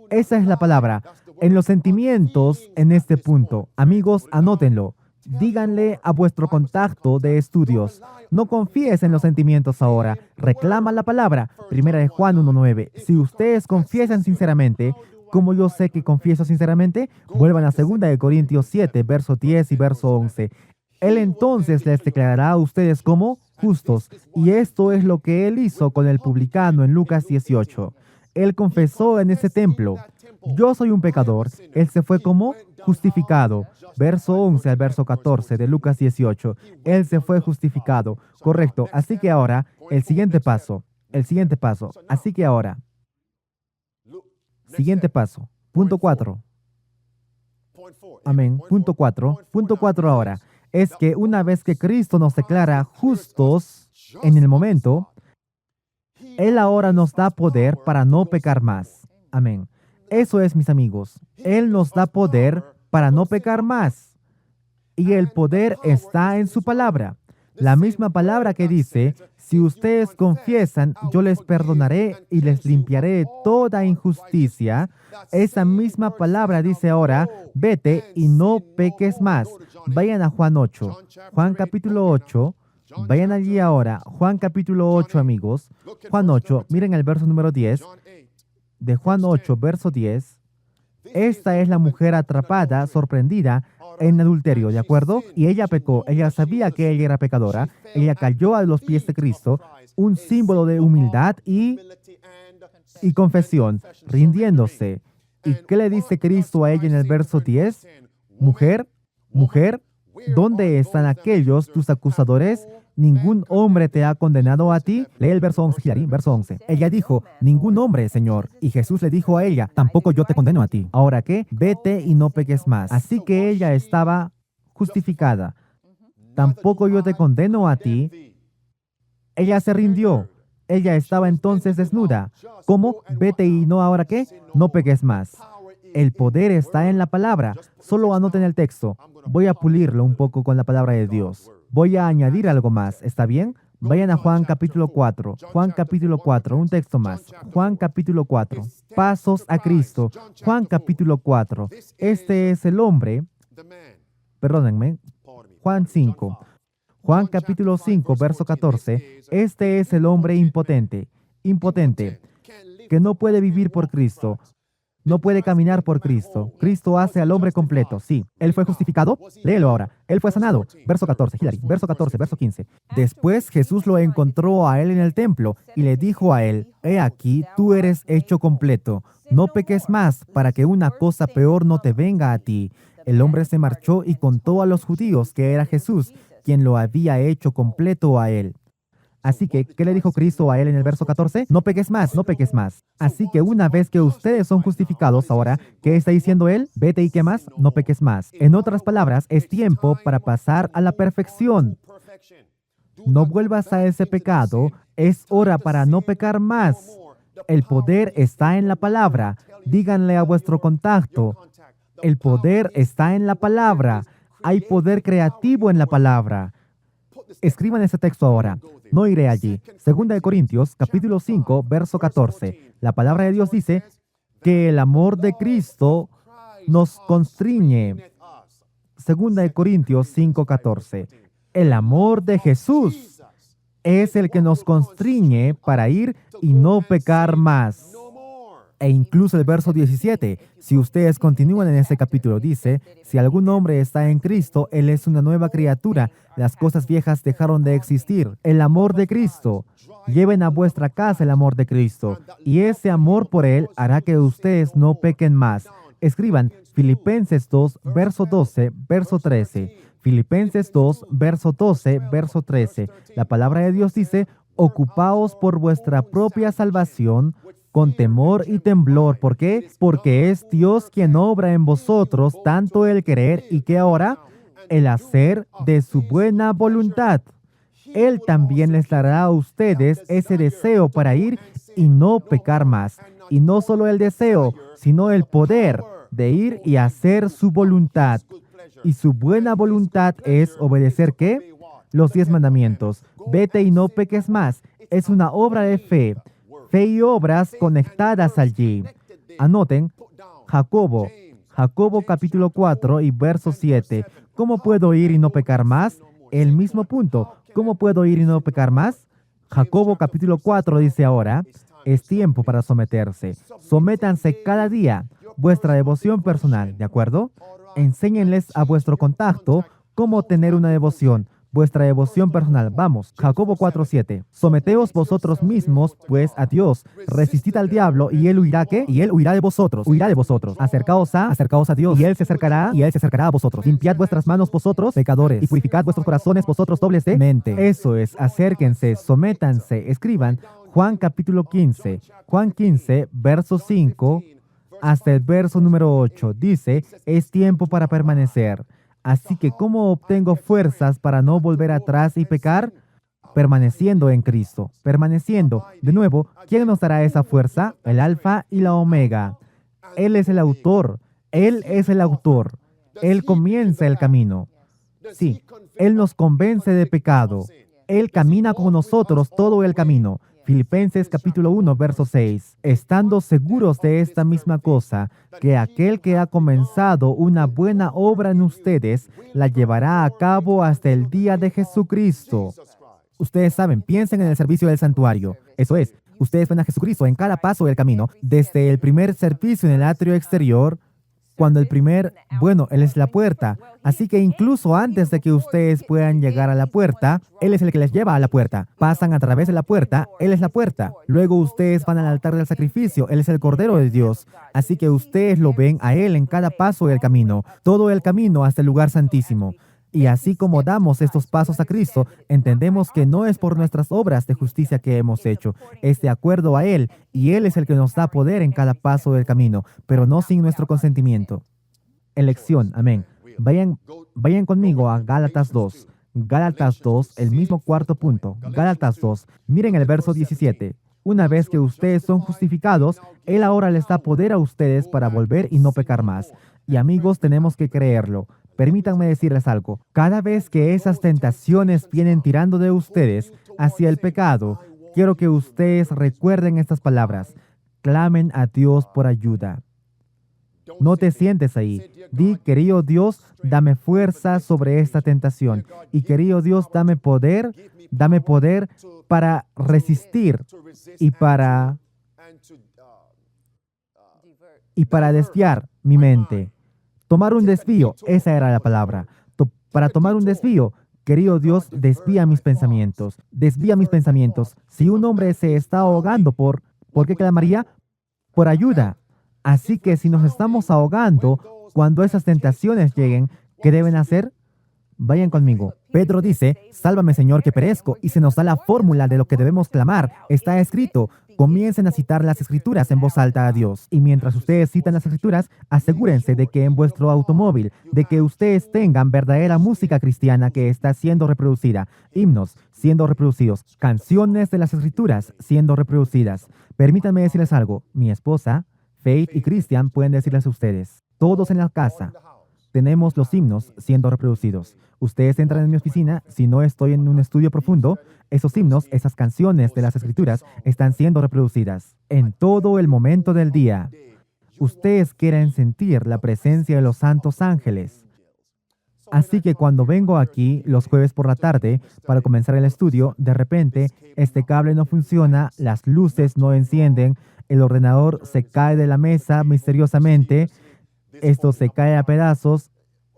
esa es la palabra, en los sentimientos en este punto. Amigos, anótenlo. Díganle a vuestro contacto de estudios, no confíes en los sentimientos ahora, reclama la palabra. Primera de Juan 1:9. Si ustedes confiesan sinceramente, como yo sé que confieso sinceramente, vuelvan a 2 de Corintios 7, verso 10 y verso 11. Él entonces les declarará a ustedes como justos. Y esto es lo que él hizo con el publicano en Lucas 18. Él confesó en ese templo, yo soy un pecador. Él se fue como justificado. Verso 11 al verso 14 de Lucas 18. Él se fue justificado. Correcto. Así que ahora, el siguiente paso. Así que ahora, siguiente paso. Punto 4. Amén. Punto 4. Punto 4 ahora. Es que una vez que Cristo nos declara justos en el momento, Él ahora nos da poder para no pecar más. Amén. Eso es, mis amigos. Él nos da poder para no pecar más. Y el poder está en su palabra. La misma palabra que dice, si ustedes confiesan, yo les perdonaré y les limpiaré de toda injusticia. Esa misma palabra dice ahora, vete y no peques más. Vayan a Juan 8. Juan capítulo 8. Vayan allí ahora. Juan capítulo 8, amigos. Juan 8. Miren el verso número 10. De Juan 8, verso 10. Esta es la mujer atrapada, sorprendida en adulterio, ¿de acuerdo? Y ella pecó, ella sabía que ella era pecadora, ella cayó a los pies de Cristo, un símbolo de humildad y confesión, rindiéndose. ¿Y qué le dice Cristo a ella en el verso 10? Mujer, ¿dónde están aquellos tus acusadores? ¿Ningún hombre te ha condenado a ti? Lee el verso 11, Hilary, verso 11. Ella dijo, ningún hombre, Señor. Y Jesús le dijo a ella, tampoco yo te condeno a ti. ¿Ahora qué? Vete y no peques más. Así que ella estaba justificada. Tampoco yo te condeno a ti. Ella se rindió. Ella estaba entonces desnuda. ¿Cómo? Vete y no, ¿ahora qué? No peques más. El poder está en la palabra. Solo anoten el texto. Voy a pulirlo un poco con la palabra de Dios. Voy a añadir algo más. ¿Está bien? Vayan a Juan capítulo 4. Juan capítulo 4. Un texto más. Juan capítulo 4. Pasos a Cristo. Juan capítulo 4. Este es el hombre. Perdónenme. Juan 5. Juan capítulo 5, verso 14. Este es el hombre impotente. Impotente. Que no puede vivir por Cristo. No puede caminar por Cristo. Cristo hace al hombre completo. Sí. ¿Él fue justificado? Léelo ahora. Él fue sanado. Verso 14, Hilary. Verso 14, verso 15. Después Jesús lo encontró a él en el templo y le dijo a él, he aquí, tú eres hecho completo. No peques más para que una cosa peor no te venga a ti. El hombre se marchó y contó a los judíos que era Jesús quien lo había hecho completo a él. Así que, ¿qué le dijo Cristo a él en el verso 14? No peques más, no peques más. Así que una vez que ustedes son justificados ahora, ¿qué está diciendo él? Vete y ¿qué más? No peques más. En otras palabras, es tiempo para pasar a la perfección. No vuelvas a ese pecado, es hora para no pecar más. El poder está en la palabra. Díganle a vuestro contacto, el poder está en la palabra. Hay poder creativo en la palabra. Escriban ese texto ahora. No iré allí. 2 de Corintios, capítulo 5, verso 14. La palabra de Dios dice que el amor de Cristo nos constriñe. 2 de Corintios 5, 14. El amor de Jesús es el que nos constriñe para ir y no pecar más. E incluso el verso 17, si ustedes continúan en ese capítulo, dice, si algún hombre está en Cristo, él es una nueva criatura. Las cosas viejas dejaron de existir. El amor de Cristo. Lleven a vuestra casa el amor de Cristo. Y ese amor por él hará que ustedes no pequen más. Escriban Filipenses 2, verso 12, verso 13. Filipenses 2, verso 12, verso 13. La palabra de Dios dice, ocupaos por vuestra propia salvación, con temor y temblor. ¿Por qué? Porque es Dios quien obra en vosotros tanto el querer y que ahora el hacer de su buena voluntad. Él también les dará a ustedes ese deseo para ir y no pecar más. Y no solo el deseo, sino el poder de ir y hacer su voluntad. Y su buena voluntad es obedecer ¿qué? Los 10 mandamientos. Vete y no peques más. Es una obra de fe. Fe y obras conectadas allí. Anoten, Jacobo. Jacobo capítulo 4 y verso 7. ¿Cómo puedo ir y no pecar más? El mismo punto. ¿Cómo puedo ir y no pecar más? Jacobo capítulo 4 dice ahora, es tiempo para someterse. Sométanse cada día. Vuestra devoción personal, ¿de acuerdo? Enséñenles a vuestro contacto cómo tener una devoción. Vuestra devoción personal. Vamos, Jacobo 4:7. Someteos vosotros mismos, pues, a Dios. Resistid al diablo, y él huirá, ¿qué? Y él huirá de vosotros. Huirá de vosotros. Acercaos a Dios, y él se acercará, a vosotros. Limpiad vuestras manos vosotros, pecadores, y purificad vuestros corazones vosotros, dobles de mente. Eso es, acérquense, sométanse, escriban. Juan capítulo 15. Juan 15, verso 5 hasta el verso número 8. Dice, es tiempo para permanecer. Así que, ¿cómo obtengo fuerzas para no volver atrás y pecar? Permaneciendo en Cristo. Permaneciendo. De nuevo, ¿quién nos dará esa fuerza? El Alfa y la Omega. Él es el autor. Él es el autor. Él comienza el camino. Sí, Él nos convence de pecado. Él camina con nosotros todo el camino. Filipenses capítulo 1, verso 6. Estando seguros de esta misma cosa, que aquel que ha comenzado una buena obra en ustedes, la llevará a cabo hasta el día de Jesucristo. Ustedes saben, piensen en el servicio del santuario. Eso es, ustedes ven a Jesucristo en cada paso del camino, desde el primer servicio en el atrio exterior, Él es la puerta. Así que incluso antes de que ustedes puedan llegar a la puerta, Él es el que les lleva a la puerta. Pasan a través de la puerta, Él es la puerta. Luego ustedes van al altar del sacrificio, Él es el Cordero de Dios. Así que ustedes lo ven a Él en cada paso del camino, todo el camino hasta el lugar santísimo. Y así como damos estos pasos a Cristo, entendemos que no es por nuestras obras de justicia que hemos hecho, es de acuerdo a Él, y Él es el que nos da poder en cada paso del camino, pero no sin nuestro consentimiento. Elección, amén. Vayan conmigo a Gálatas 2. Gálatas 2, el mismo cuarto punto. Gálatas 2, miren el verso 17. Una vez que ustedes son justificados, Él ahora les da poder a ustedes para volver y no pecar más. Y amigos, tenemos que creerlo. Permítanme decirles algo. Cada vez que esas tentaciones vienen tirando de ustedes hacia el pecado, quiero que ustedes recuerden estas palabras. Clamen a Dios por ayuda. No te sientes ahí. Di, querido Dios, dame fuerza sobre esta tentación. Y querido Dios, dame poder para resistir y para desviar mi mente. Tomar un desvío, esa era la palabra. Para tomar un desvío, querido Dios, desvía mis pensamientos. Desvía mis pensamientos. Si un hombre se está ahogando, ¿por qué clamaría? Por ayuda. Así que si nos estamos ahogando, cuando esas tentaciones lleguen, ¿qué deben hacer? Vayan conmigo. Pedro dice, sálvame Señor que perezco, y se nos da la fórmula de lo que debemos clamar. Está escrito. Comiencen a citar las Escrituras en voz alta a Dios. Y mientras ustedes citan las Escrituras, asegúrense de que en vuestro automóvil, de que ustedes tengan verdadera música cristiana que está siendo reproducida, himnos siendo reproducidos, canciones de las Escrituras siendo reproducidas. Permítanme decirles algo. Mi esposa, Faith y Christian pueden decirles a ustedes, todos en la casa, tenemos los himnos siendo reproducidos. Ustedes entran en mi oficina, si no estoy en un estudio profundo, esos himnos, esas canciones de las Escrituras están siendo reproducidas en todo el momento del día. Ustedes quieren sentir la presencia de los santos ángeles. Así que cuando vengo aquí los jueves por la tarde para comenzar el estudio, de repente este cable no funciona, las luces no encienden, el ordenador se cae de la mesa misteriosamente, esto se cae a pedazos.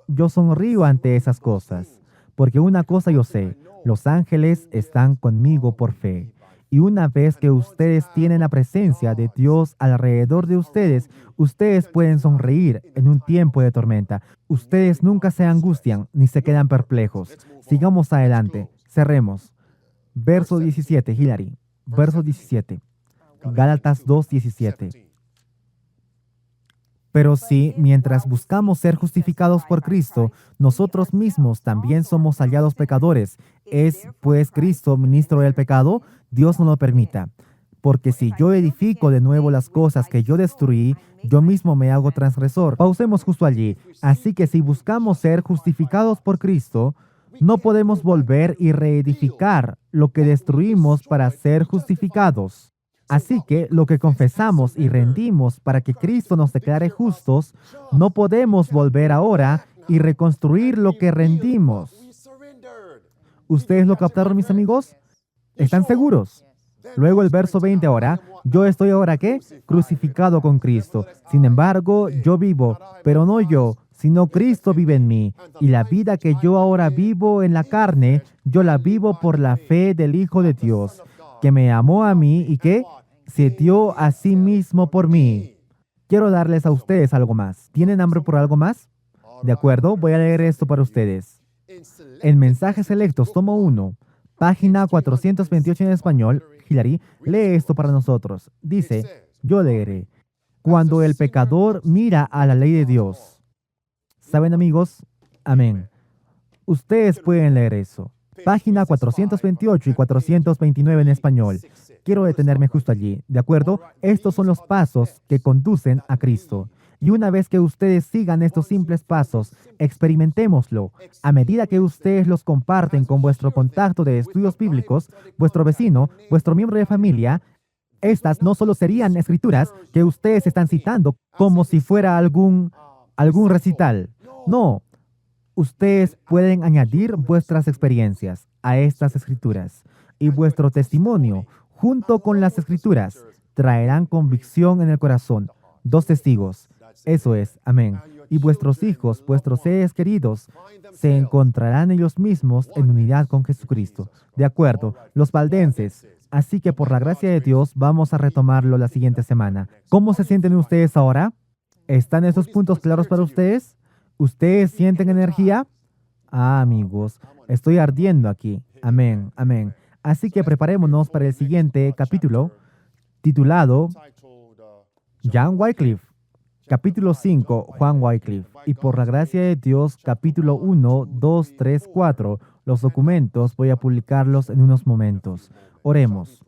Yo sonrío ante esas cosas, porque una cosa yo sé, los ángeles están conmigo por fe. Y una vez que ustedes tienen la presencia de Dios alrededor de ustedes, ustedes pueden sonreír en un tiempo de tormenta. Ustedes nunca se angustian ni se quedan perplejos. Sigamos adelante. Cerremos. Verso 17, Hillary. Verso 17. Gálatas 2:17. Pero si, mientras buscamos ser justificados por Cristo, nosotros mismos también somos hallados pecadores, ¿es pues Cristo ministro del pecado? Dios no lo permita. Porque si yo edifico de nuevo las cosas que yo destruí, yo mismo me hago transgresor. Pausemos justo allí. Así que si buscamos ser justificados por Cristo, No podemos volver y reedificar lo que destruimos para ser justificados. Así que lo que confesamos y rendimos para que Cristo nos declare justos, no podemos volver ahora y reconstruir lo que rendimos. ¿Ustedes lo captaron, mis amigos? ¿Están seguros? Luego el verso 20 ahora, yo estoy ahora ¿qué? Crucificado con Cristo. Sin embargo, yo vivo, pero no yo, sino Cristo vive en mí. Y la vida que yo ahora vivo en la carne, yo la vivo por la fe del Hijo de Dios, que me amó a mí y que se dio a sí mismo por mí. Quiero darles a ustedes algo más. ¿Tienen hambre por algo más? De acuerdo, voy a leer esto para ustedes. En Mensajes Selectos, tomo 1, página 428 en español, Hilary, lee esto para nosotros. Dice, yo leeré, cuando el pecador mira a la ley de Dios. ¿Saben, amigos? Amén. Ustedes pueden leer eso. Página 428 y 429 en español. Quiero detenerme justo allí, ¿de acuerdo? Estos son los pasos que conducen a Cristo. Y una vez que ustedes sigan estos simples pasos, experimentémoslo. A medida que ustedes los comparten con vuestro contacto de estudios bíblicos, vuestro vecino, vuestro miembro de familia, estas no solo serían escrituras que ustedes están citando como si fuera algún recital. No, ustedes pueden añadir vuestras experiencias a estas escrituras y vuestro testimonio, junto con las escrituras, traerán convicción en el corazón. 2 testigos. Eso es, amén. Y vuestros hijos, vuestros seres queridos, se encontrarán ellos mismos en unidad con Jesucristo. De acuerdo, los valdenses. Así que por la gracia de Dios vamos a retomarlo la siguiente semana. ¿Cómo se sienten ustedes ahora? ¿Están esos puntos claros para ustedes? ¿Ustedes sienten energía? Ah, amigos, estoy ardiendo aquí. Amén, amén. Así que preparémonos para el siguiente capítulo, titulado John Wycliffe. Capítulo 5, Juan Wycliffe. Y por la gracia de Dios, capítulo 1, 2, 3, 4. Los documentos voy a publicarlos en unos momentos. Oremos.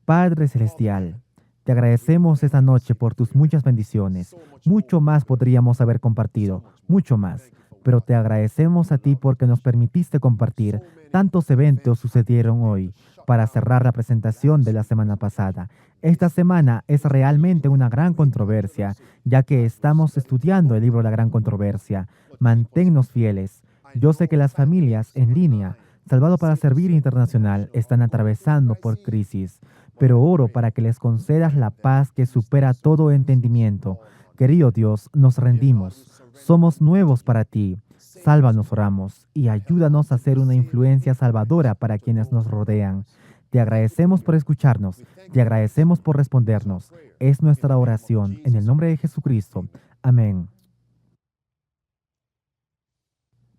Padre Celestial, te agradecemos esta noche por tus muchas bendiciones. Mucho más podríamos haber compartido, mucho más. Pero te agradecemos a ti porque nos permitiste compartir. Tantos eventos sucedieron hoy para cerrar la presentación de la semana pasada. Esta semana es realmente una gran controversia, ya que estamos estudiando el libro La Gran Controversia. Manténnos fieles. Yo sé que las familias en línea, Salvado para Servir Internacional, están atravesando por crisis, pero oro para que les concedas la paz que supera todo entendimiento. Querido Dios, nos rendimos. Somos nuevos para ti. Sálvanos, oramos, y ayúdanos a ser una influencia salvadora para quienes nos rodean. Te agradecemos por escucharnos. Te agradecemos por respondernos. Es nuestra oración en el nombre de Jesucristo. Amén.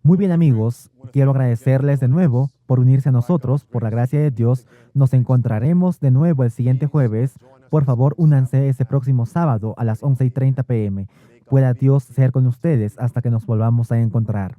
Muy bien, amigos, quiero agradecerles de nuevo por unirse a nosotros. Por la gracia de Dios, nos encontraremos de nuevo el siguiente jueves. Por favor, únanse ese próximo sábado a las 11:30 p.m. Pueda Dios ser con ustedes hasta que nos volvamos a encontrar.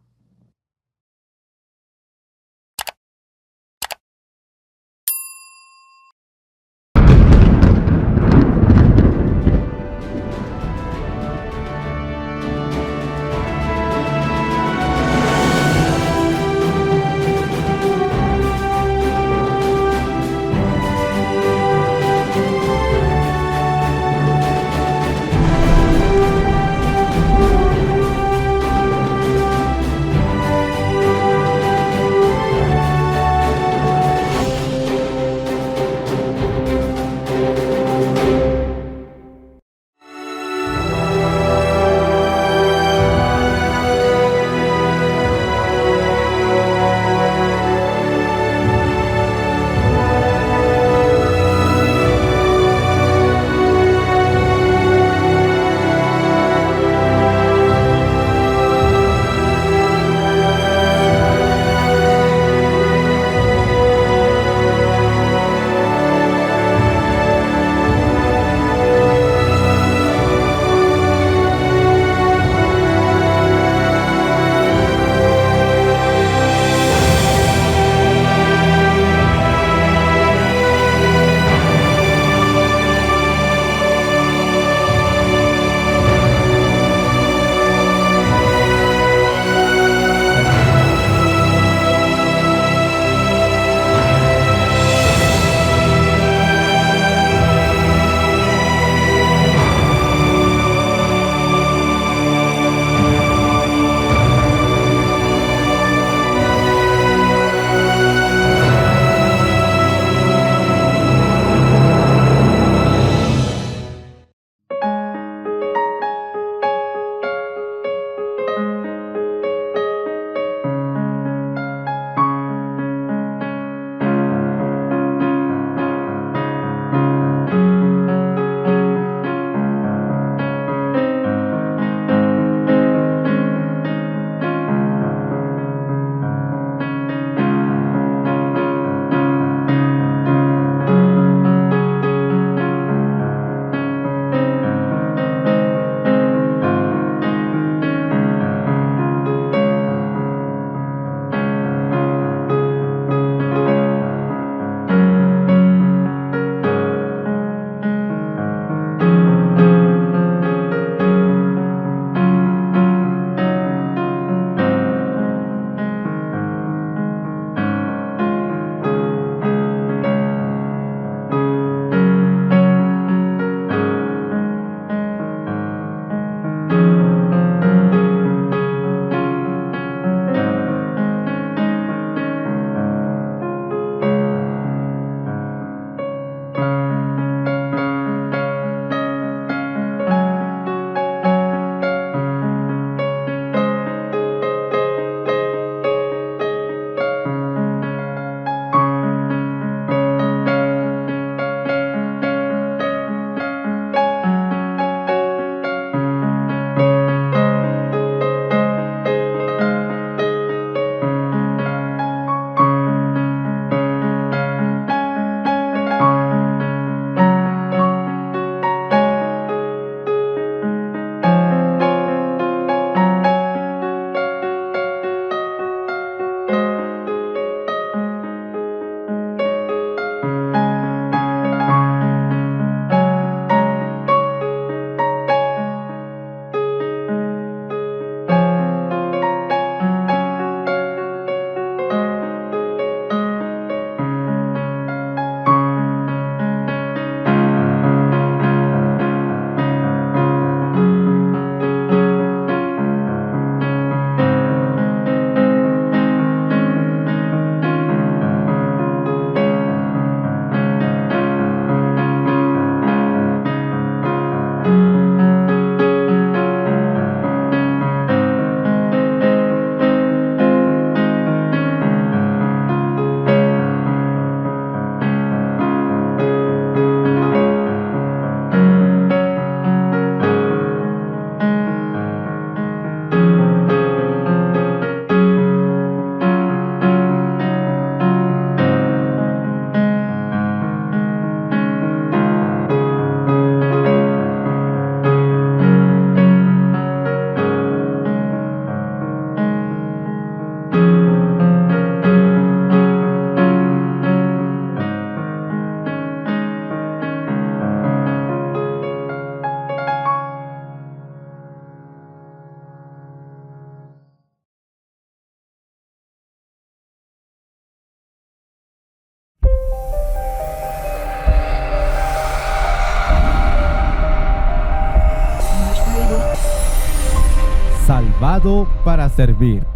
Salvado para servir.